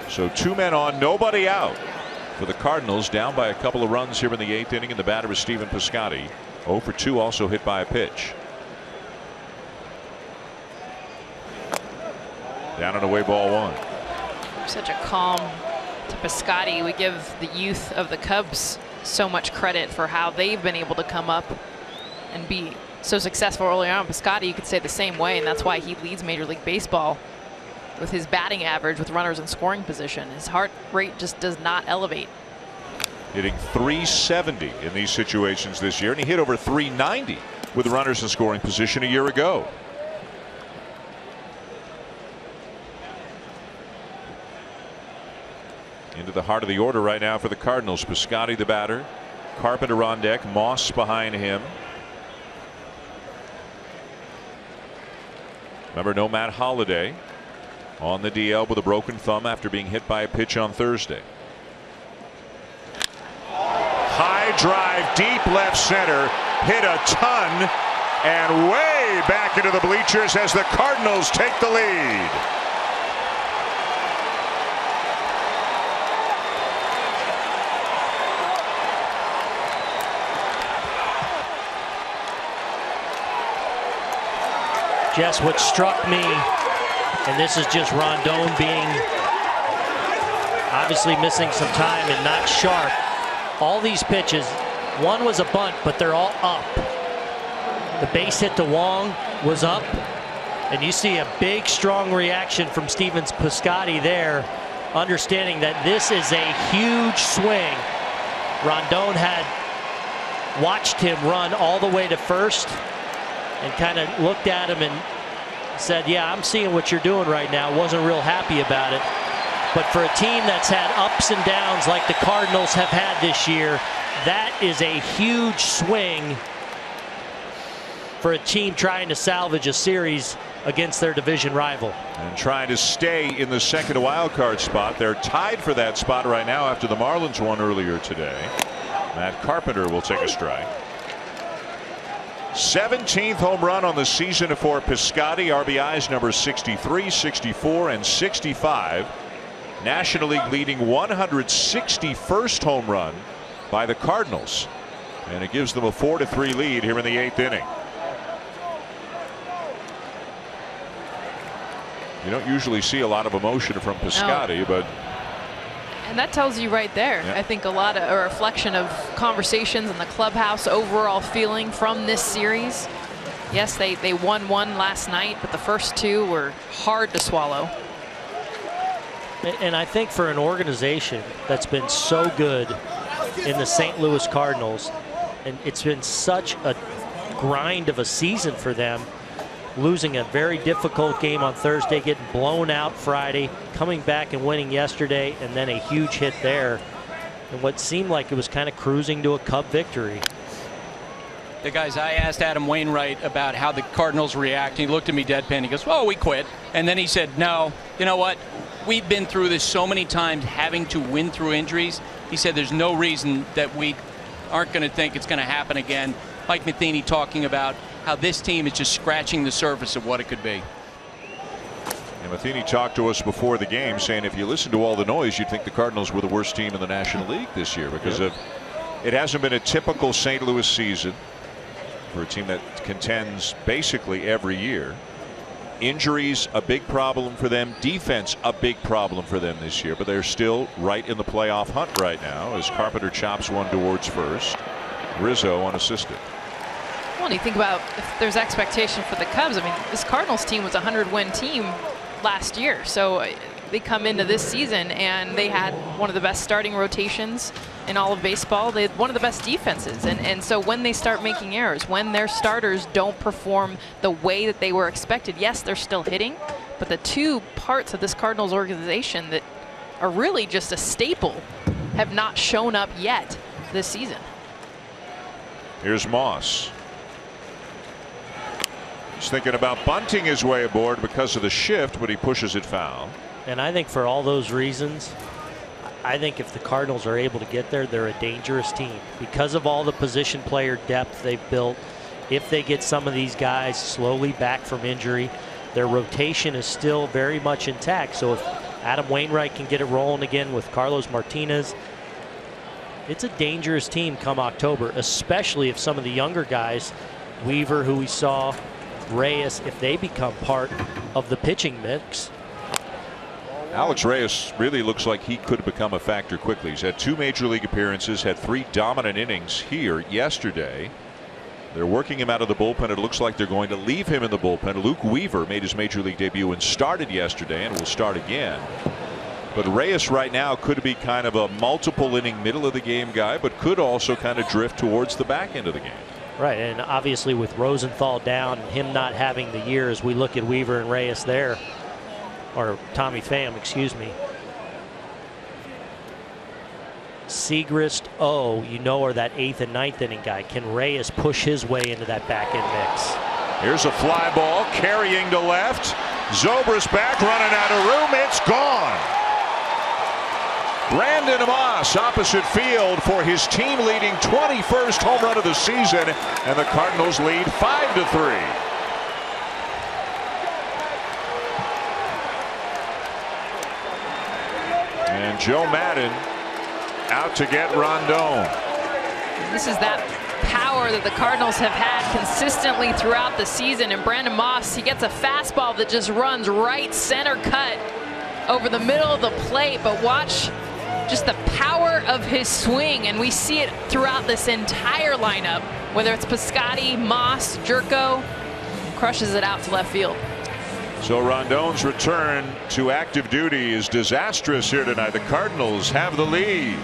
So 2 men on, nobody out for the Cardinals, down by a couple of runs here in the 8th inning, and the batter is Stephen Piscotty. 0 for 2, also hit by a pitch. Down and away, ball 1. Such a calm to Piscotty. We give the youth of the Cubs so much credit for how they've been able to come up and be so successful early on. Piscotty, you could say the same way, and that's why he leads Major League Baseball with his batting average with runners in scoring position. His heart rate just does not elevate. Hitting .370 in these situations this year, and he hit over .390 with runners in scoring position a year ago. Into the heart of the order right now for the Cardinals. Piscotty the batter, Carpenter on deck, Moss behind him. Remember, no Matt Holliday on the DL with a broken thumb after being hit by a pitch on Thursday. High drive, deep left center, hit a ton, and way back into the bleachers as the Cardinals take the lead. Jess, what struck me, and this is just Rondon being obviously missing some time and not sharp. All these pitches, one was a bunt, but they're all up. The base hit to Wong was up, and you see a big, strong reaction from Stephen Piscotty there, understanding that this is a huge swing. Rondon had watched him run all the way to first and kind of looked at him and said, yeah, I'm seeing what you're doing right now. Wasn't real happy about it. But for a team that's had ups and downs like the Cardinals have had this year, that is a huge swing for a team trying to salvage a series against their division rival. And trying to stay in the second wild card spot. They're tied for that spot right now after the Marlins won earlier today. Matt Carpenter will take a strike. 17th home run on the season for Piscotty. RBIs number 63, 64, and 65. National League leading 161st home run by the Cardinals. And it gives them a 4-3 lead here in the 8th inning. You don't usually see a lot of emotion from Piscotty, no. But and that tells you right there, yeah. I think a reflection of conversations in the clubhouse, overall feeling from this series. Yes, they won one last night, but the first 2 were hard to swallow. And I think for an organization that's been so good in the St. Louis Cardinals, and it's been such a grind of a season for them, losing a very difficult game on Thursday, getting blown out Friday, coming back and winning yesterday, and then a huge hit there. And what seemed like it was kind of cruising to a Cub victory. The guys, I asked Adam Wainwright about how the Cardinals react. He looked at me deadpan. He goes, well, we quit. And then he said, no, you know what? We've been through this so many times, having to win through injuries. He said there's no reason that we aren't going to think it's going to happen again. Mike Matheny talking about how this team is just scratching the surface of what it could be. And Matheny talked to us before the game saying if you listen to all the noise, you'd think the Cardinals were the worst team in the National League this year because of it hasn't been a typical St. Louis season for a team that contends basically every year. Injuries a big problem for them. Defense a big problem for them this year, but they're still right in the playoff hunt right now as Carpenter chops one towards first. Rizzo unassisted. Well, and you think about if there's expectation for the Cubs. I mean, this Cardinals team was a 100-win team last year. So they come into this season and they had one of the best starting rotations in all of baseball. They had one of the best defenses. And so when they start making errors, when their starters don't perform the way that they were expected, yes, they're still hitting, but the 2 parts of this Cardinals organization that are really just a staple have not shown up yet this season. Here's Moss. He's thinking about bunting his way aboard because of the shift, but he pushes it foul. And I think for all those reasons, I think if the Cardinals are able to get there, they're a dangerous team because of all the position player depth they've built. If they get some of these guys slowly back from injury, their rotation is still very much intact. So if Adam Wainwright can get it rolling again with Carlos Martinez, it's a dangerous team come October, especially if some of the younger guys, Weaver, who we saw, Reyes, if they become part of the pitching mix. Alex Reyes really looks like he could become a factor quickly. He's had 2 major league appearances, had 3 dominant innings here yesterday. They're working him out of the bullpen. It looks like they're going to leave him in the bullpen. Luke Weaver made his major league debut and started yesterday and will start again. But Reyes right now could be kind of a multiple inning middle of the game guy, but could also kind of drift towards the back end of the game. Right, and obviously with Rosenthal down and him not having the year, as we look at Weaver and Reyes there, or Tommy Pham, excuse me. Segrist, you know, are that 8th and 9th inning guy. Can Reyes push his way into that back end mix? Here's a fly ball carrying to left. Zobrist back, running out of room. It's gone. Brandon Moss opposite field for his team leading 21st home run of the season, and the Cardinals lead 5-3. And Joe Madden out to get Rondon. This is that power that the Cardinals have had consistently throughout the season. And Brandon Moss, he gets a fastball that just runs right center cut over the middle of the plate. But watch just the power of his swing. And we see it throughout this entire lineup, whether it's Piscotty, Moss, Jerko, crushes it out to left field. So Rondon's return to active duty is disastrous here tonight. The Cardinals have the lead.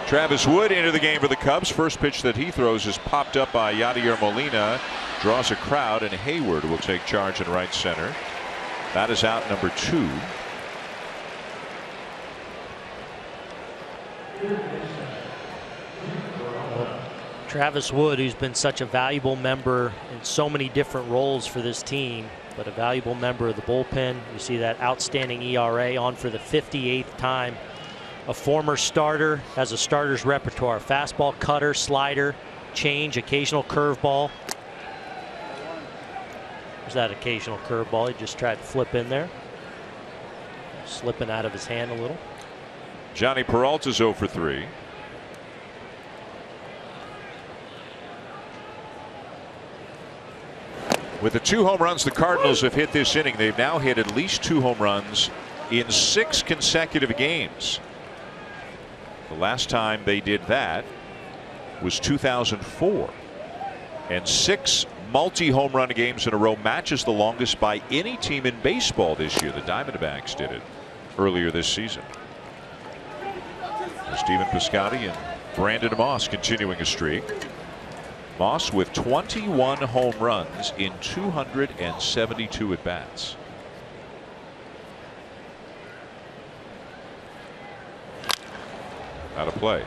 Travis Wood into the game for the Cubs. First pitch that he throws is popped up by Yadier Molina. Draws a crowd, and Hayward will take charge in right center. That is out number 2. Travis Wood, who's been such a valuable member in so many different roles for this team, but a valuable member of the bullpen. You see that outstanding ERA, on for the 58th time. A former starter, has a starter's repertoire: fastball, cutter, slider, change, occasional curveball. There's that occasional curveball he just tried to flip in there. slipping out of his hand a little. Johnny Peralta's 0 for 3. With the 2 home runs the Cardinals have hit this inning, they've now hit at least 2 home runs in 6 consecutive games. The last time they did that was 2004. And 6 multi-home run games in a row matches the longest by any team in baseball this year. The Diamondbacks did it earlier this season. Stephen Piscotty and Brandon Moss continuing a streak. Moss with 21 home runs in 272 at bats. Out of play.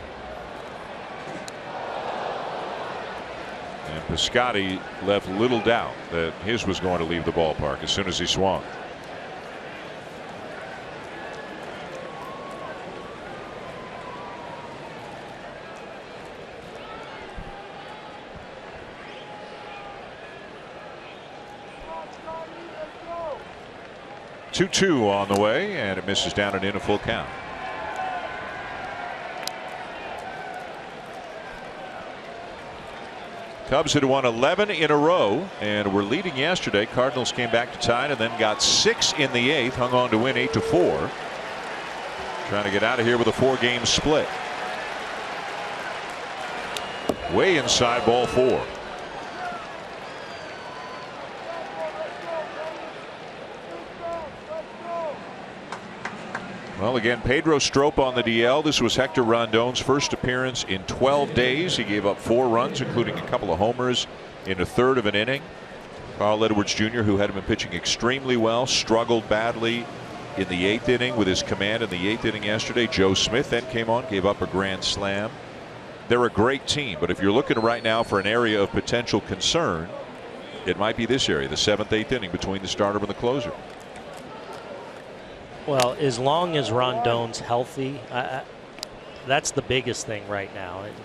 And Piscotty left little doubt that his was going to leave the ballpark as soon as he swung. Two on the way, and it misses down and in a full count. Cubs had won 11 in a row and were leading yesterday. Cardinals came back to tie it and then got 6 in the 8th, hung on to win 8-4. Trying to get out of here with a 4-game split. Way inside, ball 4. Well, again, Pedro Strop on the DL. This was Hector Rondon's first appearance in 12 days. He gave up 4 runs, including a couple of homers in a third of an inning. Carl Edwards Jr., who had been pitching extremely well, struggled badly in the 8th inning with his command in the 8th inning yesterday. Joe Smith then came on, gave up a grand slam. They're a great team, but if you're looking right now for an area of potential concern, it might be this area, the 7th, 8th inning between the starter and the closer. Well, as long as Rondon's healthy, that's the biggest thing right now. And,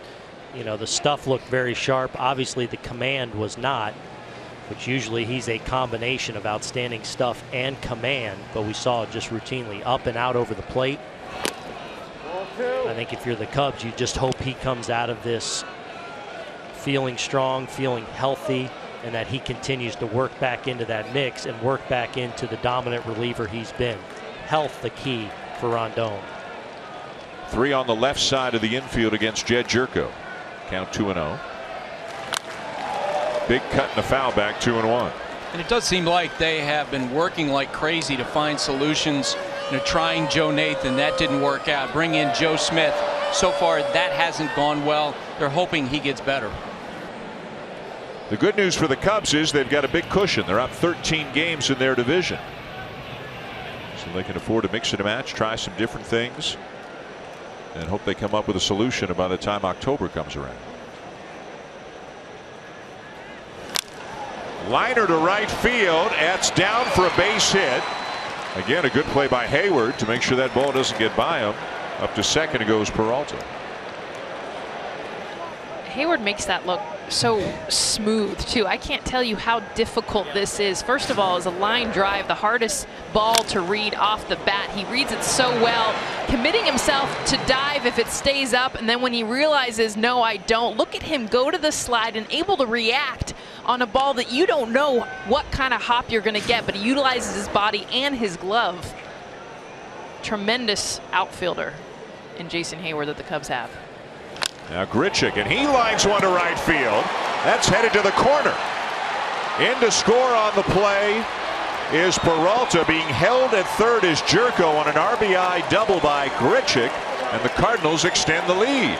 you know, the stuff looked very sharp. Obviously, the command was not, which usually he's a combination of outstanding stuff and command. But we saw it just routinely up and out over the plate. I think if you're the Cubs, you just hope he comes out of this feeling strong, feeling healthy, and that he continues to work back into that mix and work back into the dominant reliever he's been. Health the key for Rondon. 3 on the left side of the infield against Jed Jerko. Count 2-0. Big cut and a foul back, 2-1. And it does seem like they have been working like crazy to find solutions. You know, trying Joe Nathan, that didn't work out. Bring in Joe Smith. So far, that hasn't gone well. They're hoping he gets better. The good news for the Cubs is they've got a big cushion. They're up 13 games in their division. So they can afford to mix and match, try some different things, and hope they come up with a solution by the time October comes around. Liner to right field. That's down for a base hit. Again, a good play by Hayward to make sure that ball doesn't get by him. Up to second goes Peralta. Hayward makes that look so smooth too. I can't tell you how difficult this is. First of all, is a line drive the hardest ball to read off the bat. He reads it so well, committing himself to dive if it stays up, and then when he realizes, no, I don't, look at him go to the slide and able to react on a ball that you don't know what kind of hop you're going to get, but he utilizes his body and his glove. Tremendous outfielder in Jason Hayward that the Cubs have. Now Grichuk, and he lines one to right field. That's headed to the corner. In to score on the play is Peralta, being held at third is Jerko on an RBI double by Grichuk, and the Cardinals extend the lead.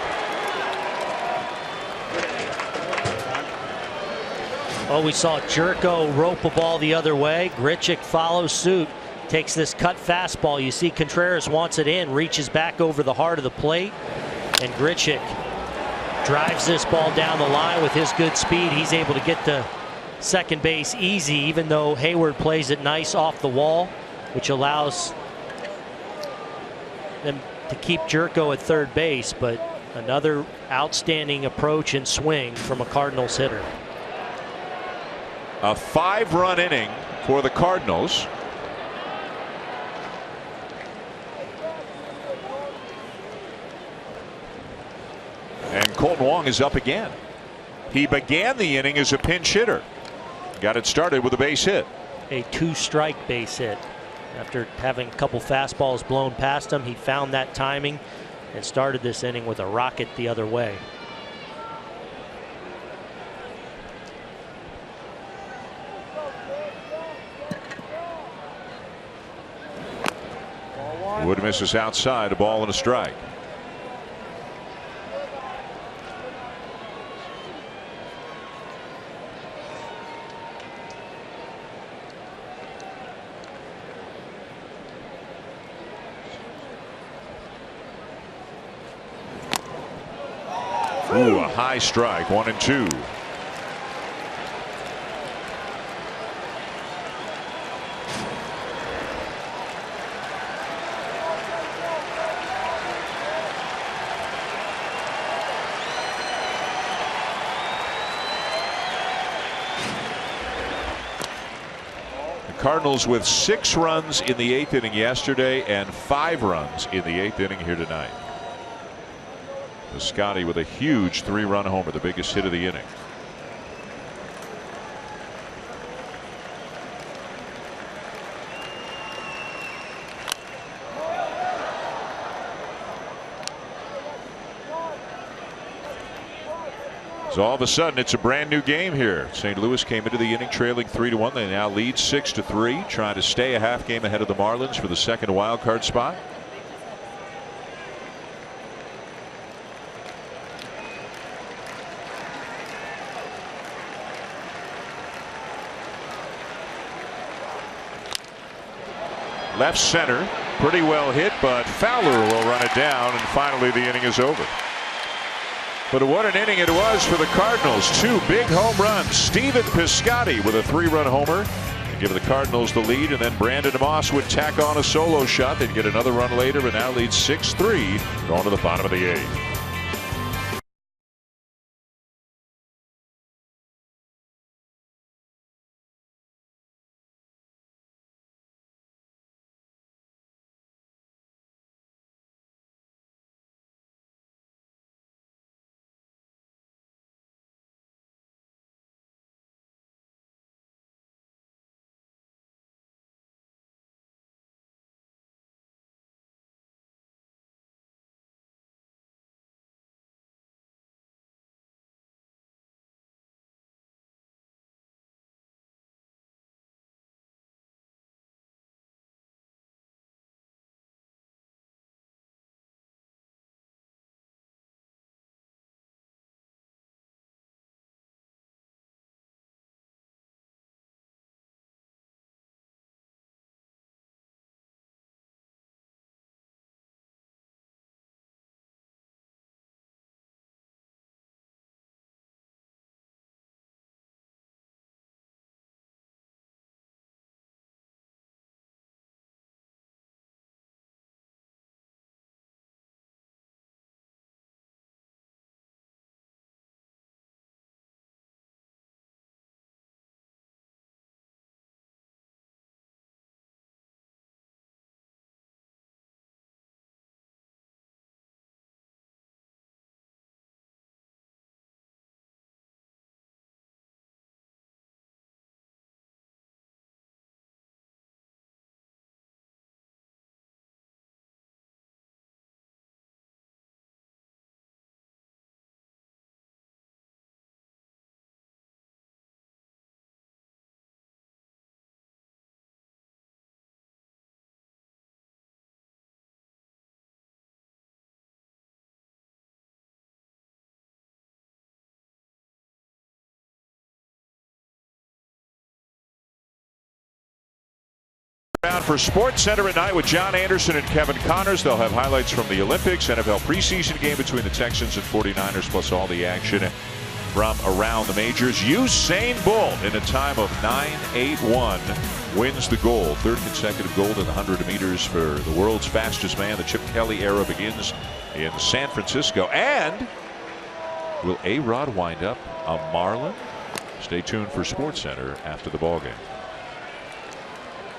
Well, we saw Jerko rope a ball the other way. Grichuk follows suit, takes this cut fastball. You see Contreras wants it in, reaches back over the heart of the plate, and Grichuk drives this ball down the line with his good speed. He's able to get to second base easy, even though Hayward plays it nice off the wall, which allows them to keep Jerko at third base. But another outstanding approach and swing from a Cardinals hitter. A 5-run inning for the Cardinals. And Colton Wong is up again. He began the inning as a pinch hitter. Got it started with a base hit. A 2-strike base hit. After having a couple fastballs blown past him, he found that timing and started this inning with a rocket the other way. Wood misses outside, a ball and a strike. Ooh, a high strike, 1-2. Cardinals with 6 runs in the 8th inning yesterday and 5 runs in the 8th inning here tonight. Scotty with a huge 3-run homer, the biggest hit of the inning. So all of a sudden it's a brand new game here. St. Louis came into the inning trailing 3-1. They now lead 6-3, trying to stay a half game ahead of the Marlins for the second wild card spot. Left center, pretty well hit, but Fowler will run it down, and finally the inning is over. But what an inning it was for the Cardinals. 2 big home runs. Stephen Piscotty with a 3-run homer to give the Cardinals the lead, and then Brandon Moss would tack on a solo shot. They'd get another run later, but now lead 6-3 going to the bottom of the 8th. For Sports Center at night with John Anderson and Kevin Connors. They'll have highlights from the Olympics, NFL preseason game between the Texans and 49ers, plus all the action from around the majors. Usain Bolt in a time of 9.81 wins the gold. 3rd consecutive gold in the 100 meters for the world's fastest man. The Chip Kelly era begins in San Francisco. And will A-Rod wind up a Marlin? Stay tuned for Sports Center after the ball game.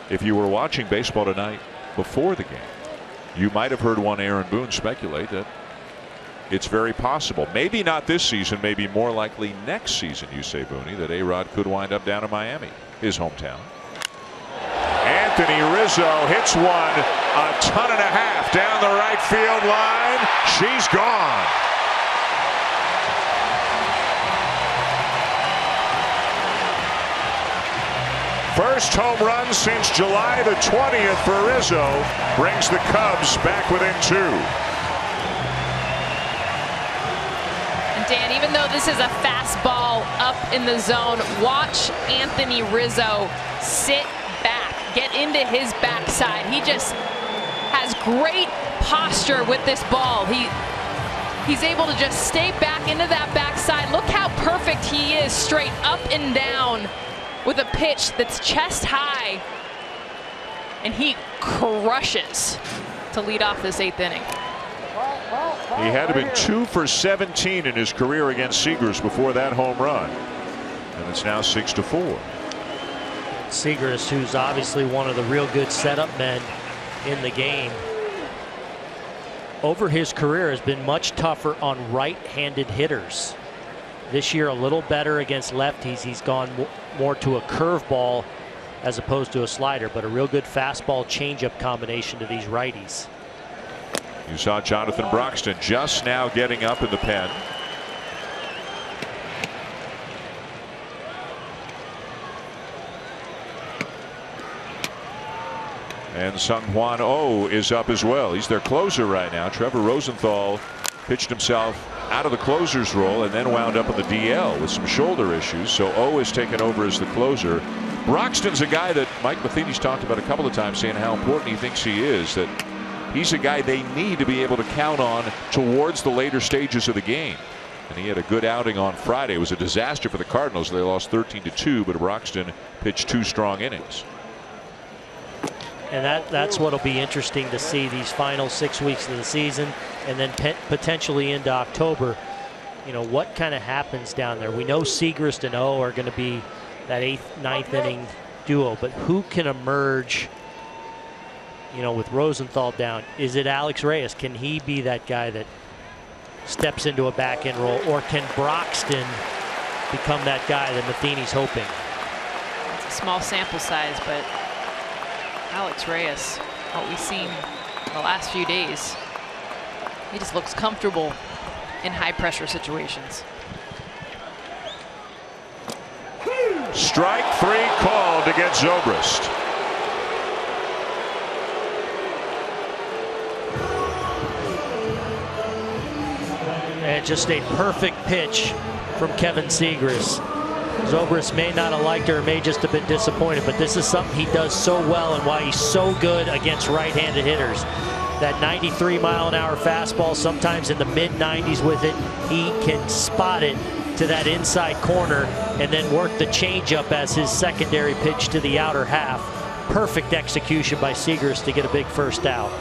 If you were watching baseball tonight before the game, you might have heard one Aaron Boone speculate that it's very possible. Maybe not this season, maybe more likely next season, you say, Booney, that A-Rod could wind up down in Miami, his hometown. Anthony Rizzo hits one a ton and a half down the right field line. She's gone. First home run since July the 20th for Rizzo brings the Cubs back within 2. And Dan, even though this is a fastball up in the zone, watch Anthony Rizzo sit back, get into his backside. He just has great posture with this ball. He's able to just stay back into that backside. Look how perfect he is, straight up and down, with a pitch that's chest high, and he crushes to lead off this 8th inning. He had been 2 for 17 in his career against Seegers before that home run, and it's now 6-4. Seegers, who's obviously one of the real good setup men in the game, over his career has been much tougher on right-handed hitters. This year a little better against lefties. He's gone more to a curveball as opposed to a slider, but a real good fastball changeup combination to these righties. You saw Jonathan Broxton just now getting up in the pen. And Sung Hwan Oh is up as well. He's their closer right now. Trevor Rosenthal pitched himself out of the closer's role and then wound up in the DL with some shoulder issues. So O has taken over as the closer. Broxton's a guy that Mike Matheny's talked about a couple of times, saying how important he thinks he is, that he's a guy they need to be able to count on towards the later stages of the game. And he had a good outing on Friday. It was a disaster for the Cardinals. They lost 13-2, but Broxton pitched 2 strong innings. And that's what'll be interesting to see these final 6 weeks of the season, and then potentially into October. You know, what kind of happens down there? We know Segrist and O are going to be that 8th, 9th inning duo, but who can emerge, you know, with Rosenthal down? Is it Alex Reyes? Can he be that guy that steps into a back end role, or can Broxton become that guy that Matheny's hoping? It's a small sample size, but Alex Reyes, what we've seen the last few days, he just looks comfortable in high pressure situations. Strike 3 called against Zobrist. And just a perfect pitch from Kevin Segrist. Zobrist may not have liked it or may just have been disappointed, but this is something he does so well and why he's so good against right-handed hitters. That 93-mile-an-hour fastball, sometimes in the mid-90s with it, he can spot it to that inside corner and then work the changeup as his secondary pitch to the outer half. Perfect execution by Segrist to get a big first out.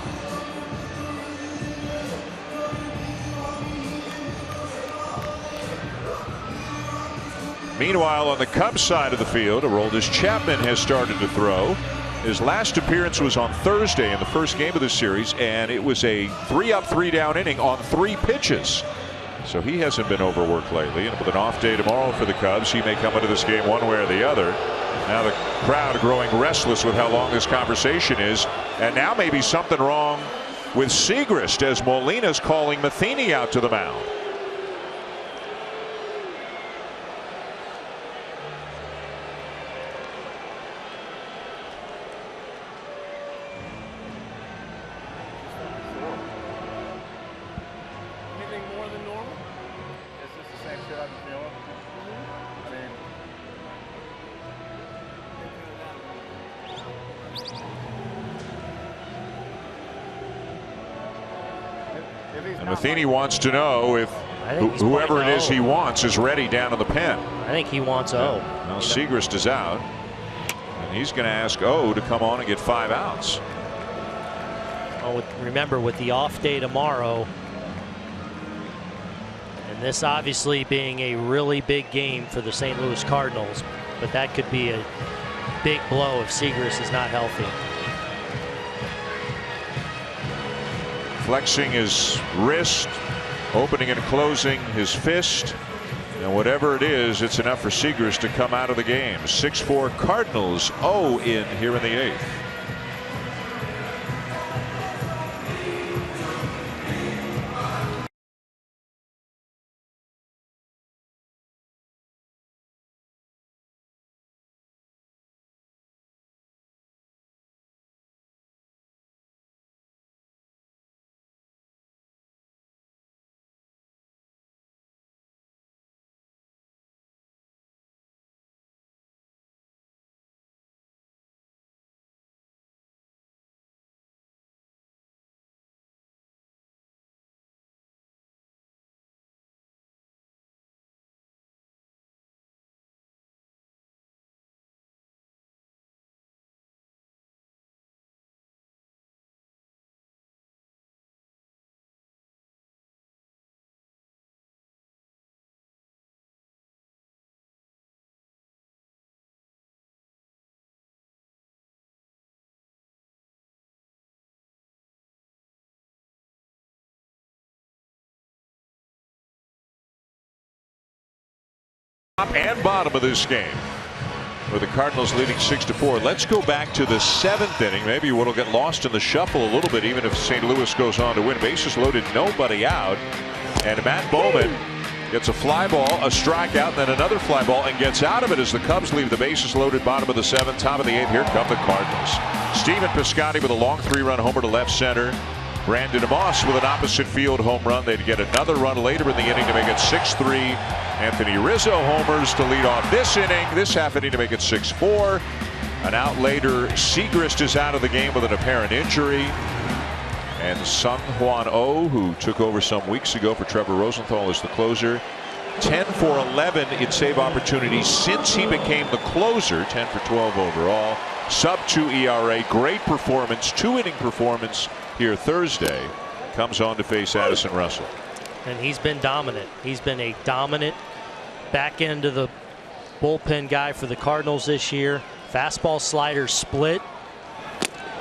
Meanwhile, on the Cubs side of the field, Aroldis Chapman has started to throw. His last appearance was on Thursday in the first game of the series, and it was a 3-up, 3-down inning on 3 pitches. So he hasn't been overworked lately, and with an off day tomorrow for the Cubs, he may come into this game one way or the other. Now the crowd growing restless with how long this conversation is, and now maybe something wrong with Segrist as Molina's calling Matheny out to the mound. And Matheny wants to know if whoever it is he wants is ready down in the pen. I think he wants O. Now Segrist is out, and he's going to ask O to come on and get 5 outs. Oh, remember, with the off day tomorrow, and this obviously being a really big game for the St. Louis Cardinals, but that could be a big blow if Segrist is not healthy. Flexing his wrist, opening and closing his fist. And whatever it is, it's enough for Seagrass to come out of the game. 6-4 Cardinals 0 in here in the 8th. Top and bottom of this game, with the Cardinals leading 6-4. Let's go back to the 7th inning. Maybe what'll get lost in the shuffle a little bit, even if St. Louis goes on to win. Bases loaded, nobody out, and Matt Bowman gets a fly ball, a strikeout, then another fly ball, and gets out of it as the Cubs leave the bases loaded. Bottom of the 7th, top of the 8th. Here come the Cardinals. Steven Piscotty with a long 3-run homer to left center. Brandon Moss with an opposite field home run. They'd get another run later in the inning to make it 6-3. Anthony Rizzo homers to lead off this inning, this half inning, to make it 6-4. An out later, Seagrass is out of the game with an apparent injury. And Sung Hwan Oh, who took over some weeks ago for Trevor Rosenthal, is the closer. 10 for 11 in save opportunities since he became the closer. 10 for 12 overall. Sub-2 ERA. Great performance, 2-inning performance here Thursday. Comes on to face Addison Russell. And he's been dominant. He's been a dominant back end of the bullpen guy for the Cardinals this year. Fastball slider split.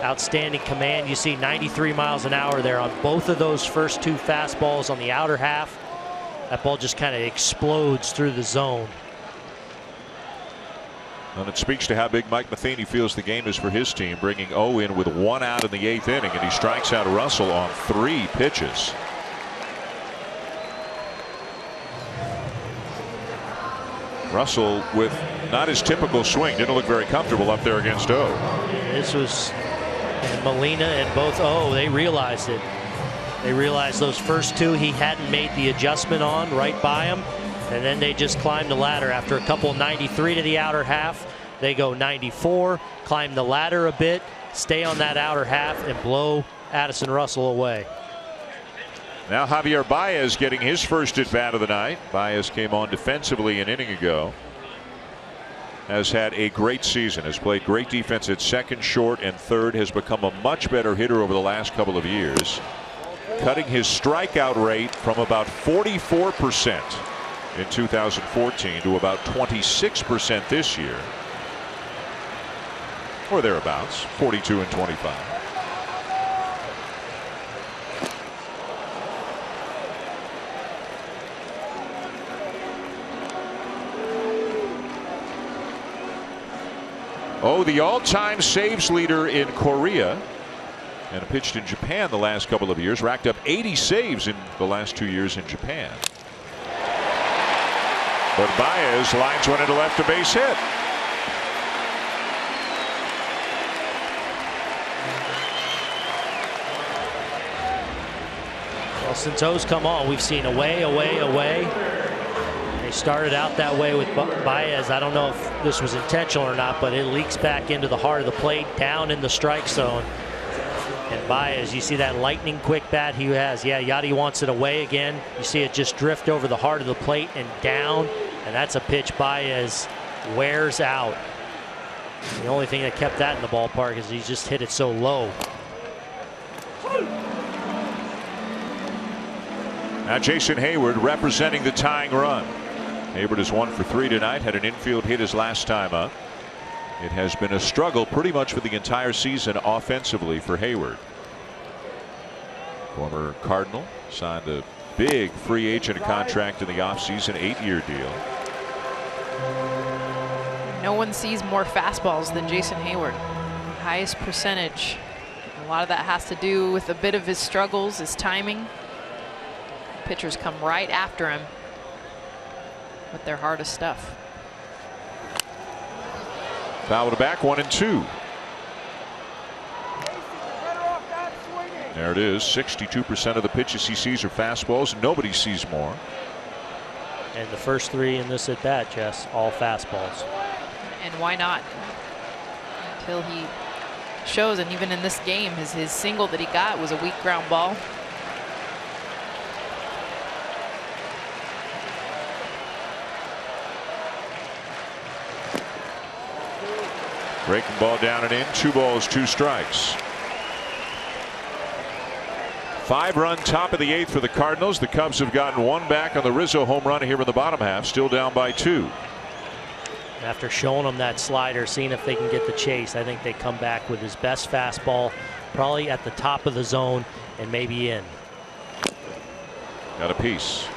Outstanding command. You see 93 miles an hour there on both of those first 2 fastballs on the outer half. That ball just kind of explodes through the zone. And it speaks to how big Mike Matheny feels the game is for his team, bringing O in with 1 out in the 8th inning, and he strikes out Russell on 3 pitches. Russell with not his typical swing. Didn't look very comfortable up there against O. This was Molina and both O. They realized it. They realized those first 2 he hadn't made the adjustment on right by him. And then they just climbed the ladder after a couple 93 to the outer half. They go 94, climb the ladder a bit, stay on that outer half, and blow Addison Russell away. Now Javier Baez getting his first at bat of the night. Baez came on defensively an inning ago. Has had a great season, has played great defense at second, short, and third, has become a much better hitter over the last couple of years. Cutting his strikeout rate from about 44% in 2014 to about 26% this year, or thereabouts, 42 and 25. Oh, the all-time saves leader in Korea, and pitched in Japan the last couple of years, racked up 80 saves in the last 2 years in Japan. But Baez lines one into left, a base hit. Well, since O's come on, we've seen away, away, away. They started out that way with Baez. I don't know if this was intentional or not, but it leaks back into the heart of the plate, down in the strike zone. And Baez, you see that lightning quick bat he has. Yeah, Yadi wants it away again. You see it just drift over the heart of the plate and down. And that's a pitch Baez wears out. The only thing that kept that in the ballpark is he just hit it so low. Now Jason Hayward representing the tying run. Hayward is 1 for 3 tonight. Had an infield hit his last time up. It has been a struggle pretty much for the entire season offensively for Hayward. Former Cardinal, signed a big free agent contract in the offseason, 8-year deal. No one sees more fastballs than Jason Hayward. Highest percentage. A lot of that has to do with a bit of his struggles, his timing. Pitchers come right after him with their hardest stuff. Foul to back, 1-2. There it is. 62% of the pitches he sees are fastballs. Nobody sees more. And the first 3 in this at bat, Jess, all fastballs. And why not? Until he shows, and even in this game, his single that he got was a weak ground ball. Breaking ball down and in. 2 balls, 2 strikes. 5-run top of the 8th for the Cardinals. The Cubs have gotten 1 back on the Rizzo home run here in the bottom half. Still down by 2. After showing them that slider, seeing if they can get the chase, I think they come back with his best fastball, probably at the top of the zone and maybe in. Got a piece.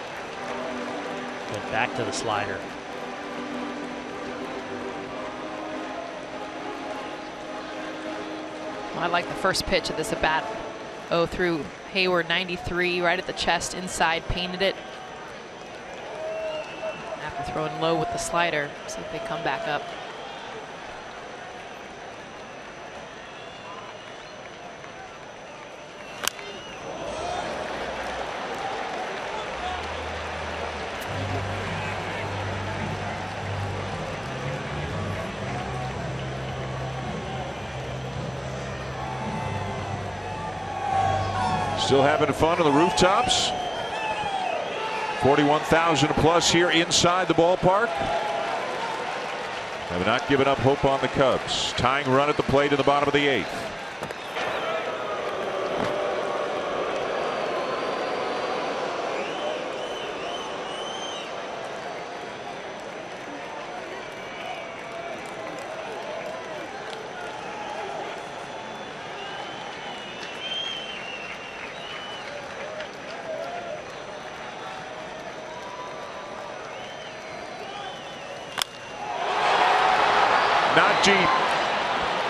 Went back to the slider. Well, I like the first pitch of this at bat. 0 through Hayward, 93, right at the chest, inside, painted it. After throwing low with the slider, see if they come back up. Still having fun on the rooftops. 41,000 plus here inside the ballpark. Have not given up hope on the Cubs. Tying run at the plate in the bottom of the 8th. Not deep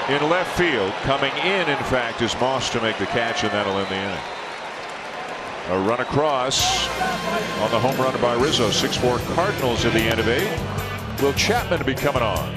in left field. Coming in fact, is Moss to make the catch, and that'll end the inning. A run across on the home run by Rizzo. 6-4 Cardinals at the end of 8. Will Chapman be coming on?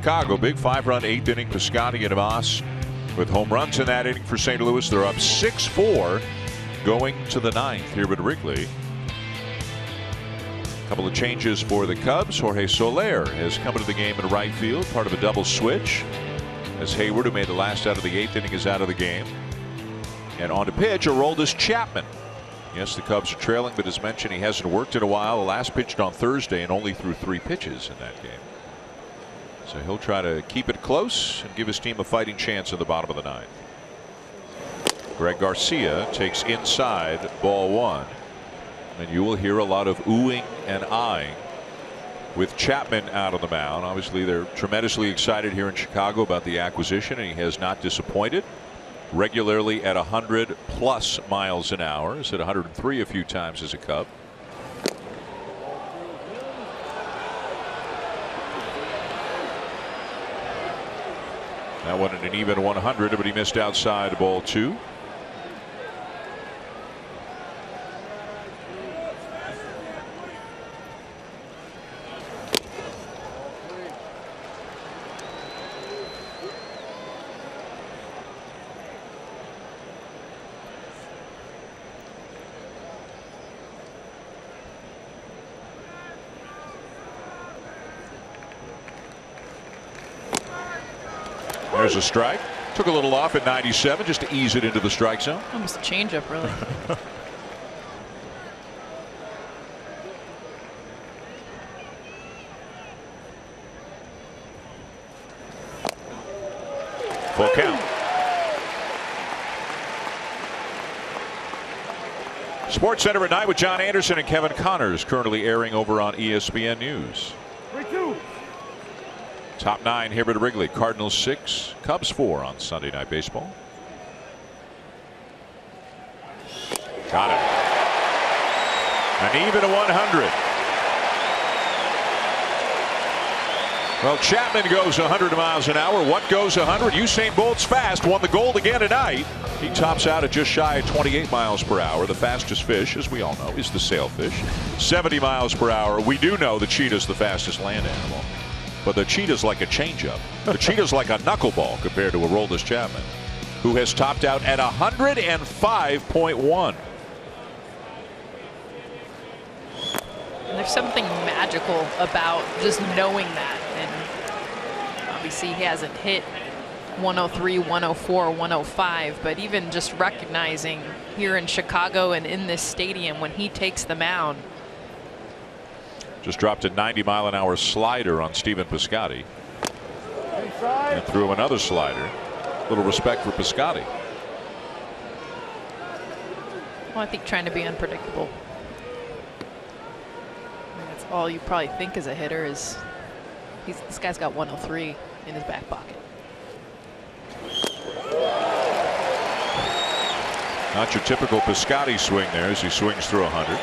Chicago. Big 5-run 8th inning. Piscotty and Amos with home runs in that inning for St. Louis. They're up 6-4 going to the 9th here at Wrigley. A couple of changes for the Cubs. Jorge Soler has come into the game in right field, part of a double switch, as Hayward, who made the last out of the 8th inning, is out of the game. And on to pitch, Aroldis Chapman. Yes, the Cubs are trailing, but as mentioned, he hasn't worked in a while. The last pitched on Thursday and only threw 3 pitches in that game. So he'll try to keep it close and give his team a fighting chance in the bottom of the 9th. Greg Garcia takes inside, ball 1. And you will hear a lot of oohing and eyeing with Chapman out on the mound. Obviously, they're tremendously excited here in Chicago about the acquisition, and he has not disappointed. Regularly at 100+ miles an hour. He's at 103 a few times as a Cub. That one in an even 100, but he missed outside, ball 2. There's a strike. Took a little off at 97 just to ease it into the strike zone. Almost a changeup, really. Full count. Sports Center at night with John Anderson and Kevin Connors, currently airing over on ESPN News. 3-2. Top 9 here at Wrigley. Cardinals 6, Cubs 4 on Sunday Night Baseball. Got it. An even 100. Well, Chapman goes 100 miles an hour. What goes 100? Usain Bolt's fast. Won the gold again tonight. He tops out at just shy of 28 miles per hour. The fastest fish, as we all know, is the sailfish. 70 miles per hour. We do know the cheetah's the fastest land animal. But the cheetah's like a changeup. The cheetah's like a knuckleball compared to Aroldis Chapman, who has topped out at 105.1. And there's something magical about just knowing that. And obviously he hasn't hit 103, 104, 105, but even just recognizing here in Chicago and in this stadium when he takes the mound. Just dropped a 90-mile-an-hour slider on Stephen Piscotty. And threw him another slider. A little respect for Piscotty. Well, I think trying to be unpredictable. I mean, that's all you probably think as a hitter is this guy's got 103 in his back pocket. Not your typical Piscotty swing there as he swings through 100.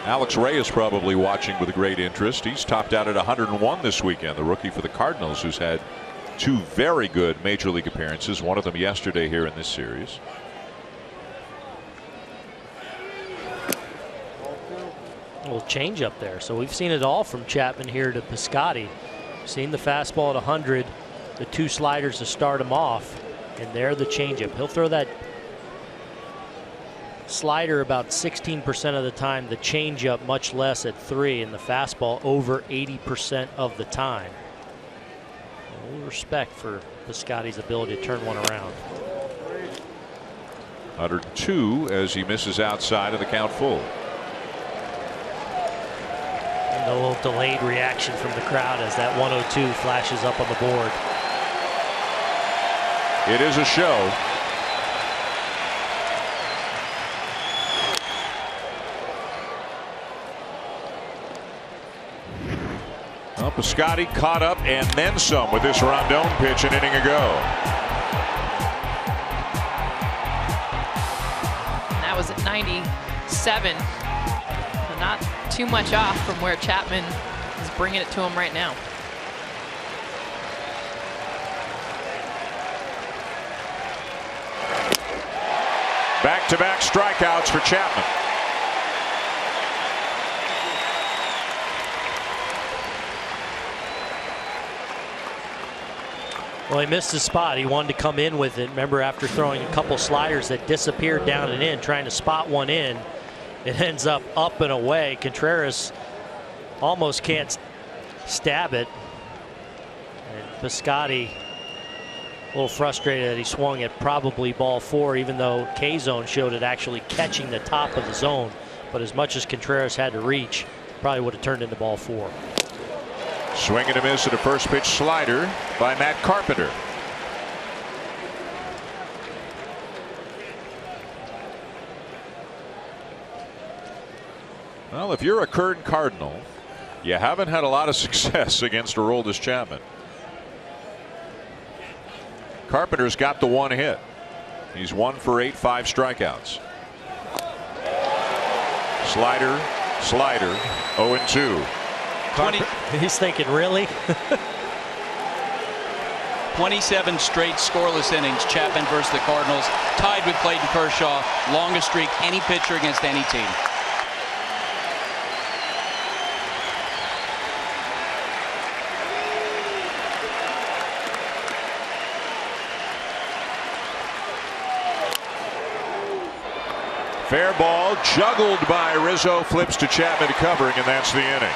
Alex Ray is probably watching with great interest. He's topped out at 101 this weekend. The rookie for the Cardinals, who's had 2 very good major league appearances. One of them yesterday here in this series. A little change up there. So we've seen it all from Chapman here to Piscotty. Seen the fastball at 100, the 2 sliders to start him off, and there the changeup. He'll throw that slider about 16% of the time, the changeup much less at 3, and the fastball over 80% of the time. A little respect for Piscotty's ability to turn one around. 102 as he misses outside of the count full. And a little delayed reaction from the crowd as that 102 flashes up on the board. It is a show. Well, Piscotty caught up and then some with this Rondon pitch an inning ago. And that was at 97. So not too much off from where Chapman is bringing it to him right now. Back-to-back strikeouts for Chapman. Well, he missed his spot. He wanted to come in with it. Remember, after throwing a couple sliders that disappeared down and in, trying to spot one in, it ends up and away. Contreras almost can't stab it. And Piscotty a little frustrated that he swung at probably ball 4, even though K-zone showed it actually catching the top of the zone. But as much as Contreras had to reach, probably would have turned into ball 4. Swing and a miss at a first pitch slider by Matt Carpenter. Well, if you're a current Cardinal, you haven't had a lot of success against Aroldis Chapman. Carpenter's got the one hit. He's 1 for 8, 5 strikeouts. Slider, 0-2. 20. He's thinking, really? 27 straight scoreless innings, Chapman versus the Cardinals, tied with Clayton Kershaw, longest streak any pitcher against any team. Fair ball, juggled by Rizzo, flips to Chapman covering, and that's the inning.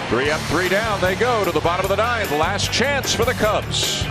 3 up, 3 down. They go to the bottom of the 9th. Last chance for the Cubs.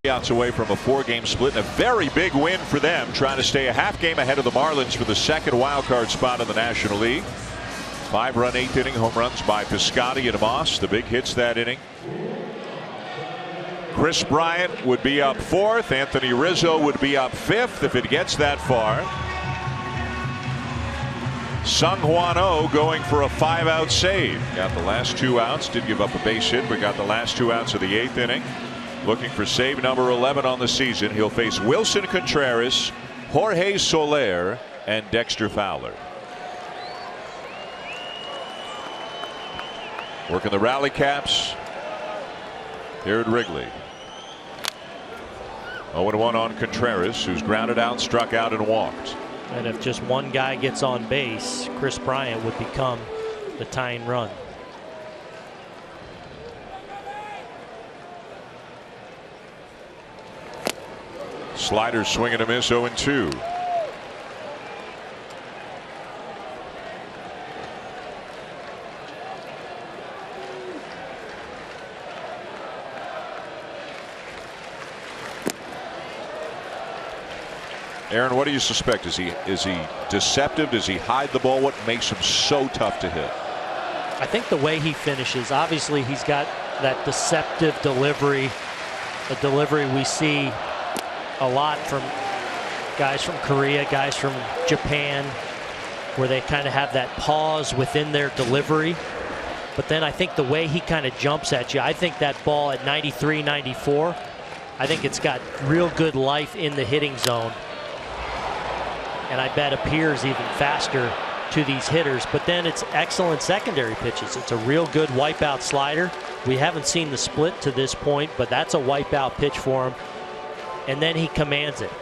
Outs away from a 4-game split and a very big win for them, trying to stay a half game ahead of the Marlins for the second wild card spot in the National League. 5-run 8th inning home runs by Piscotty and Moss, the big hits that inning. Chris Bryant would be up 4th. Anthony Rizzo would be up 5th if it gets that far. Sung Hwan Oh going for a 5-out save. Got the last 2 outs, did give up a base hit, but got the last 2 outs of the 8th inning. Looking for save number 11 on the season. He'll face Wilson Contreras, Jorge Soler, and Dexter Fowler. Working the rally caps here at Wrigley. 0-1 on Contreras, who's grounded out, struck out, and walked. And if just one guy gets on base, Chris Bryant would become the tying run. Slider swing and a miss, 0-2. Aaron, what do you suspect? Is he deceptive? Does he hide the ball? What makes him so tough to hit? I think the way he finishes, obviously he's got that deceptive delivery, a delivery we see a lot from guys from Korea, guys from Japan, where they kind of have that pause within their delivery. But then I think the way he kind of jumps at you, I think that ball at 93, 94, I think it's got real good life in the hitting zone. And I bet appears even faster to these hitters. But then it's excellent secondary pitches. It's a real good wipeout slider. We haven't seen the split to this point, but that's a wipeout pitch for him. And then he commands it.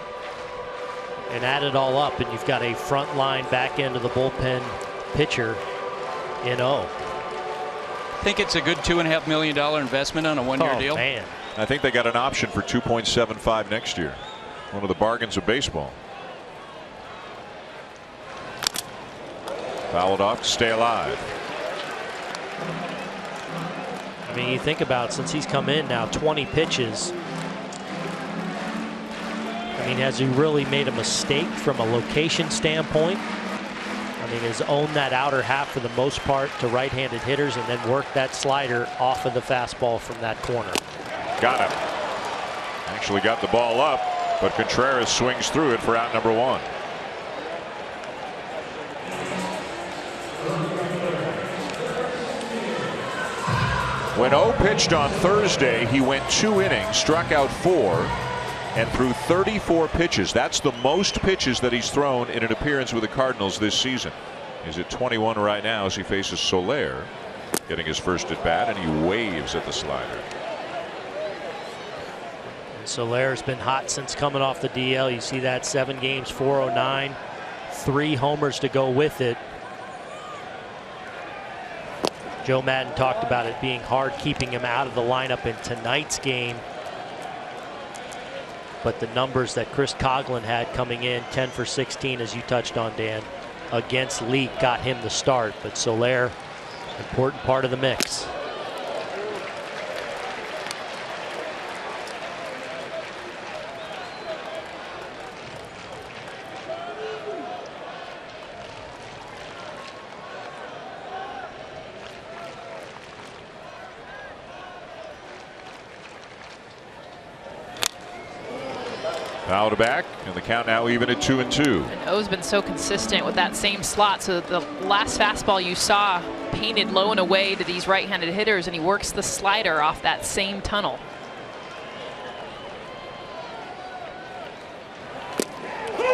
And add it all up, and you've got a front line back end of the bullpen pitcher in O. Think it's a good $2.5 million investment on a one-year deal? Man. I think they got an option for 2.75 next year. One of the bargains of baseball. Fouled off to stay alive. I mean, you think about it, since he's come in now, 20 pitches. I mean, has he really made a mistake from a location standpoint? I mean, has owned that outer half for the most part to right-handed hitters and then worked that slider off of the fastball from that corner. Got him. Actually got the ball up, but Contreras swings through it for out number 1. When O pitched on Thursday, he went 2 innings, struck out 4, and threw 34 pitches. That's the most pitches that he's thrown in an appearance with the Cardinals this season. He's at 21 right now as he faces Soler, getting his first at bat, and he waves at the slider. Soler's been hot since coming off the DL. You see that, 7 games, 409, 3 homers to go with it. Joe Madden talked about it being hard keeping him out of the lineup in tonight's game. But the numbers that Chris Coughlin had coming in, 10 for 16, as you touched on, Dan, against Leak, got him the start. But Soler, important part of the mix. Fouled back, and the count now even at 2-2. And O's been so consistent with that same slot. So the last fastball you saw painted low and away to these right-handed hitters, and he works the slider off that same tunnel.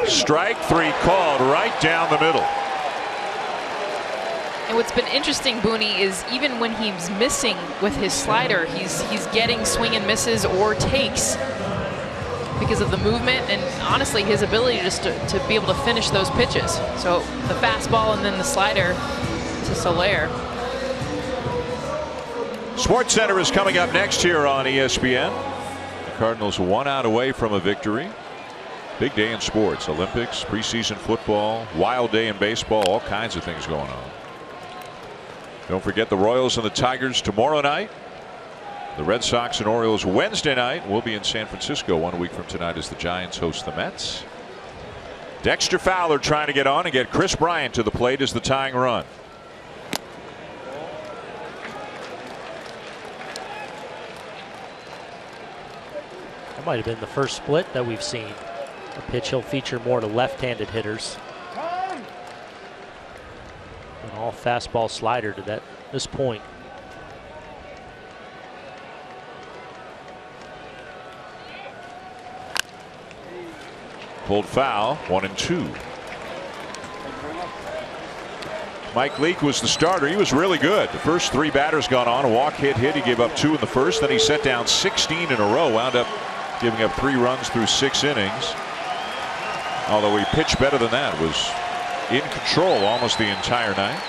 Strike 3 called right down the middle. And what's been interesting, Booney, is even when he's missing with his slider, he's getting swing and misses or takes because of the movement and honestly his ability just to be able to finish those pitches. So the fastball and then the slider to Soler. Sports Center is coming up next here on ESPN. The Cardinals 1 out away from a victory. Big day in sports. Olympics, preseason football, wild day in baseball, all kinds of things going on. Don't forget the Royals and the Tigers tomorrow night. The Red Sox and Orioles Wednesday night. We'll be in San Francisco 1 week from tonight as the Giants host the Mets. Dexter Fowler trying to get on and get Chris Bryant to the plate as the tying run. That might have been the first split that we've seen. A pitch he'll feature more to left-handed hitters. An all fastball slider to this point. Pulled foul, 1-2. Mike Leake was the starter. He was really good. The first 3 batters gone on. A walk, hit. He gave up 2 in the first. Then he set down 16 in a row. Wound up giving up 3 runs through 6 innings. Although he pitched better than that. Was in control almost the entire night.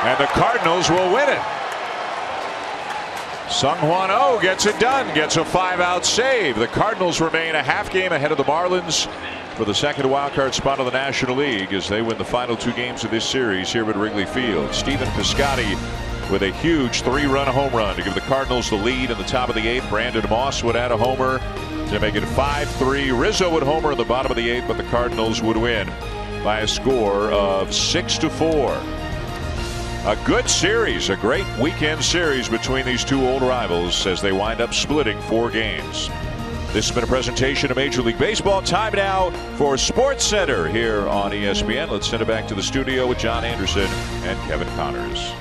And the Cardinals will win it. Sung-Hwan Oh gets it done. Gets a 5-out save. The Cardinals remain a half game ahead of the Marlins for the second wildcard spot of the National League as they win the final 2 games of this series here at Wrigley Field. Stephen Piscotty with a huge 3-run home run to give the Cardinals the lead in the top of the 8th. Brandon Moss would add a homer to make it 5-3. Rizzo would homer at the bottom of the 8th, but the Cardinals would win by a score of 6-4. A good series, a great weekend series between these 2 old rivals as they wind up splitting 4 games. This has been a presentation of Major League Baseball. Time now for Sports Center here on ESPN. Let's send it back to the studio with John Anderson and Kevin Connors.